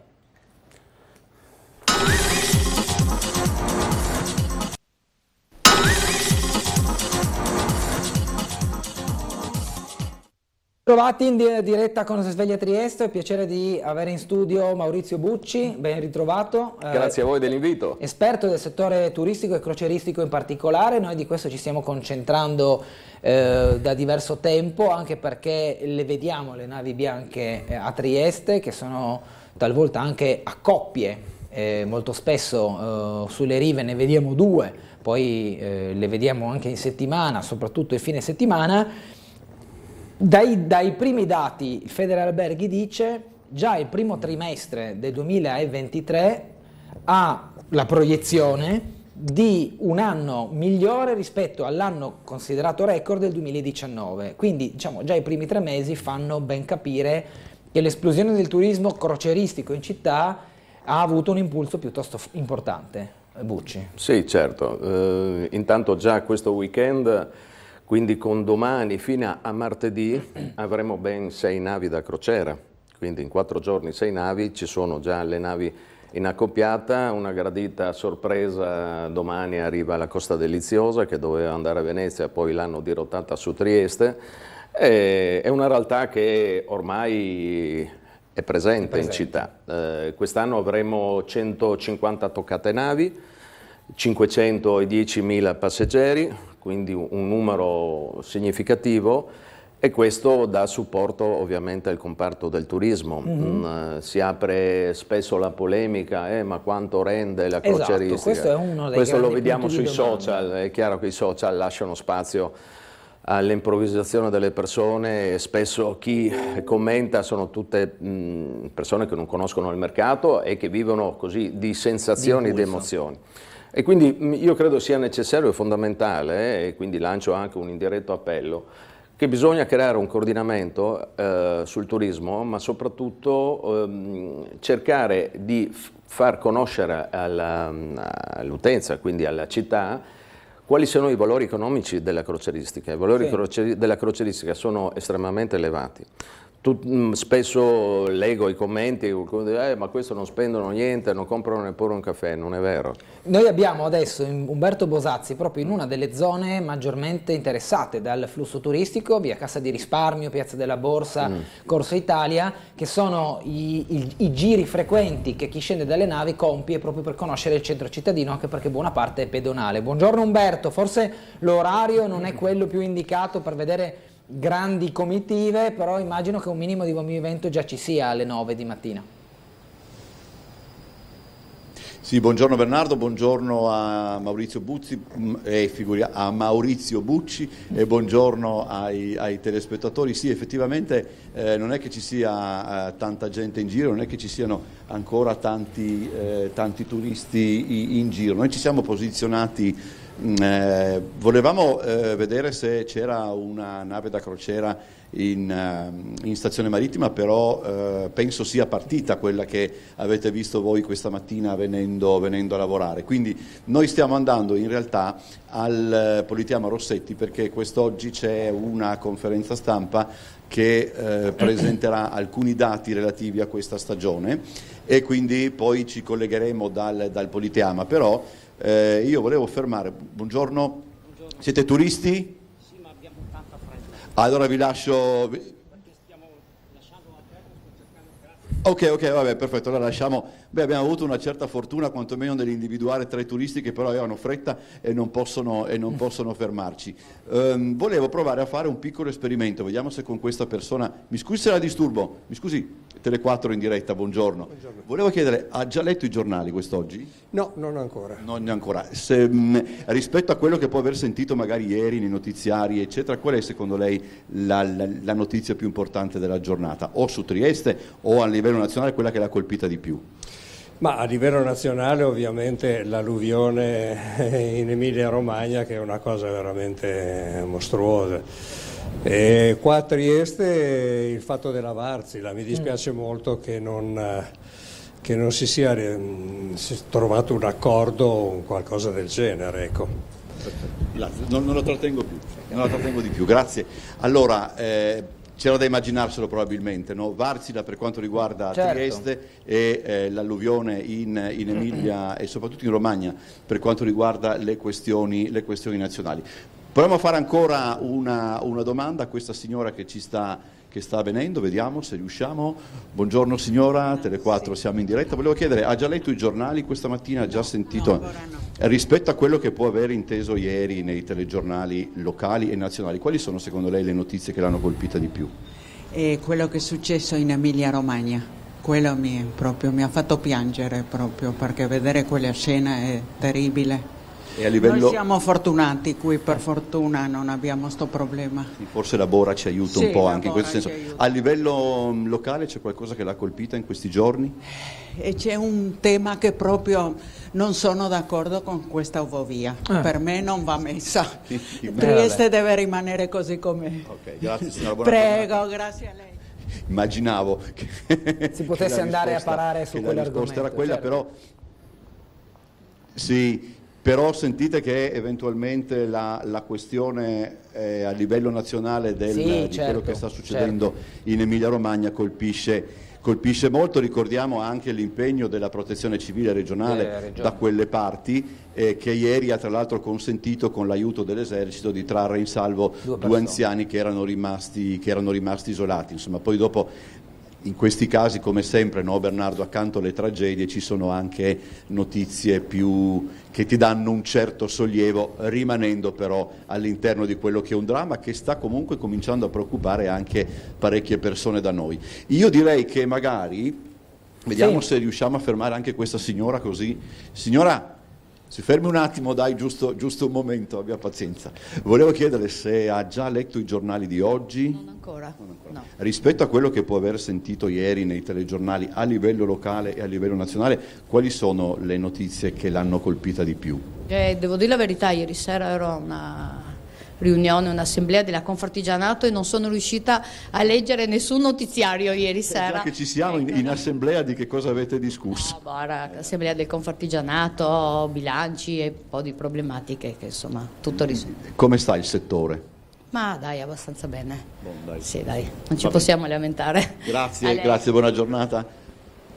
Trovati in diretta con Sveglia Trieste, è piacere di avere in studio Maurizio Bucci, ben ritrovato. Grazie a voi dell'invito. Esperto del settore turistico e crocieristico in particolare, noi di questo ci stiamo concentrando da diverso tempo, anche perché le vediamo le navi bianche a Trieste, che sono talvolta anche a coppie, molto spesso sulle rive ne vediamo due, poi le vediamo anche in settimana, soprattutto il fine settimana. Dai primi dati Federalberghi dice già il primo trimestre del 2023 ha la proiezione di un anno migliore rispetto all'anno considerato record del 2019, quindi diciamo già i primi 3 mesi fanno ben capire che l'esplosione del turismo crocieristico in città ha avuto un impulso piuttosto importante. Bucci. Sì, certo, intanto già questo weekend, quindi con domani fino a martedì avremo ben 6 navi da crociera, quindi in 4 giorni 6 navi, ci sono già le navi in accoppiata. Una gradita sorpresa, domani arriva la Costa Deliziosa che doveva andare a Venezia, poi l'hanno dirottata su Trieste. È una realtà che ormai è presente in città. Quest'anno avremo 150 toccate navi, 510.000 passeggeri, quindi un numero significativo, e questo dà supporto ovviamente al comparto del turismo. Si apre spesso la polemica, ma quanto rende la crocieristica? Questo è uno dei Questo lo vediamo sui social, è chiaro che i social lasciano spazio all'improvvisazione delle persone, e spesso chi commenta sono tutte persone che non conoscono il mercato e che vivono così di sensazioni, di emozioni. E quindi io credo sia necessario e fondamentale, e quindi lancio anche un indiretto appello, che bisogna creare un coordinamento sul turismo, ma soprattutto cercare di far conoscere all'utenza, quindi alla città, quali sono i valori economici della crocieristica. I valori della crocieristica sono estremamente elevati. Spesso leggo i commenti, ma questo non spendono niente, non comprano neppure un caffè. Non è vero. Noi abbiamo adesso Umberto Bosazzi proprio in una delle zone maggiormente interessate dal flusso turistico, via Cassa di Risparmio, Piazza della Borsa, Corso Italia, che sono i giri frequenti che chi scende dalle navi compie proprio per conoscere il centro cittadino, anche perché buona parte è pedonale. Buongiorno Umberto, forse l'orario non è quello più indicato per vedere grandi comitive, però immagino che un minimo di movimento già ci sia alle 9 di mattina. Sì, buongiorno Bernardo, buongiorno a Maurizio Bucci e buongiorno ai telespettatori. Sì, effettivamente non è che ci sia tanta gente in giro, non è che ci siano ancora tanti turisti in giro. Noi ci siamo posizionati Volevamo vedere se c'era una nave da crociera in stazione marittima, però penso sia partita quella che avete visto voi questa mattina venendo a lavorare. Quindi noi stiamo andando in realtà al Politeama Rossetti perché quest'oggi c'è una conferenza stampa che presenterà alcuni dati relativi a questa stagione e quindi poi ci collegheremo dal Politeama. Però io volevo fermare. Buongiorno. Siete turisti? Sì, ma abbiamo tanta fretta. Allora vi lascio. Perché stiamo lasciando la terra, sto cercando. Ok, vabbè, perfetto. Allora lasciamo. Abbiamo avuto una certa fortuna quantomeno nell'individuare 3 turisti che però avevano fretta e non possono fermarci. Volevo provare a fare un piccolo esperimento, vediamo se con questa persona. Mi scusi se la disturbo, mi scusi, Tele 4 in diretta, buongiorno. Buongiorno. Volevo chiedere, ha già letto i giornali quest'oggi? No, non ancora. Non ancora. Rispetto a quello che può aver sentito magari ieri nei notiziari, eccetera, qual è secondo lei la notizia più importante della giornata? O su Trieste o a livello nazionale quella che l'ha colpita di più? Ma a livello nazionale ovviamente l'alluvione in Emilia-Romagna, che è una cosa veramente mostruosa. E qua a Trieste il fatto della Varzila, mi dispiace molto che non si sia trovato un accordo o qualcosa del genere. Ecco. Non lo trattengo più, non lo trattengo di più, grazie. Allora, c'era da immaginarselo probabilmente, no? Varzila per quanto riguarda Trieste e l'alluvione in Emilia e soprattutto in Romagna per quanto riguarda le questioni nazionali. Proviamo a fare ancora una domanda a questa signora che sta venendo, vediamo se riusciamo. Buongiorno signora, Tele 4 siamo in diretta. Volevo chiedere, ha già letto i giornali questa mattina? Ha già sentito? No. Rispetto a quello che può aver inteso ieri nei telegiornali locali e nazionali, quali sono secondo lei le notizie che l'hanno colpita di più? Quello che è successo in Emilia-Romagna, quello mi ha fatto piangere proprio, perché vedere quella scena è terribile. E a livello... Noi siamo fortunati qui, per fortuna non abbiamo sto problema. Forse la Bora ci aiuta un po' anche in questo senso. A livello locale c'è qualcosa che l'ha colpita in questi giorni? E c'è un tema che proprio non sono d'accordo con questa ovovia. Per me non va messa. Trieste deve rimanere così com'è. Ok, grazie signora, buona Prego, giornata. grazie a lei. Immaginavo che si potesse andare a parare su quell'argomento. La risposta era quella, però sì. Però sentite che eventualmente la questione a livello nazionale di quello che sta succedendo in Emilia-Romagna colpisce molto. Ricordiamo anche l'impegno della Protezione Civile regionale da quelle parti, che ieri ha tra l'altro consentito con l'aiuto dell'esercito di trarre in salvo 2 anziani che erano rimasti isolati. Insomma, poi dopo in questi casi, come sempre, no, Bernardo, accanto alle tragedie ci sono anche notizie più che ti danno un certo sollievo, rimanendo però all'interno di quello che è un dramma che sta comunque cominciando a preoccupare anche parecchie persone da noi. Io direi che magari, vediamo se riusciamo a fermare anche questa signora così. Signora, si fermi un attimo, dai, giusto un momento, abbia pazienza. Volevo chiedere se ha già letto i giornali di oggi. Non ancora. No. Rispetto a quello che può aver sentito ieri nei telegiornali a livello locale e a livello nazionale, quali sono le notizie che l'hanno colpita di più? Devo dire la verità, ieri sera ero a una riunione, un'assemblea della Confartigianato e non sono riuscita a leggere nessun notiziario ieri sera. Già che ci siamo in assemblea, di che cosa avete discusso? Assemblea del Confartigianato, bilanci e un po' di problematiche che insomma tutto risolto. Come sta il settore? Ma dai, abbastanza bene. Dai. Sì, dai, non ci possiamo lamentare. Grazie, buona giornata.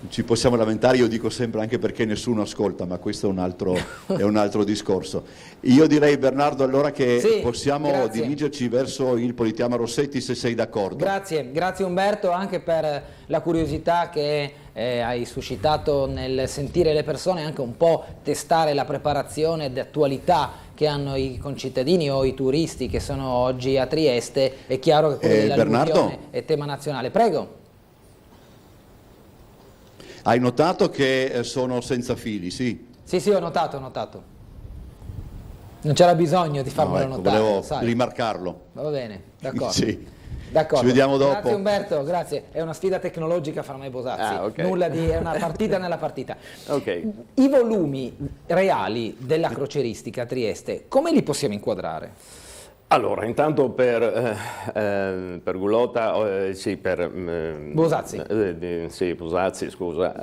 Ci possiamo lamentare, io dico sempre, anche perché nessuno ascolta, ma questo è un altro discorso. Io direi, Bernardo, allora che possiamo dirigerci verso il Politeama Rossetti, se sei d'accordo. Grazie Umberto, anche per la curiosità che hai suscitato nel sentire le persone, anche un po' testare la preparazione d'attualità che hanno i concittadini o i turisti che sono oggi a Trieste. È chiaro che quello dell'alluvione è tema nazionale. Prego. Hai notato che sono senza fili, sì? Sì, ho notato. Non c'era bisogno di farmelo notare. Volevo rimarcarlo. Va bene, d'accordo. Sì. D'accordo. Ci vediamo dopo. Grazie Umberto, grazie. È una sfida tecnologica fra me e Bosazzi. Okay. Nulla di, è una partita nella partita. Okay. I volumi reali della croceristica a Trieste, come li possiamo inquadrare? Allora, intanto per Gulotta, sì, per Bosazzi. Sì, Bosazzi, scusa.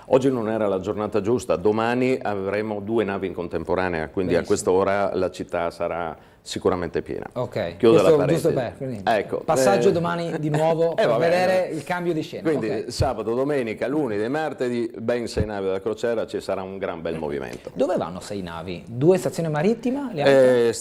Oggi non era la giornata giusta, domani avremo 2 navi in contemporanea, quindi Benissimo. a quest'ora la città sarà sicuramente piena. Ok, Chiudo la giusto parentesi. per Ecco, passaggio domani di nuovo per vedere il cambio di scena. Quindi Okay. sabato, domenica, lunedì e martedì, ben 6 navi da crociera, ci sarà un gran bel movimento. Dove vanno 6 navi? 2 stazioni marittima? Le altre?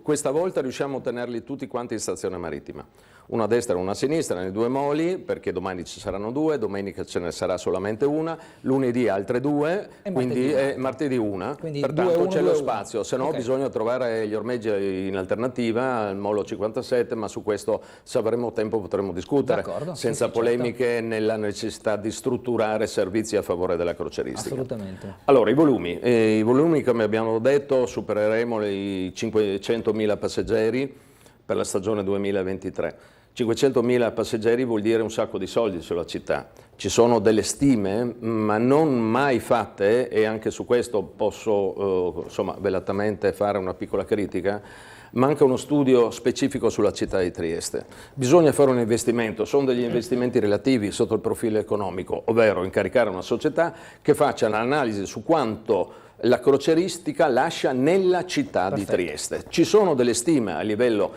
Questa volta riusciamo a tenerli tutti quanti in stazione marittima. Una a destra e una a sinistra, nei 2 moli, perché domani ci saranno 2, domenica ce ne sarà solamente una, lunedì altre 2, quindi martedì una. Quindi pertanto 2, 1, c'è 2, lo 1. spazio, se no bisogna trovare gli ormeggi in alternativa al molo 57, ma su questo se avremo tempo potremo discutere, senza polemiche nella necessità di strutturare servizi a favore della croceristica. Assolutamente. Allora, i volumi come abbiamo detto supereremo i 500.000 passeggeri per la stagione 2023. 500.000 passeggeri vuol dire un sacco di soldi sulla città. Ci sono delle stime, ma non mai fatte, e anche su questo posso velatamente fare una piccola critica. Manca uno studio specifico sulla città di Trieste. Bisogna fare un investimento, sono degli investimenti relativi sotto il profilo economico, ovvero incaricare una società che faccia un'analisi su quanto la croceristica lascia nella città di Trieste. Ci sono delle stime a livello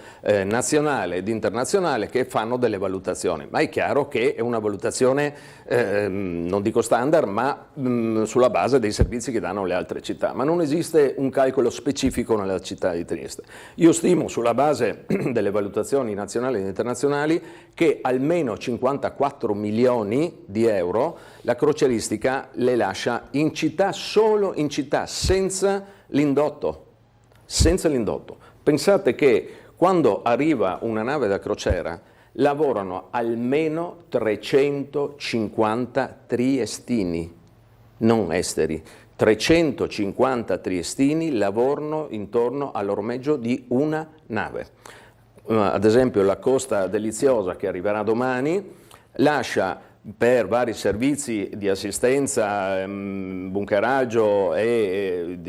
nazionale ed internazionale che fanno delle valutazioni, ma è chiaro che è una valutazione, non dico standard, ma sulla base dei servizi che danno le altre città. Ma non esiste un calcolo specifico nella città di Trieste. Io stimo sulla base delle valutazioni nazionali ed internazionali che almeno 54 milioni di euro la croceristica le lascia in città, solo in città, senza l'indotto. Senza l'indotto. Pensate che quando arriva una nave da crociera lavorano almeno 350 triestini, non esteri. 350 triestini lavorano intorno all'ormeggio di una nave. Ad esempio la Costa Deliziosa, che arriverà domani, lascia per vari servizi di assistenza, bunkeraggio e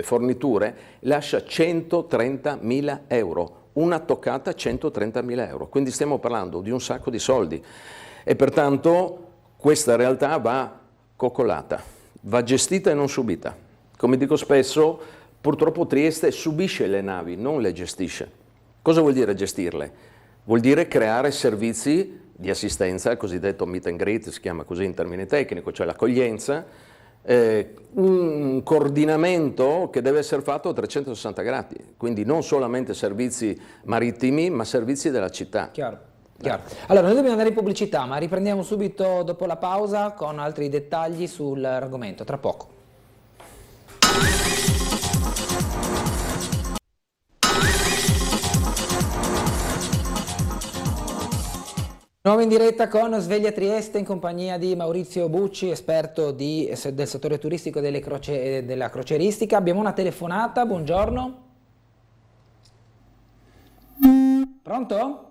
forniture, lascia 130.000 euro. Una toccata 130.000 euro. Quindi stiamo parlando di un sacco di soldi. E pertanto questa realtà va coccolata, va gestita e non subita. Come dico spesso, purtroppo Trieste subisce le navi, non le gestisce. Cosa vuol dire gestirle? Vuol dire creare servizi di assistenza, il cosiddetto meet and greet, si chiama così in termini tecnico, cioè l'accoglienza, un coordinamento che deve essere fatto a 360 gradi, quindi non solamente servizi marittimi, ma servizi della città. Chiaro. Allora, noi dobbiamo andare in pubblicità, ma riprendiamo subito dopo la pausa con altri dettagli sull'argomento, tra poco. Nuovo in diretta con Sveglia Trieste in compagnia di Maurizio Bucci, esperto del settore turistico della croceristica. Abbiamo una telefonata, buongiorno. Pronto?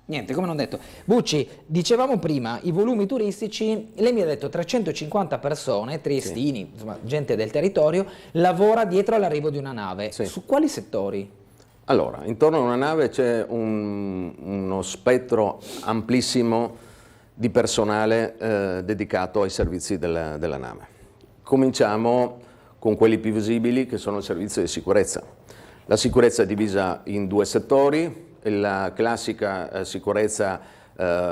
Niente, come non detto. Bucci, dicevamo prima, i volumi turistici, lei mi ha detto 350 persone, triestini, sì, insomma, gente del territorio, lavora dietro all'arrivo di una nave. Sì. Su quali settori? Allora, intorno a una nave c'è uno spettro amplissimo di personale dedicato ai servizi della nave. Cominciamo con quelli più visibili, che sono il servizio di sicurezza. La sicurezza è divisa in 2 settori, la classica sicurezza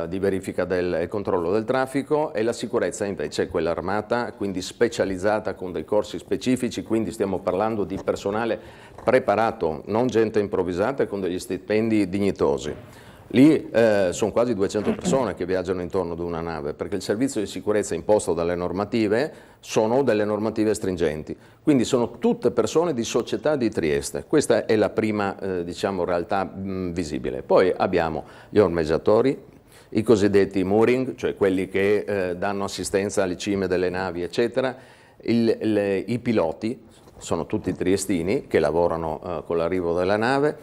di verifica e controllo del traffico, e la sicurezza invece è quella armata, quindi specializzata con dei corsi specifici, quindi stiamo parlando di personale preparato, non gente improvvisata, con degli stipendi dignitosi. Lì sono quasi 200 persone che viaggiano intorno ad una nave, perché il servizio di sicurezza imposto dalle normative sono delle normative stringenti, quindi sono tutte persone di società di Trieste. Questa è la prima realtà visibile. Poi abbiamo gli ormeggiatori, i cosiddetti mooring, cioè quelli che danno assistenza alle cime delle navi, eccetera, i piloti, sono tutti triestini che lavorano con l'arrivo della nave,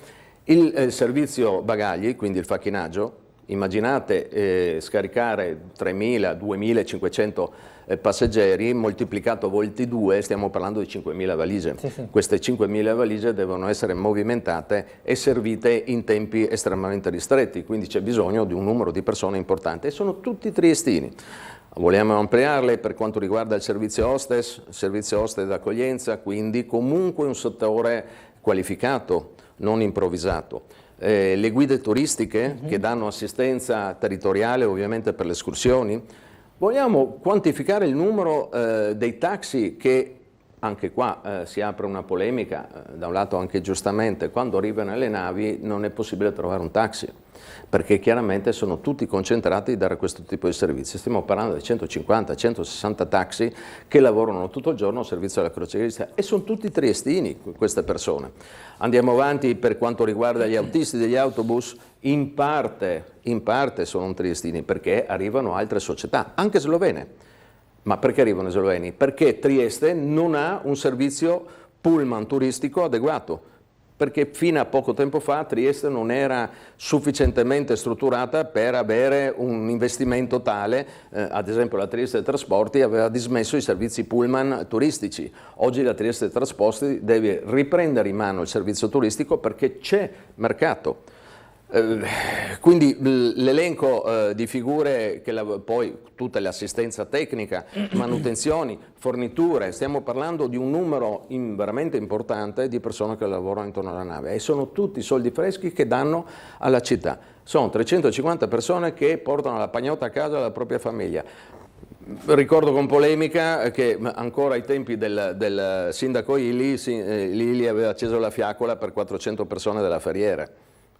Il servizio bagagli, quindi il facchinaggio, immaginate scaricare 3.000, 2.500 passeggeri, moltiplicato volte 2, stiamo parlando di 5.000 valigie. Sì, sì. Queste 5.000 valigie devono essere movimentate e servite in tempi estremamente ristretti, quindi c'è bisogno di un numero di persone importante e sono tutti triestini. Vogliamo ampliarle per quanto riguarda il servizio hostess d'accoglienza, quindi comunque un settore qualificato, non improvvisato. Le guide turistiche che danno assistenza territoriale ovviamente per le escursioni. Vogliamo quantificare il numero dei taxi che, anche qua si apre una polemica, da un lato anche giustamente, quando arrivano le navi non è possibile trovare un taxi, perché chiaramente sono tutti concentrati a dare questo tipo di servizi. Stiamo parlando di 150-160 taxi che lavorano tutto il giorno al servizio della crocieristica e sono tutti triestini queste persone. Andiamo avanti per quanto riguarda gli autisti degli autobus, in parte sono triestini perché arrivano altre società, anche slovene. Ma perché arrivano i sloveni? Perché Trieste non ha un servizio pullman turistico adeguato, perché fino a poco tempo fa Trieste non era sufficientemente strutturata per avere un investimento tale, ad esempio la Trieste Trasporti aveva dismesso i servizi pullman turistici. Oggi la Trieste Trasporti deve riprendere in mano il servizio turistico perché c'è mercato. Quindi l'elenco di figure, poi tutta l'assistenza tecnica, manutenzioni, forniture, stiamo parlando di un numero veramente importante di persone che lavorano intorno alla nave e sono tutti soldi freschi che danno alla città. Sono 350 persone che portano la pagnotta a casa alla propria famiglia. Ricordo con polemica che ancora ai tempi del sindaco Lilli aveva acceso la fiaccola per 400 persone della Ferriera.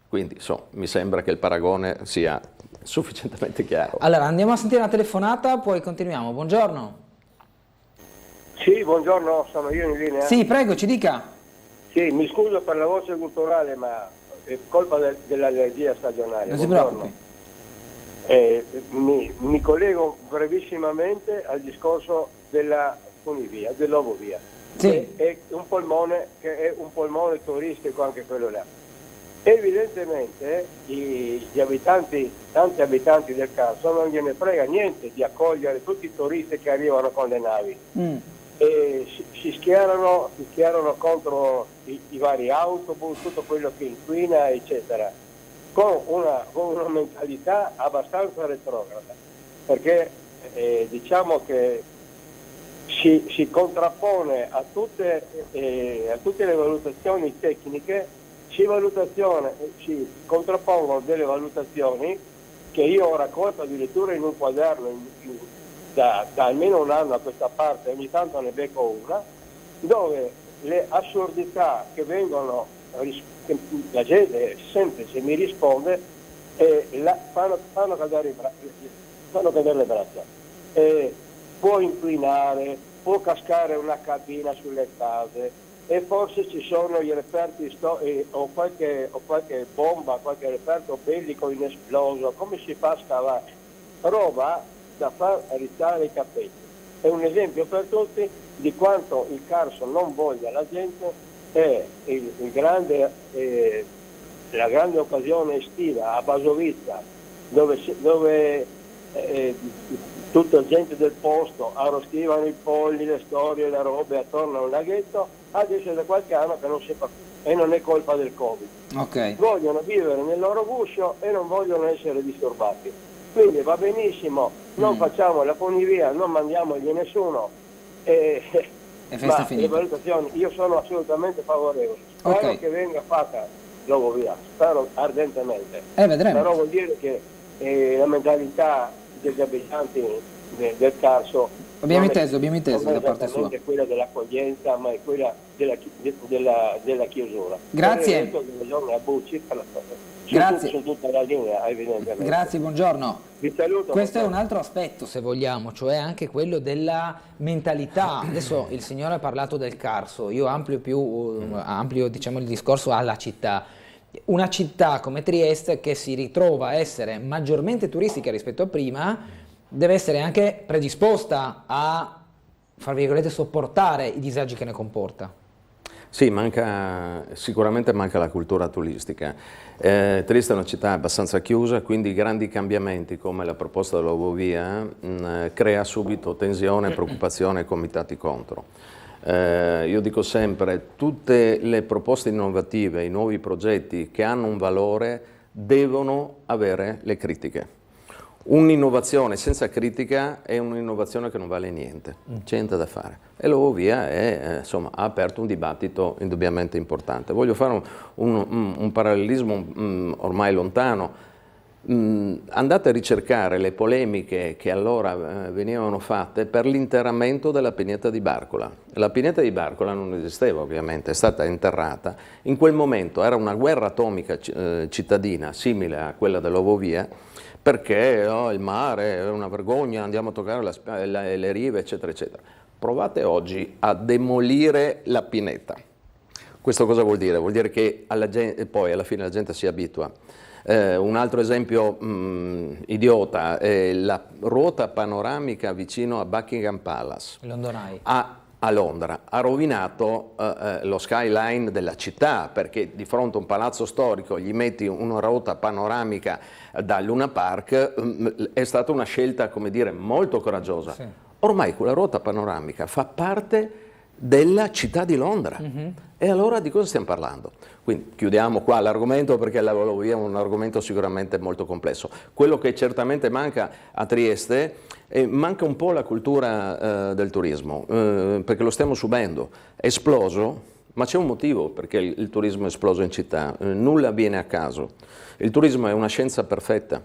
Quindi mi sembra che il paragone sia sufficientemente chiaro. Allora andiamo a sentire una telefonata, poi continuiamo. Buongiorno. Sì, buongiorno, sono io in linea. Sì, prego, ci dica. Sì, mi scuso per la voce culturale, ma è colpa dell'allergia stagionale. Non si preoccupi. Mi collego brevissimamente al discorso della funivia, dell'ovovia. Sì. È un polmone turistico anche quello là. Evidentemente tanti abitanti del Carso non gliene frega niente di accogliere tutti i turisti che arrivano con le navi e si schierano contro i vari autobus, tutto quello che inquina, eccetera, con una mentalità abbastanza retrograda, perché diciamo che si contrappone a tutte le valutazioni tecniche. Si contrappongono delle valutazioni che io ho raccolto addirittura in un quaderno da almeno un anno a questa parte, ogni tanto ne becco una, dove le assurdità che vengono, la gente semplice mi risponde, fanno cadere le braccia. Può inquinare, può cascare una cabina sulle case, e forse ci sono i reperti o qualche bomba, qualche reperto bellico inesploso. Come si fa a scavare? Roba da far ritare i capelli. È un esempio per tutti di quanto il Carso non voglia la gente e la grande occasione estiva a Basovizza, dove tutta la gente del posto arrostivano i polli, le storie, le robe attorno a un laghetto. Adesso è da qualche anno che non si fa e non è colpa del Covid. Okay. Vogliono vivere nel loro guscio e non vogliono essere disturbati. Quindi va benissimo, non facciamo la funivia, non mandiamogli nessuno. Ma le valutazioni, io sono assolutamente favorevole. Spero che venga fatta l'ovovia, spero ardentemente. Vedremo. Però vuol dire che la mentalità degli abitanti del Carso abbiamo inteso da parte sua. Non è quella dell'accoglienza, ma è quella della chiusura. Grazie. Grazie. Su tutta la linea, evidentemente. Grazie, buongiorno. Vi saluto. Questo è un altro aspetto, se vogliamo, cioè anche quello della mentalità. Adesso il signore ha parlato del Carso, io amplio diciamo, il discorso alla città. Una città come Trieste, che si ritrova a essere maggiormente turistica rispetto a prima, deve essere anche predisposta a, fra virgolette, sopportare i disagi che ne comporta. Sì, sicuramente manca la cultura turistica. Trieste è una città abbastanza chiusa, quindi grandi cambiamenti come la proposta dell'Ovovia crea subito tensione, preoccupazione e comitati contro. Io dico sempre, tutte le proposte innovative, i nuovi progetti che hanno un valore devono avere le critiche. Un'innovazione senza critica è un'innovazione che non vale niente, c'è niente da fare. E l'Ovovia ha aperto un dibattito indubbiamente importante. Voglio fare un parallelismo ormai lontano. Andate a ricercare le polemiche che allora venivano fatte per l'interramento della Pineta di Barcola. La Pineta di Barcola non esisteva ovviamente, è stata interrata. In quel momento era una guerra atomica cittadina simile a quella dell'Ovovia, perché il mare è una vergogna, andiamo a toccare le rive, eccetera, eccetera. Provate oggi a demolire la Pineta. Questo cosa vuol dire? Vuol dire che poi alla fine la gente si abitua. Un altro esempio idiota è la ruota panoramica vicino a Buckingham Palace. Londonai. A Londra ha rovinato lo skyline della città, perché di fronte a un palazzo storico gli metti una ruota panoramica da Luna Park, è stata una scelta, come dire, molto coraggiosa. Sì. Ormai quella ruota panoramica fa parte della città di Londra. E allora di cosa stiamo parlando? Quindi chiudiamo qua l'argomento, perché l'Ovovia è un argomento sicuramente molto complesso. Quello che certamente manca a Trieste manca un po' la cultura del turismo, perché lo stiamo subendo. È esploso, ma c'è un motivo perché il turismo è esploso in città. Nulla viene a caso. Il turismo è una scienza perfetta,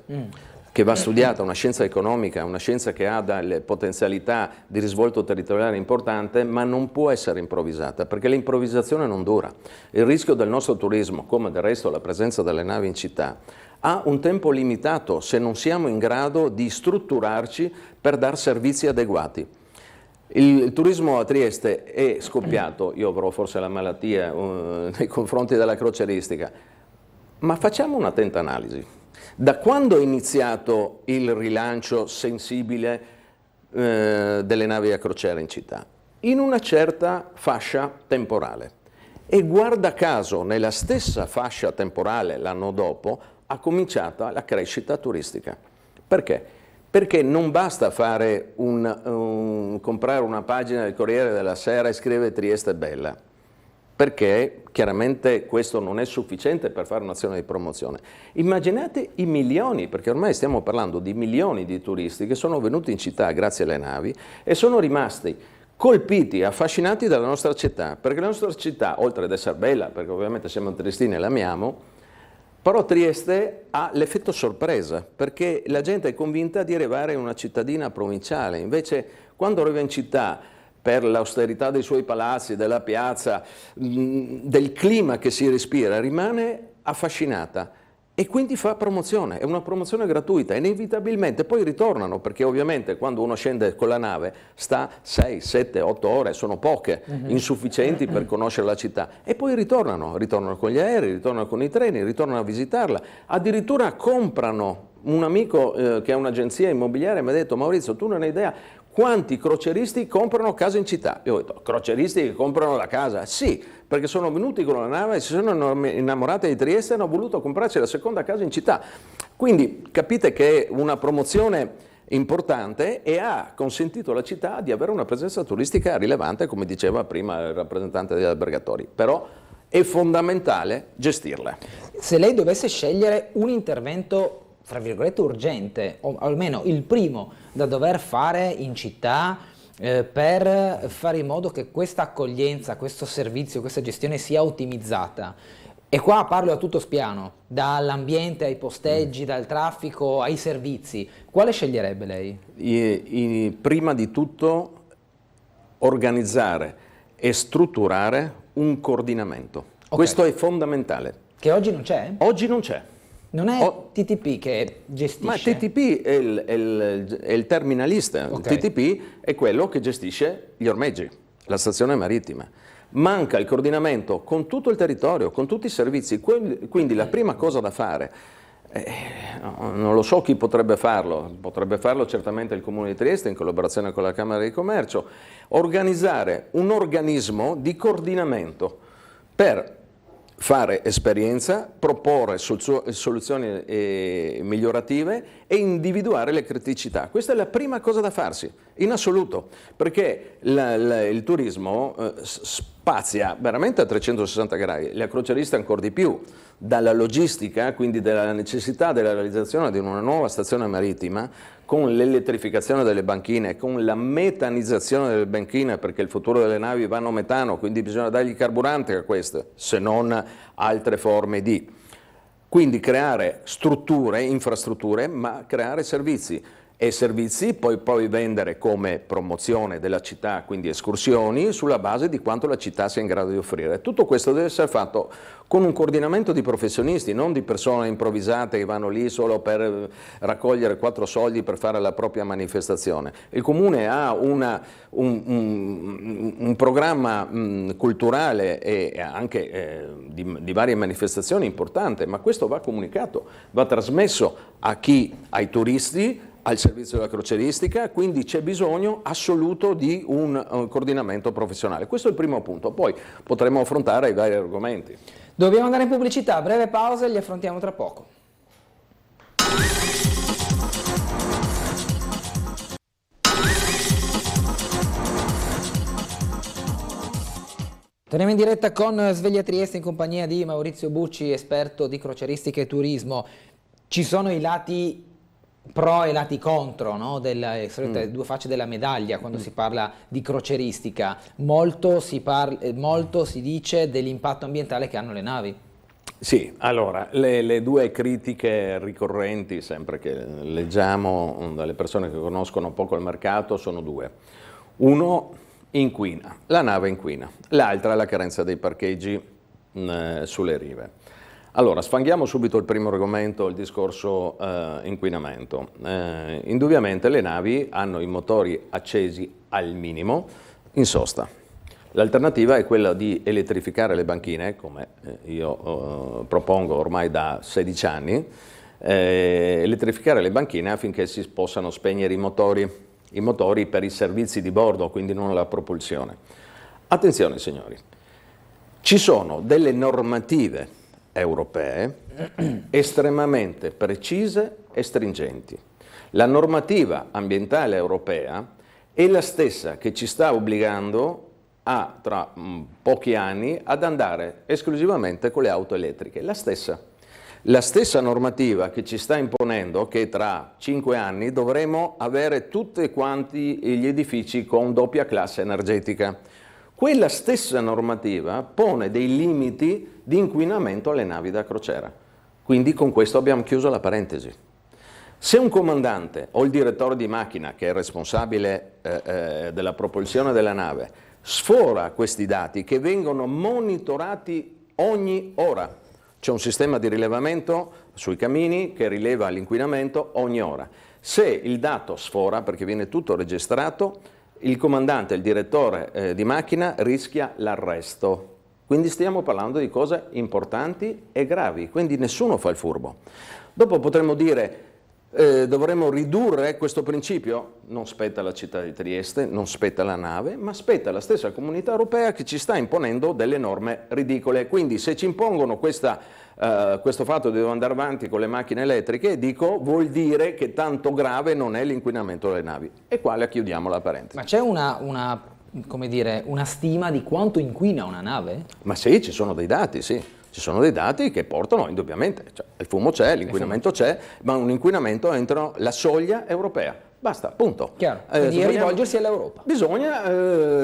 che va studiata, una scienza economica, una scienza che ha delle potenzialità di risvolto territoriale importante, ma non può essere improvvisata, perché l'improvvisazione non dura. Il rischio del nostro turismo, come del resto la presenza delle navi in città, ha un tempo limitato se non siamo in grado di strutturarci per dar servizi adeguati. Il turismo a Trieste è scoppiato, io avrò forse la malattia nei confronti della crocieristica, ma facciamo un'attenta analisi. Da quando è iniziato il rilancio sensibile delle navi a crociera in città? In una certa fascia temporale. E guarda caso, nella stessa fascia temporale, l'anno dopo, ha cominciato la crescita turistica. Perché? Perché non basta fare comprare una pagina del Corriere della Sera e scrivere Trieste è bella, perché chiaramente questo non è sufficiente per fare un'azione di promozione. Immaginate i milioni, perché ormai stiamo parlando di milioni di turisti che sono venuti in città grazie alle navi e sono rimasti colpiti, affascinati dalla nostra città, perché la nostra città, oltre ad essere bella, perché ovviamente siamo triestini e l'amiamo, però Trieste ha l'effetto sorpresa, perché la gente è convinta di arrivare in una cittadina provinciale, invece quando arriva in città, per l'austerità dei suoi palazzi, della piazza, del clima che si respira, rimane affascinata e quindi fa promozione, è una promozione gratuita, inevitabilmente poi ritornano, perché ovviamente quando uno scende con la nave sta 6, 7, 8 ore, sono poche, insufficienti per conoscere la città, e poi ritornano con gli aerei, ritornano con i treni, ritornano a visitarla, addirittura comprano. Un amico che ha un'agenzia immobiliare mi ha detto: Maurizio, tu non hai idea quanti crocieristi comprano casa in città. Io ho detto: crocieristi che comprano la casa? Sì, perché sono venuti con la nave, si sono innamorati di Trieste e hanno voluto comprarci la seconda casa in città. Quindi capite che è una promozione importante e ha consentito alla città di avere una presenza turistica rilevante, come diceva prima il rappresentante degli albergatori. Però è fondamentale gestirla. Se lei dovesse scegliere un intervento, tra virgolette, urgente, o almeno il primo da dover fare in città per fare in modo che questa accoglienza, questo servizio, questa gestione sia ottimizzata, e qua parlo a tutto spiano, dall'ambiente ai posteggi, dal traffico ai servizi, quale sceglierebbe lei? Prima di tutto organizzare e strutturare un coordinamento. Okay. Questo è fondamentale. Che oggi non c'è? Oggi non c'è. Non è TTP che gestisce? Ma TTP è il terminalista, okay. Il TTP è quello che gestisce gli ormeggi, la stazione marittima. Manca il coordinamento con tutto il territorio, con tutti i servizi, quindi la prima cosa da fare, non lo so chi potrebbe farlo certamente il Comune di Trieste in collaborazione con la Camera di Commercio, organizzare un organismo di coordinamento per fare esperienza, proporre soluzioni migliorative e individuare le criticità. Questa è la prima cosa da farsi, in assoluto, perché il turismo spazia veramente a 360 gradi, la crocierista ancora di più, dalla logistica, quindi dalla necessità della realizzazione di una nuova stazione marittima, con l'elettrificazione delle banchine, con la metanizzazione delle banchine, perché il futuro delle navi vanno a metano, quindi bisogna dargli carburante a queste, se non altre forme di. Quindi creare strutture, infrastrutture, ma creare servizi. E servizi poi vendere come promozione della città, quindi escursioni, sulla base di quanto la città sia in grado di offrire. Tutto questo deve essere fatto con un coordinamento di professionisti, non di persone improvvisate che vanno lì solo per raccogliere 4 soldi per fare la propria manifestazione. Il Comune ha un programma culturale e anche di varie manifestazioni importante, ma questo va comunicato, va trasmesso ai turisti, al servizio della crocieristica, quindi c'è bisogno assoluto di un coordinamento professionale. Questo è il primo punto, poi potremo affrontare i vari argomenti. Dobbiamo andare in pubblicità, breve pausa e li affrontiamo tra poco. Torniamo in diretta con Sveglia Trieste in compagnia di Maurizio Bucci, esperto di crocieristica e turismo. Ci sono i lati pro e lati contro, no? Delle due facce della medaglia quando si parla di crocieristica. Molto si dice dell'impatto ambientale che hanno le navi. Sì, allora, le due critiche ricorrenti, sempre che leggiamo dalle persone che conoscono poco il mercato, sono due. Uno, inquina, la nave inquina, l'altra la carenza dei parcheggi sulle rive. Allora, sfanghiamo subito il primo argomento, il discorso inquinamento. Indubbiamente le navi hanno i motori accesi al minimo in sosta. L'alternativa è quella di elettrificare le banchine, come io propongo ormai da 16 anni, elettrificare le banchine affinché si possano spegnere i motori per i servizi di bordo, quindi non la propulsione. Attenzione signori, ci sono delle normative europee estremamente precise e stringenti. La normativa ambientale europea è la stessa che ci sta obbligando tra pochi anni ad andare esclusivamente con le auto elettriche, la stessa normativa che ci sta imponendo che tra 5 anni dovremo avere tutti quanti gli edifici con doppia classe energetica. Quella stessa normativa pone dei limiti di inquinamento alle navi da crociera. Quindi con questo abbiamo chiuso la parentesi. Se un comandante o il direttore di macchina, che è responsabile della propulsione della nave, sfora questi dati che vengono monitorati ogni ora, c'è un sistema di rilevamento sui camini che rileva l'inquinamento ogni ora. Se il dato sfora, perché viene tutto registrato, il comandante, il direttore di macchina rischia l'arresto. Quindi stiamo parlando di cose importanti e gravi, quindi nessuno fa il furbo. Dopo potremmo dire dovremmo ridurre questo principio, non spetta alla città di Trieste, non spetta alla nave, ma spetta alla stessa comunità europea che ci sta imponendo delle norme ridicole. Quindi se ci impongono questo fatto di dover andare avanti con le macchine elettriche, vuol dire che tanto grave non è l'inquinamento delle navi. E qua la chiudiamo la parentesi. Ma c'è una stima di quanto inquina una nave? Ma sì, ci sono dei dati, sì. Ci sono dei dati che portano indubbiamente, cioè, il fumo c'è, l'inquinamento c'è, ma un inquinamento entro la soglia europea. Basta, punto. Chiaro, quindi rivolgersi all'Europa. Bisogna,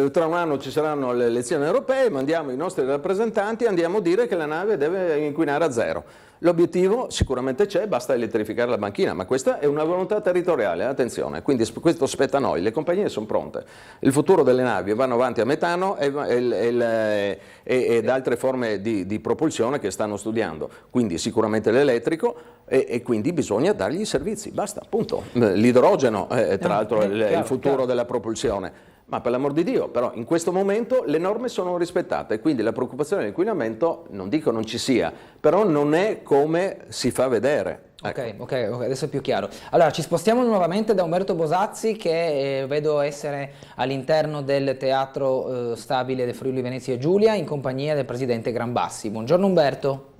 tra un anno ci saranno le elezioni europee, mandiamo i nostri rappresentanti e andiamo a dire che la nave deve inquinare a zero. L'obiettivo sicuramente c'è, basta elettrificare la banchina, ma questa è una volontà territoriale, attenzione, quindi questo spetta a noi, le compagnie sono pronte. Il futuro delle navi vanno avanti a metano ed altre forme di propulsione che stanno studiando, quindi sicuramente l'elettrico e quindi bisogna dargli i servizi, basta, punto. L'idrogeno, tra l'altro, è il futuro della propulsione. Ma per l'amor di Dio, però in questo momento le norme sono rispettate, quindi la preoccupazione dell'inquinamento, non dico non ci sia, però non è come si fa vedere. Ecco. Ok, adesso è più chiaro. Allora, ci spostiamo nuovamente da Umberto Bosazzi, che vedo essere all'interno del Teatro Stabile del Friuli Venezia Giulia, in compagnia del presidente Grambassi. Buongiorno Umberto.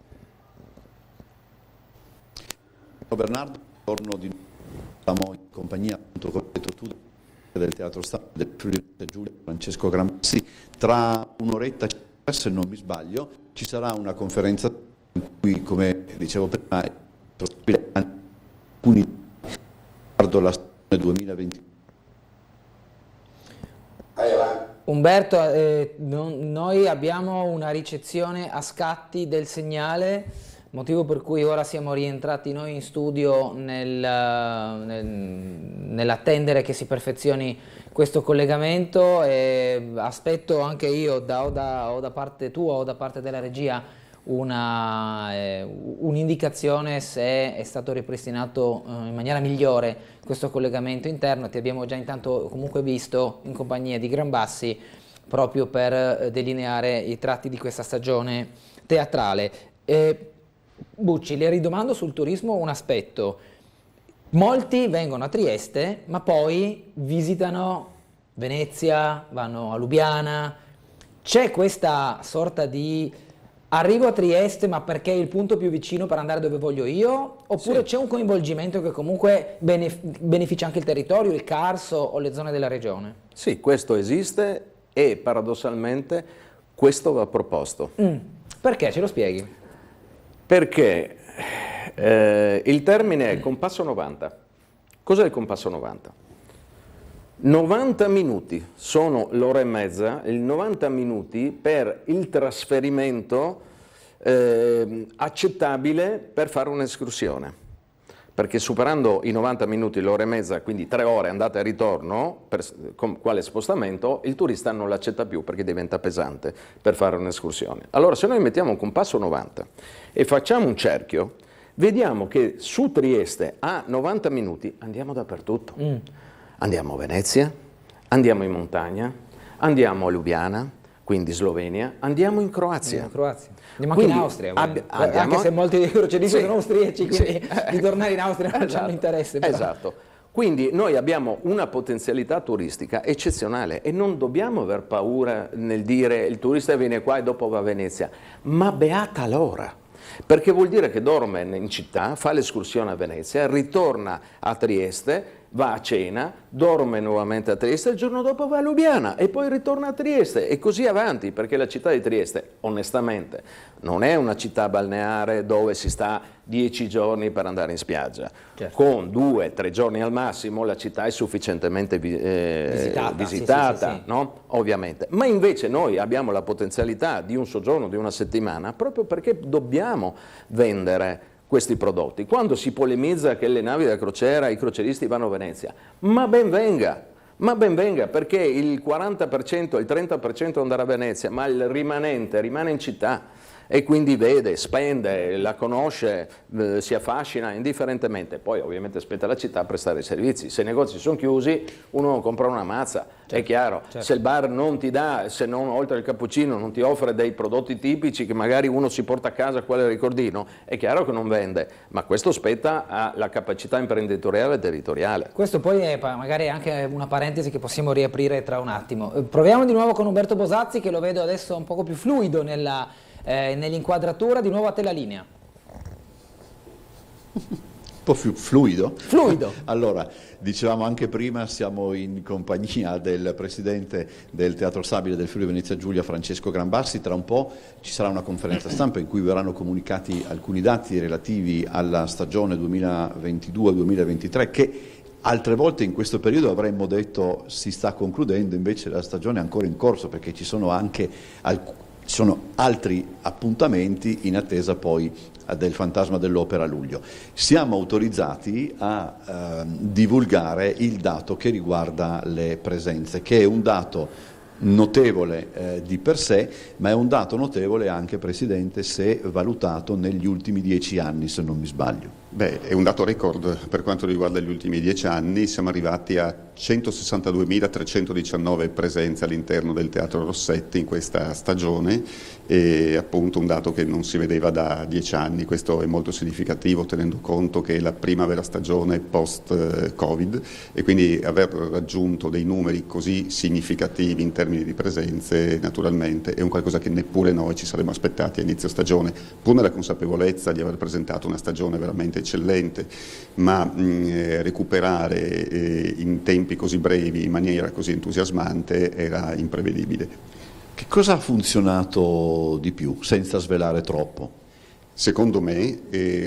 Bernardo, buongiorno di nuovo in compagnia, appunto, come hai detto tu, del Teatro Stabile del Friuli Venezia Giulia, Francesco Grambassi. Tra un'oretta, se non mi sbaglio, ci sarà una conferenza in cui, come dicevo prima, alcuni riguardo la stagione 2020. Umberto, noi abbiamo una ricezione a scatti del segnale, motivo per cui ora siamo rientrati noi in studio nell'attendere che si perfezioni questo collegamento, e aspetto anche io o da parte tua o da parte della regia un'indicazione se è stato ripristinato in maniera migliore questo collegamento interno. Ti abbiamo già intanto comunque visto in compagnia di Grambassi proprio per delineare i tratti di questa stagione teatrale. Bucci, le ridomando sul turismo un aspetto. Molti vengono a Trieste ma poi visitano Venezia, vanno a Lubiana. C'è questa sorta di arrivo a Trieste ma perché è il punto più vicino per andare dove voglio io, oppure c'è un coinvolgimento che comunque beneficia anche il territorio, il Carso o le zone della regione? Sì, questo esiste e paradossalmente questo va proposto. Perché? Ce lo spieghi? Perché il termine è compasso 90. Cos'è il compasso 90? 90 minuti, sono l'ora e mezza, il 90 minuti per il trasferimento accettabile per fare un'escursione. Perché superando i 90 minuti, l'ora e mezza, quindi 3 ore andata e ritorno, con quale spostamento, il turista non l'accetta più perché diventa pesante per fare un'escursione. Allora se noi mettiamo un compasso 90 e facciamo un cerchio, vediamo che su Trieste a 90 minuti andiamo dappertutto. Andiamo a Venezia, andiamo in montagna, andiamo a Lubiana, quindi Slovenia, andiamo in Croazia. Andiamo anche in Austria, anche se molti dei croceristi sono austriaci, quindi di tornare in Austria non hanno interesse. Però. Esatto. Quindi noi abbiamo una potenzialità turistica eccezionale e non dobbiamo aver paura nel dire il turista viene qua e dopo va a Venezia, ma beata l'ora. Perché vuol dire che dorme in città, fa l'escursione a Venezia, ritorna a Trieste, va a cena, dorme nuovamente a Trieste, il giorno dopo va a Lubiana e poi ritorna a Trieste e così avanti, perché la città di Trieste, onestamente, non è una città balneare dove si sta 10 giorni per andare in spiaggia. Certo. Con 2-3 giorni al massimo la città è sufficientemente visitata, sì. No? Ovviamente. Ma invece noi abbiamo la potenzialità di un soggiorno di una settimana proprio perché dobbiamo vendere questi prodotti. Quando si polemizza che le navi da crociera, i croceristi vanno a Venezia, ma ben venga, perché il 40%, il 30% andrà a Venezia, ma il rimanente rimane in città e quindi vede, spende, la conosce, si affascina indifferentemente. Poi ovviamente spetta alla città a prestare i servizi. Se i negozi sono chiusi, uno non compra una mazza, certo, è chiaro. Certo. Se il bar non ti dà, se non oltre il cappuccino, non ti offre dei prodotti tipici che magari uno si porta a casa quale ricordino, è chiaro che non vende. Ma questo spetta alla capacità imprenditoriale e territoriale. Questo poi è magari anche una parentesi che possiamo riaprire tra un attimo. Proviamo di nuovo con Umberto Bosazzi, che lo vedo adesso un poco più fluido nell'inquadratura. Di nuovo a te la linea. Un po' più fluido? Fluido. Allora, dicevamo anche prima, siamo in compagnia del presidente del Teatro Stabile del Friuli Venezia Giulia, Francesco Grambassi. Tra un po' ci sarà una conferenza stampa in cui verranno comunicati alcuni dati relativi alla stagione 2022-2023 che altre volte in questo periodo avremmo detto si sta concludendo, invece la stagione è ancora in corso perché ci sono anche altri appuntamenti in attesa poi del Fantasma dell'Opera a luglio. Siamo autorizzati a divulgare il dato che riguarda le presenze, che è un dato notevole di per sé, ma è un dato notevole anche, Presidente, se valutato negli ultimi 10 anni, se non mi sbaglio. Beh, è un dato record per quanto riguarda gli ultimi 10 anni, siamo arrivati a 162.319 presenze all'interno del Teatro Rossetti in questa stagione, e appunto un dato che non si vedeva da 10 anni. Questo è molto significativo tenendo conto che è la prima vera stagione post-Covid, e quindi aver raggiunto dei numeri così significativi in termini di presenze naturalmente è un qualcosa che neppure noi ci saremmo aspettati a inizio stagione, pur nella consapevolezza di aver presentato una stagione veramente eccellente, ma recuperare in tempi così brevi, in maniera così entusiasmante, era imprevedibile. Che cosa ha funzionato di più, senza svelare troppo? Secondo me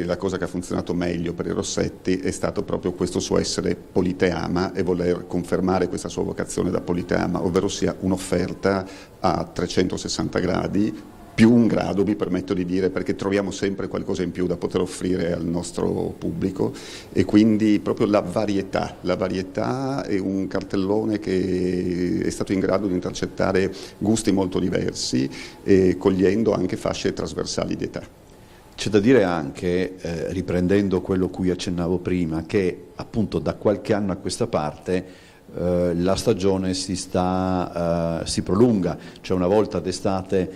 la cosa che ha funzionato meglio per il Rossetti è stato proprio questo suo essere politeama e voler confermare questa sua vocazione da politeama, ovvero sia un'offerta a 360 gradi, più un grado, mi permetto di dire, perché troviamo sempre qualcosa in più da poter offrire al nostro pubblico, e quindi proprio la varietà è un cartellone che è stato in grado di intercettare gusti molto diversi, cogliendo anche fasce trasversali di età. C'è da dire anche, riprendendo quello cui accennavo prima, che appunto da qualche anno a questa parte la stagione si prolunga, cioè una volta d'estate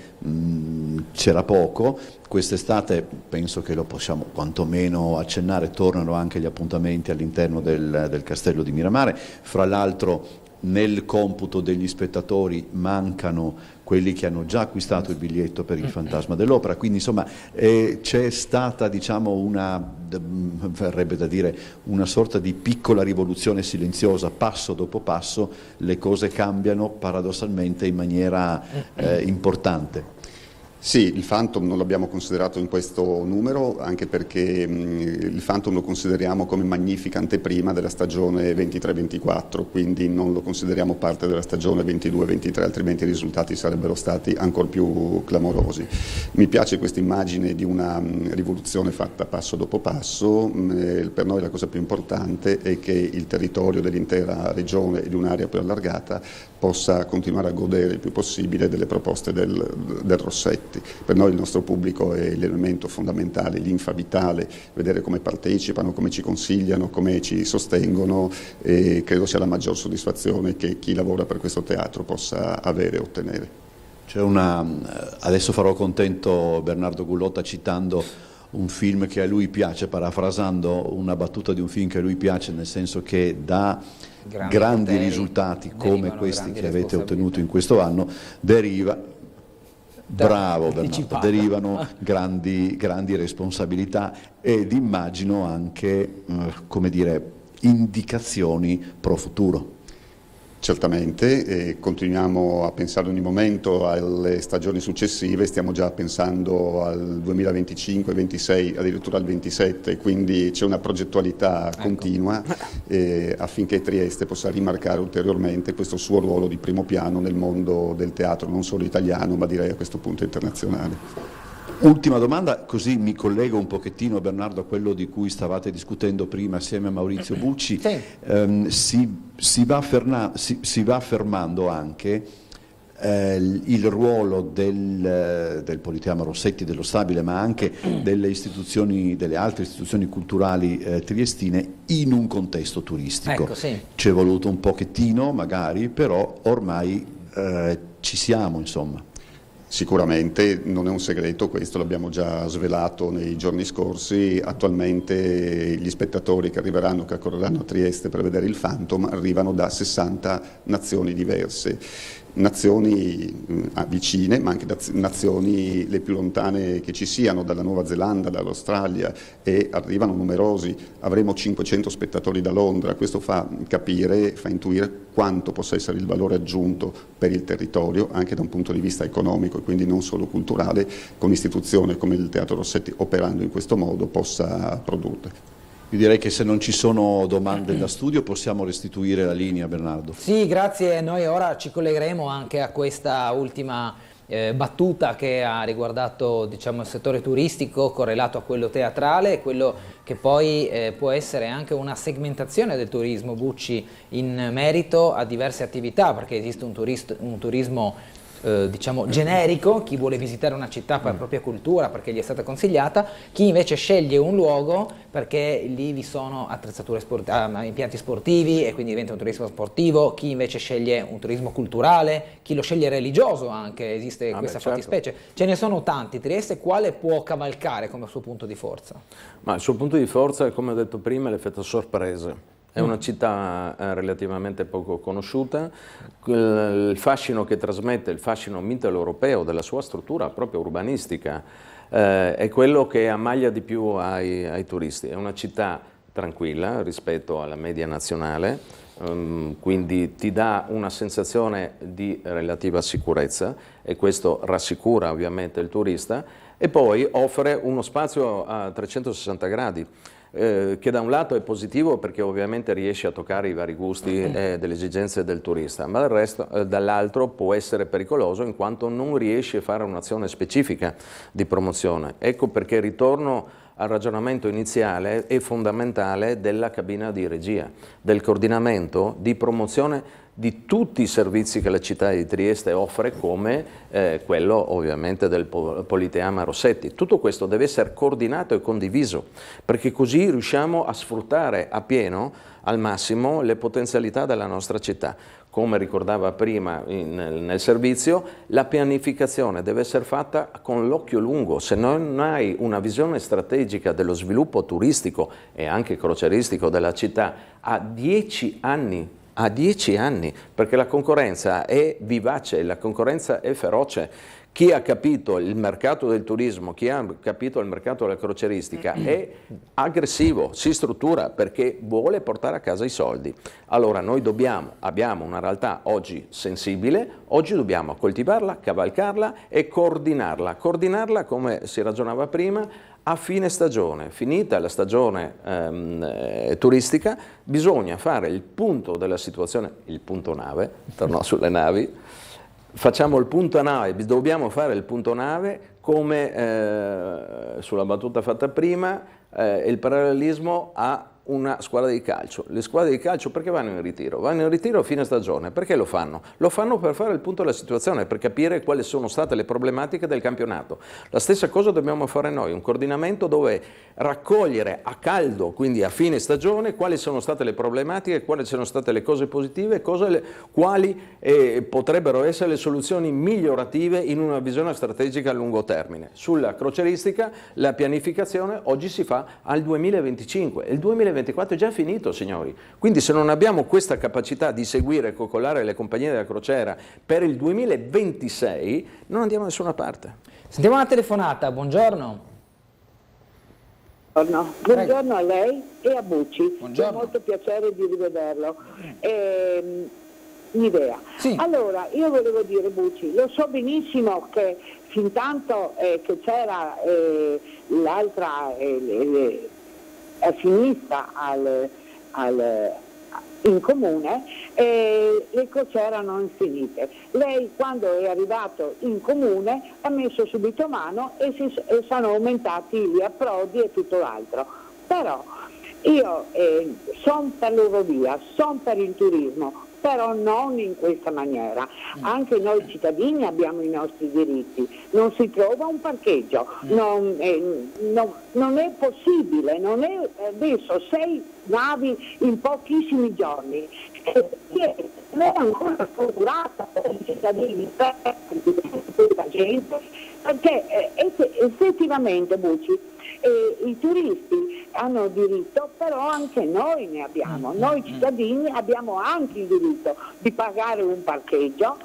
c'era poco, quest'estate penso che lo possiamo quantomeno accennare, tornano anche gli appuntamenti all'interno del Castello di Miramare, fra l'altro nel computo degli spettatori mancano quelli che hanno già acquistato il biglietto per il Fantasma dell'Opera, quindi insomma c'è stata, diciamo, verrebbe da dire, una sorta di piccola rivoluzione silenziosa, passo dopo passo le cose cambiano paradossalmente in maniera importante. Sì, il Phantom non l'abbiamo considerato in questo numero, anche perché il Phantom lo consideriamo come magnifica anteprima della stagione 23-24, quindi non lo consideriamo parte della stagione 22-23, altrimenti i risultati sarebbero stati ancora più clamorosi. Mi piace questa immagine di una rivoluzione fatta passo dopo passo. Per noi la cosa più importante è che il territorio dell'intera regione e di un'area più allargata possa continuare a godere il più possibile delle proposte del Rossetti. Per noi il nostro pubblico è l'elemento fondamentale, l'infa vitale, vedere come partecipano, come ci consigliano, come ci sostengono, e credo sia la maggior soddisfazione che chi lavora per questo teatro possa avere e ottenere. Adesso farò contento Bernardo Gullotta citando un film che a lui piace, parafrasando una battuta di un film che a lui piace, nel senso che da grandi risultati come questi che avete ottenuto in questo anno derivano grandi responsabilità ed immagino anche, come dire, indicazioni pro futuro. Certamente, continuiamo a pensare ogni momento alle stagioni successive, stiamo già pensando al 2025, 26, addirittura al 27, quindi c'è una progettualità continua affinché Trieste possa rimarcare ulteriormente questo suo ruolo di primo piano nel mondo del teatro, non solo italiano, ma direi a questo punto internazionale. Ultima domanda, così mi collego un pochettino, Bernardo, a quello di cui stavate discutendo prima assieme a Maurizio Bucci. Si va affermando anche il ruolo del Politeama Rossetti, dello Stabile, ma anche delle altre istituzioni culturali triestine in un contesto turistico. Ecco, sì. Ci è voluto un pochettino magari, però ormai ci siamo, insomma. Sicuramente non è un segreto, questo l'abbiamo già svelato nei giorni scorsi. Attualmente gli spettatori che accorreranno a Trieste per vedere il Phantom arrivano da 60 nazioni diverse. Nazioni vicine, ma anche nazioni le più lontane che ci siano, dalla Nuova Zelanda, dall'Australia, e arrivano numerosi. Avremo 500 spettatori da Londra. Questo fa capire, fa intuire quanto possa essere il valore aggiunto per il territorio, anche da un punto di vista economico e quindi non solo culturale, con un'istituzione come il Teatro Rossetti operando in questo modo possa produrre. Io direi che se non ci sono domande da studio possiamo restituire la linea, Bernardo. Sì, grazie. Noi ora ci collegheremo anche a questa ultima battuta che ha riguardato, diciamo, il settore turistico correlato a quello teatrale, quello che poi può essere anche una segmentazione del turismo, Bucci, in merito a diverse attività, perché esiste un turismo diciamo generico, chi vuole visitare una città per la propria cultura perché gli è stata consigliata, chi invece sceglie un luogo perché lì vi sono attrezzature impianti sportivi e quindi diventa un turismo sportivo, chi invece sceglie un turismo culturale, chi lo sceglie religioso anche, esiste questa fattispecie. Ce ne sono tanti. Trieste quale può cavalcare come suo punto di forza? Ma il suo punto di forza è, come ho detto prima, l'effetto sorprese. È una città relativamente poco conosciuta, il fascino che trasmette, il fascino mitteleuropeo della sua struttura proprio urbanistica, è quello che ammaglia di più ai turisti. È una città tranquilla rispetto alla media nazionale, quindi ti dà una sensazione di relativa sicurezza e questo rassicura ovviamente il turista, e poi offre uno spazio a 360 gradi. Che da un lato è positivo perché ovviamente riesce a toccare i vari gusti e delle esigenze del turista, ma dall'altro può essere pericoloso in quanto non riesce a fare un'azione specifica di promozione. Ecco perché ritorno al ragionamento iniziale e fondamentale della cabina di regia, del coordinamento di promozione di tutti i servizi che la città di Trieste offre, come quello ovviamente del Politeama Rossetti. Tutto questo deve essere coordinato e condiviso, perché così riusciamo a sfruttare a pieno, al massimo, le potenzialità della nostra città. Come ricordava prima nel servizio, la pianificazione deve essere fatta con l'occhio lungo. Se non hai una visione strategica dello sviluppo turistico e anche crocieristico della città a 10 anni, perché la concorrenza è vivace, la concorrenza è feroce. Chi ha capito il mercato del turismo, chi ha capito il mercato della crocieristica è aggressivo, si struttura perché vuole portare a casa i soldi. Allora noi abbiamo una realtà oggi sensibile, oggi dobbiamo coltivarla, cavalcarla e coordinarla. Coordinarla, come si ragionava prima, a fine stagione. Finita la stagione turistica, bisogna fare il punto della situazione, il punto nave, tornò sulle navi, facciamo il punto nave, dobbiamo fare il punto nave come sulla battuta fatta prima, il parallelismo a una squadra di calcio. Le squadre di calcio perché vanno in ritiro? Vanno in ritiro a fine stagione. Perché lo fanno? Lo fanno per fare il punto della situazione, per capire quali sono state le problematiche del campionato. La stessa cosa dobbiamo fare noi, un coordinamento dove raccogliere a caldo, quindi a fine stagione, quali sono state le problematiche, quali sono state le cose positive, quali potrebbero essere le soluzioni migliorative in una visione strategica a lungo termine. Sulla crocieristica la pianificazione oggi si fa al 2025, il 2024 è già finito, signori, quindi se non abbiamo questa capacità di seguire e coccolare le compagnie della crociera per il 2026 non andiamo da nessuna parte. Sentiamo una telefonata, buongiorno. Buongiorno a lei e a Bucci, Buongiorno. È molto piacere di rivederlo. Un'idea. Sì. Allora, io volevo dire, Bucci, lo so benissimo che fin tanto che c'era l'altra a sinistra in comune, le cose erano infinite. Lei quando è arrivato in comune ha messo subito mano e sono aumentati gli approdi e tutto l'altro. Però io sono per l'Eurovia, sono per il turismo, però non in questa maniera. Anche noi cittadini abbiamo i nostri diritti, non si trova un parcheggio, non è possibile, adesso 6 navi in pochissimi giorni, non è ancora strutturata per i cittadini, per questa gente, perché effettivamente, Bucci, i turisti hanno diritto, però anche noi ne abbiamo, noi cittadini abbiamo anche il diritto di pagare un parcheggio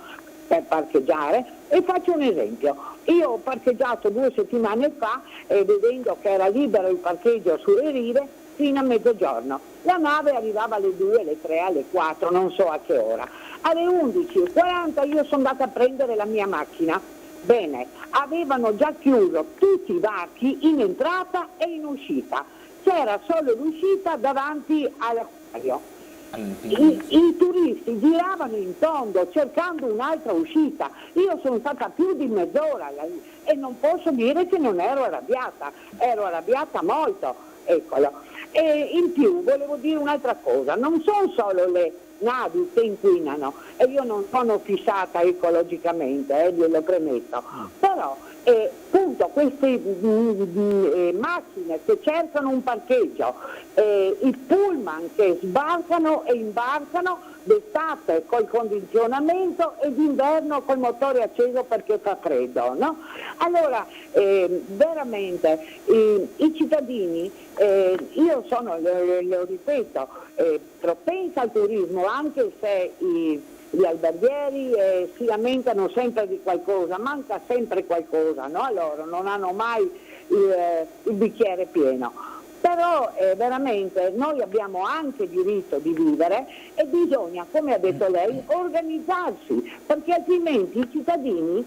per parcheggiare. E faccio un esempio, io ho parcheggiato 2 settimane fa vedendo che era libero il parcheggio sulle rive fino a mezzogiorno, la nave arrivava alle 2, alle 3, alle 4, non so a che ora, alle 11:40 io sono andata a prendere la mia macchina. Bene, avevano già chiuso tutti i varchi in entrata e in uscita, c'era solo l'uscita davanti all'acquario. I turisti giravano in tondo cercando un'altra uscita. Io sono stata più di mezz'ora e non posso dire che non ero arrabbiata molto, eccolo. E in più volevo dire un'altra cosa, non sono solo le navi che inquinano, e io non sono fissata ecologicamente, glielo premetto, però appunto queste macchine che cercano un parcheggio, i pullman che sbarcano e imbarcano d'estate col condizionamento e d'inverno col motore acceso perché fa freddo, no? Allora veramente i cittadini, io sono, lo ripeto, propensa al turismo, anche se gli alberghieri si lamentano sempre di qualcosa, manca sempre qualcosa, no? Loro non hanno mai il bicchiere pieno. Però veramente noi abbiamo anche diritto di vivere e bisogna, come ha detto lei, organizzarsi, perché altrimenti i cittadini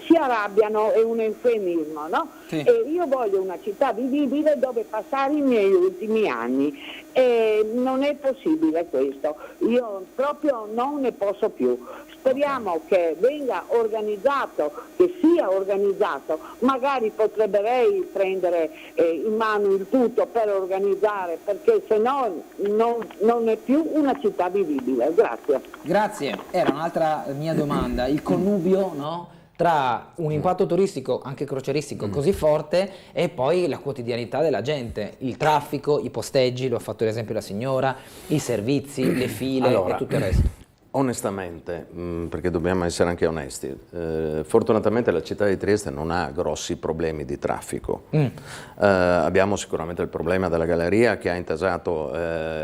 si arrabbiano, è un eufemismo, no? Sì. E io voglio una città vivibile dove passare i miei ultimi anni e non è possibile questo, io proprio non ne posso più. Speriamo che venga organizzato, che sia organizzato, magari potrebbe prendere in mano il tutto per organizzare, perché se no non è più una città vivibile. Grazie. Grazie, era un'altra mia domanda, il connubio, no? Tra un impatto turistico, anche crocieristico, così forte e poi la quotidianità della gente, il traffico, i posteggi, lo ha fatto l'esempio la signora, i servizi, le file e tutto il resto. Onestamente, perché dobbiamo essere anche onesti, fortunatamente la città di Trieste non ha grossi problemi di traffico. Abbiamo sicuramente il problema della galleria che ha intasato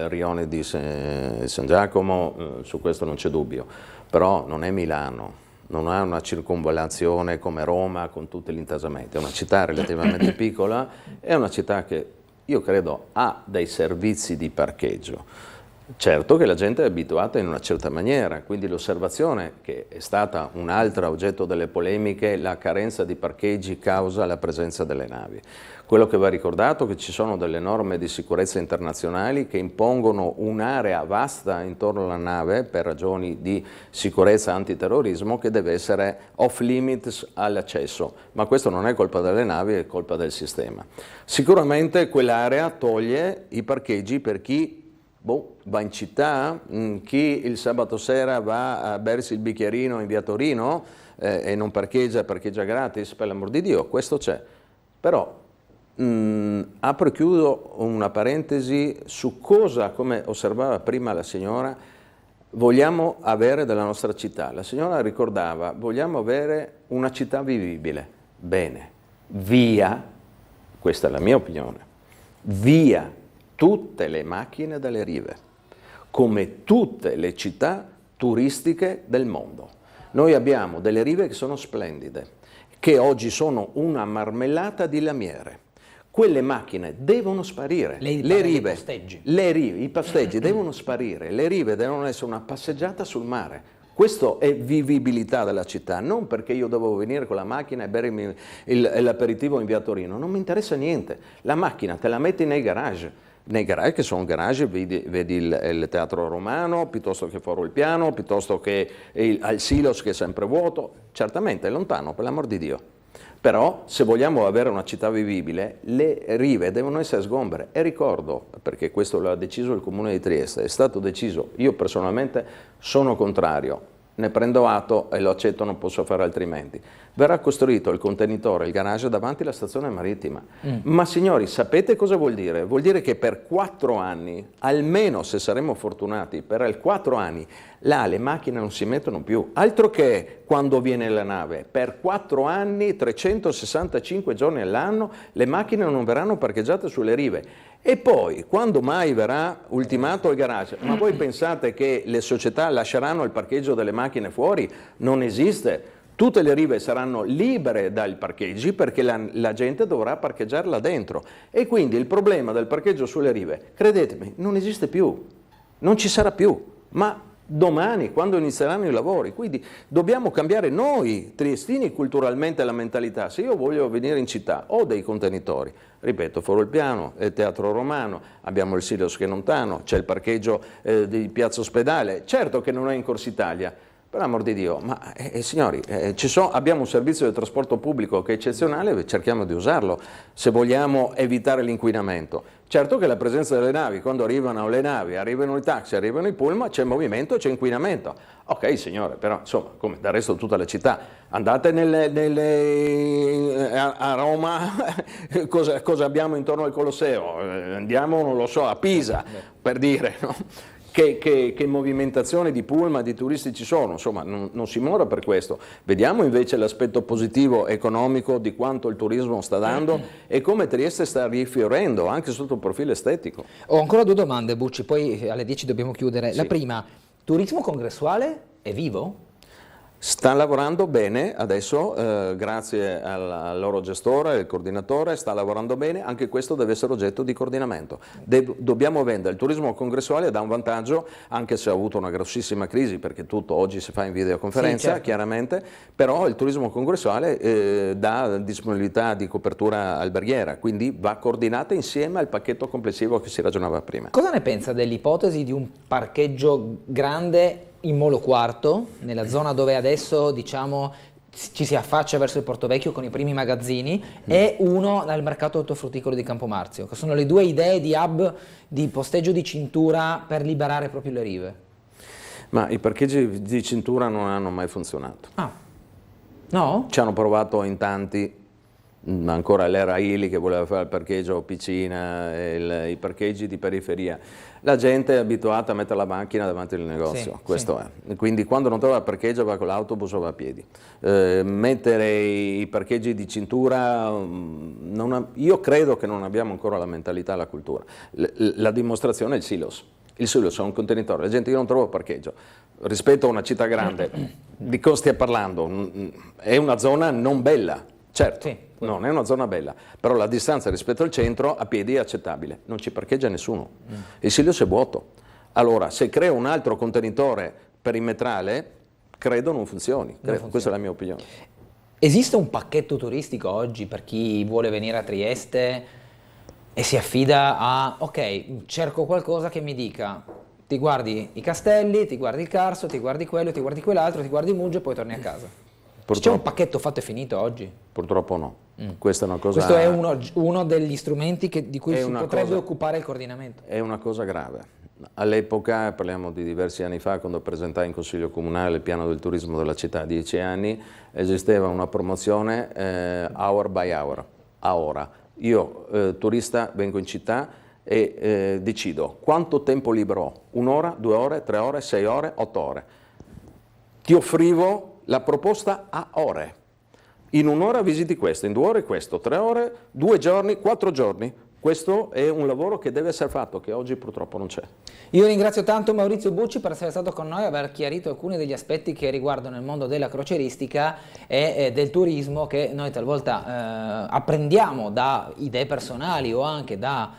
rione di San Giacomo, su questo non c'è dubbio, però non è Milano. Non ha una circonvallazione come Roma con tutti gli intasamenti, è una città relativamente piccola, è una città che io credo ha dei servizi di parcheggio. Certo che la gente è abituata in una certa maniera, quindi l'osservazione, che è stata un altro oggetto delle polemiche, la carenza di parcheggi causa la presenza delle navi. Quello che va ricordato è che ci sono delle norme di sicurezza internazionali che impongono un'area vasta intorno alla nave per ragioni di sicurezza antiterrorismo che deve essere off limits all'accesso, ma questo non è colpa delle navi, è colpa del sistema. Sicuramente quell'area toglie i parcheggi per chi va in città, chi il sabato sera va a bersi il bicchierino in via Torino e non parcheggia gratis, per l'amor di Dio, questo c'è. Però apro e chiudo una parentesi su cosa, come osservava prima la signora, vogliamo avere della nostra città. La signora ricordava, vogliamo avere una città vivibile. Bene, via, questa è la mia opinione, via tutte le macchine dalle rive, come tutte le città turistiche del mondo. Noi abbiamo delle rive che sono splendide, che oggi sono una marmellata di lamiere. Quelle macchine devono sparire, le rive, i posteggi devono sparire, le rive devono essere una passeggiata sul mare. Questo è vivibilità della città, non perché io devo venire con la macchina e bermi l'aperitivo in via Torino, non mi interessa niente. La macchina te la metti nei garage che sono garage, vedi il Teatro Romano, piuttosto che Foro il Piano, piuttosto che al Silos che è sempre vuoto, certamente è lontano, per l'amor di Dio. Però se vogliamo avere una città vivibile, le rive devono essere sgombre. E ricordo, perché questo lo ha deciso il Comune di Trieste, è stato deciso, io personalmente sono contrario, ne prendo atto e lo accetto, non posso fare altrimenti. Verrà costruito il contenitore, il garage davanti alla stazione marittima. Ma signori, sapete cosa vuol dire? Vuol dire che per 4 anni, almeno se saremo fortunati, per 4 anni, là le macchine non si mettono più. Altro che quando viene la nave, per 4 anni, 365 giorni all'anno, le macchine non verranno parcheggiate sulle rive. E poi, quando mai verrà ultimato il garage? Ma voi pensate che le società lasceranno il parcheggio delle macchine fuori? Non esiste. Tutte le rive saranno libere dai parcheggi perché la gente dovrà parcheggiarla dentro. E quindi il problema del parcheggio sulle rive, credetemi, non esiste più. Non ci sarà più. Ma domani, quando inizieranno i lavori. Quindi dobbiamo cambiare noi triestini culturalmente la mentalità. Se io voglio venire in città ho dei contenitori, ripeto, Foro il Piano, il Teatro Romano, abbiamo il Silios che è lontano, c'è il parcheggio di Piazza Ospedale, certo che non è in Corsa Italia, per amor di Dio, ma signori, abbiamo un servizio di trasporto pubblico che è eccezionale, cerchiamo di usarlo se vogliamo evitare l'inquinamento. Certo che la presenza delle navi, quando arrivano le navi, arrivano i taxi, arrivano i pullman, c'è movimento, c'è inquinamento. Ok signore, però insomma, come del resto tutta la città, andate a Roma, cosa abbiamo intorno al Colosseo? Andiamo, non lo so, a Pisa, per dire, no? Che movimentazione di pullman, di turisti ci sono, insomma non si muore per questo. Vediamo invece l'aspetto positivo economico di quanto il turismo sta dando e come Trieste sta rifiorendo anche sotto il profilo estetico. Ho ancora 2 domande, Bucci, poi alle 10 dobbiamo chiudere. Sì. La prima, turismo congressuale è vivo? Sta lavorando bene adesso, grazie al loro gestore, il coordinatore, sta lavorando bene, anche questo deve essere oggetto di coordinamento. Dobbiamo vendere, il turismo congressuale dà un vantaggio, anche se ha avuto una grossissima crisi, perché tutto oggi si fa in videoconferenza, sì, certo, chiaramente, però il turismo congressuale dà disponibilità di copertura alberghiera, quindi va coordinata insieme al pacchetto complessivo che si ragionava prima. Cosa ne pensa dell'ipotesi di un parcheggio grande in Molo Quarto, nella zona dove adesso diciamo ci si affaccia verso il Porto Vecchio con i primi magazzini, e uno nel mercato ortofrutticolo di Campomarzio, che sono le 2 idee di hub di posteggio di cintura per liberare proprio le rive? Ma i parcheggi di cintura non hanno mai funzionato. Ah, no? Ci hanno provato in tanti, ancora l'era Ili che voleva fare il parcheggio piscina, i parcheggi di periferia. La gente è abituata a mettere la macchina davanti al negozio, sì, questo sì. È. Quindi quando non trova il parcheggio va con l'autobus o va a piedi. Mettere i parcheggi di cintura, io credo che non abbiamo ancora la mentalità e la cultura. La dimostrazione è il Silios. Il Silios è un contenitore, la gente io non trovo parcheggio. Rispetto a una città grande, di cosa stia parlando? È una zona non bella, certo. Sì. Non è una zona bella, però la distanza rispetto al centro a piedi è accettabile, non ci parcheggia nessuno. Il Silios è vuoto. Allora, se creo un altro contenitore perimetrale, credo non funzioni. Questa è la mia opinione. Esiste un pacchetto turistico oggi per chi vuole venire a Trieste e si affida a, ok, cerco qualcosa che mi dica, ti guardi i castelli, ti guardi il Carso, ti guardi quello, ti guardi quell'altro, ti guardi Muggia e poi torni a casa? C'è un pacchetto fatto e finito oggi? Purtroppo no. Questa è una cosa... Questo è uno degli strumenti di cui si potrebbe occupare il coordinamento. È una cosa grave. All'epoca, parliamo di diversi anni fa, quando presentai in Consiglio Comunale il piano del turismo della città, 10 anni, esisteva una promozione hour by hour, a ora. Io, turista, vengo in città e decido quanto tempo libero ho, 1 ora, 2 ore, 3 ore, 6 ore, 8 ore. Ti offrivo la proposta a ore. In 1 ora visiti questo, in 2 ore questo, 3 ore, 2 giorni, 4 giorni. Questo è un lavoro che deve essere fatto, che oggi purtroppo non c'è. Io ringrazio tanto Maurizio Bucci per essere stato con noi e aver chiarito alcuni degli aspetti che riguardano il mondo della crocieristica e del turismo, che noi talvolta apprendiamo da idee personali o anche da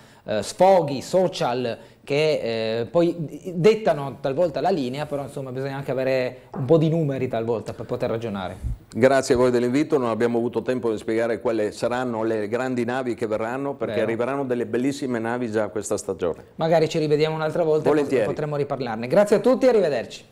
sfoghi social che poi dettano talvolta la linea, però insomma bisogna anche avere un po' di numeri talvolta per poter ragionare. Grazie a voi dell'invito, non abbiamo avuto tempo di spiegare quali saranno le grandi navi che verranno, perché arriveranno delle bellissime navi già questa stagione. Magari ci rivediamo un'altra volta e potremo riparlarne. Grazie a tutti e arrivederci.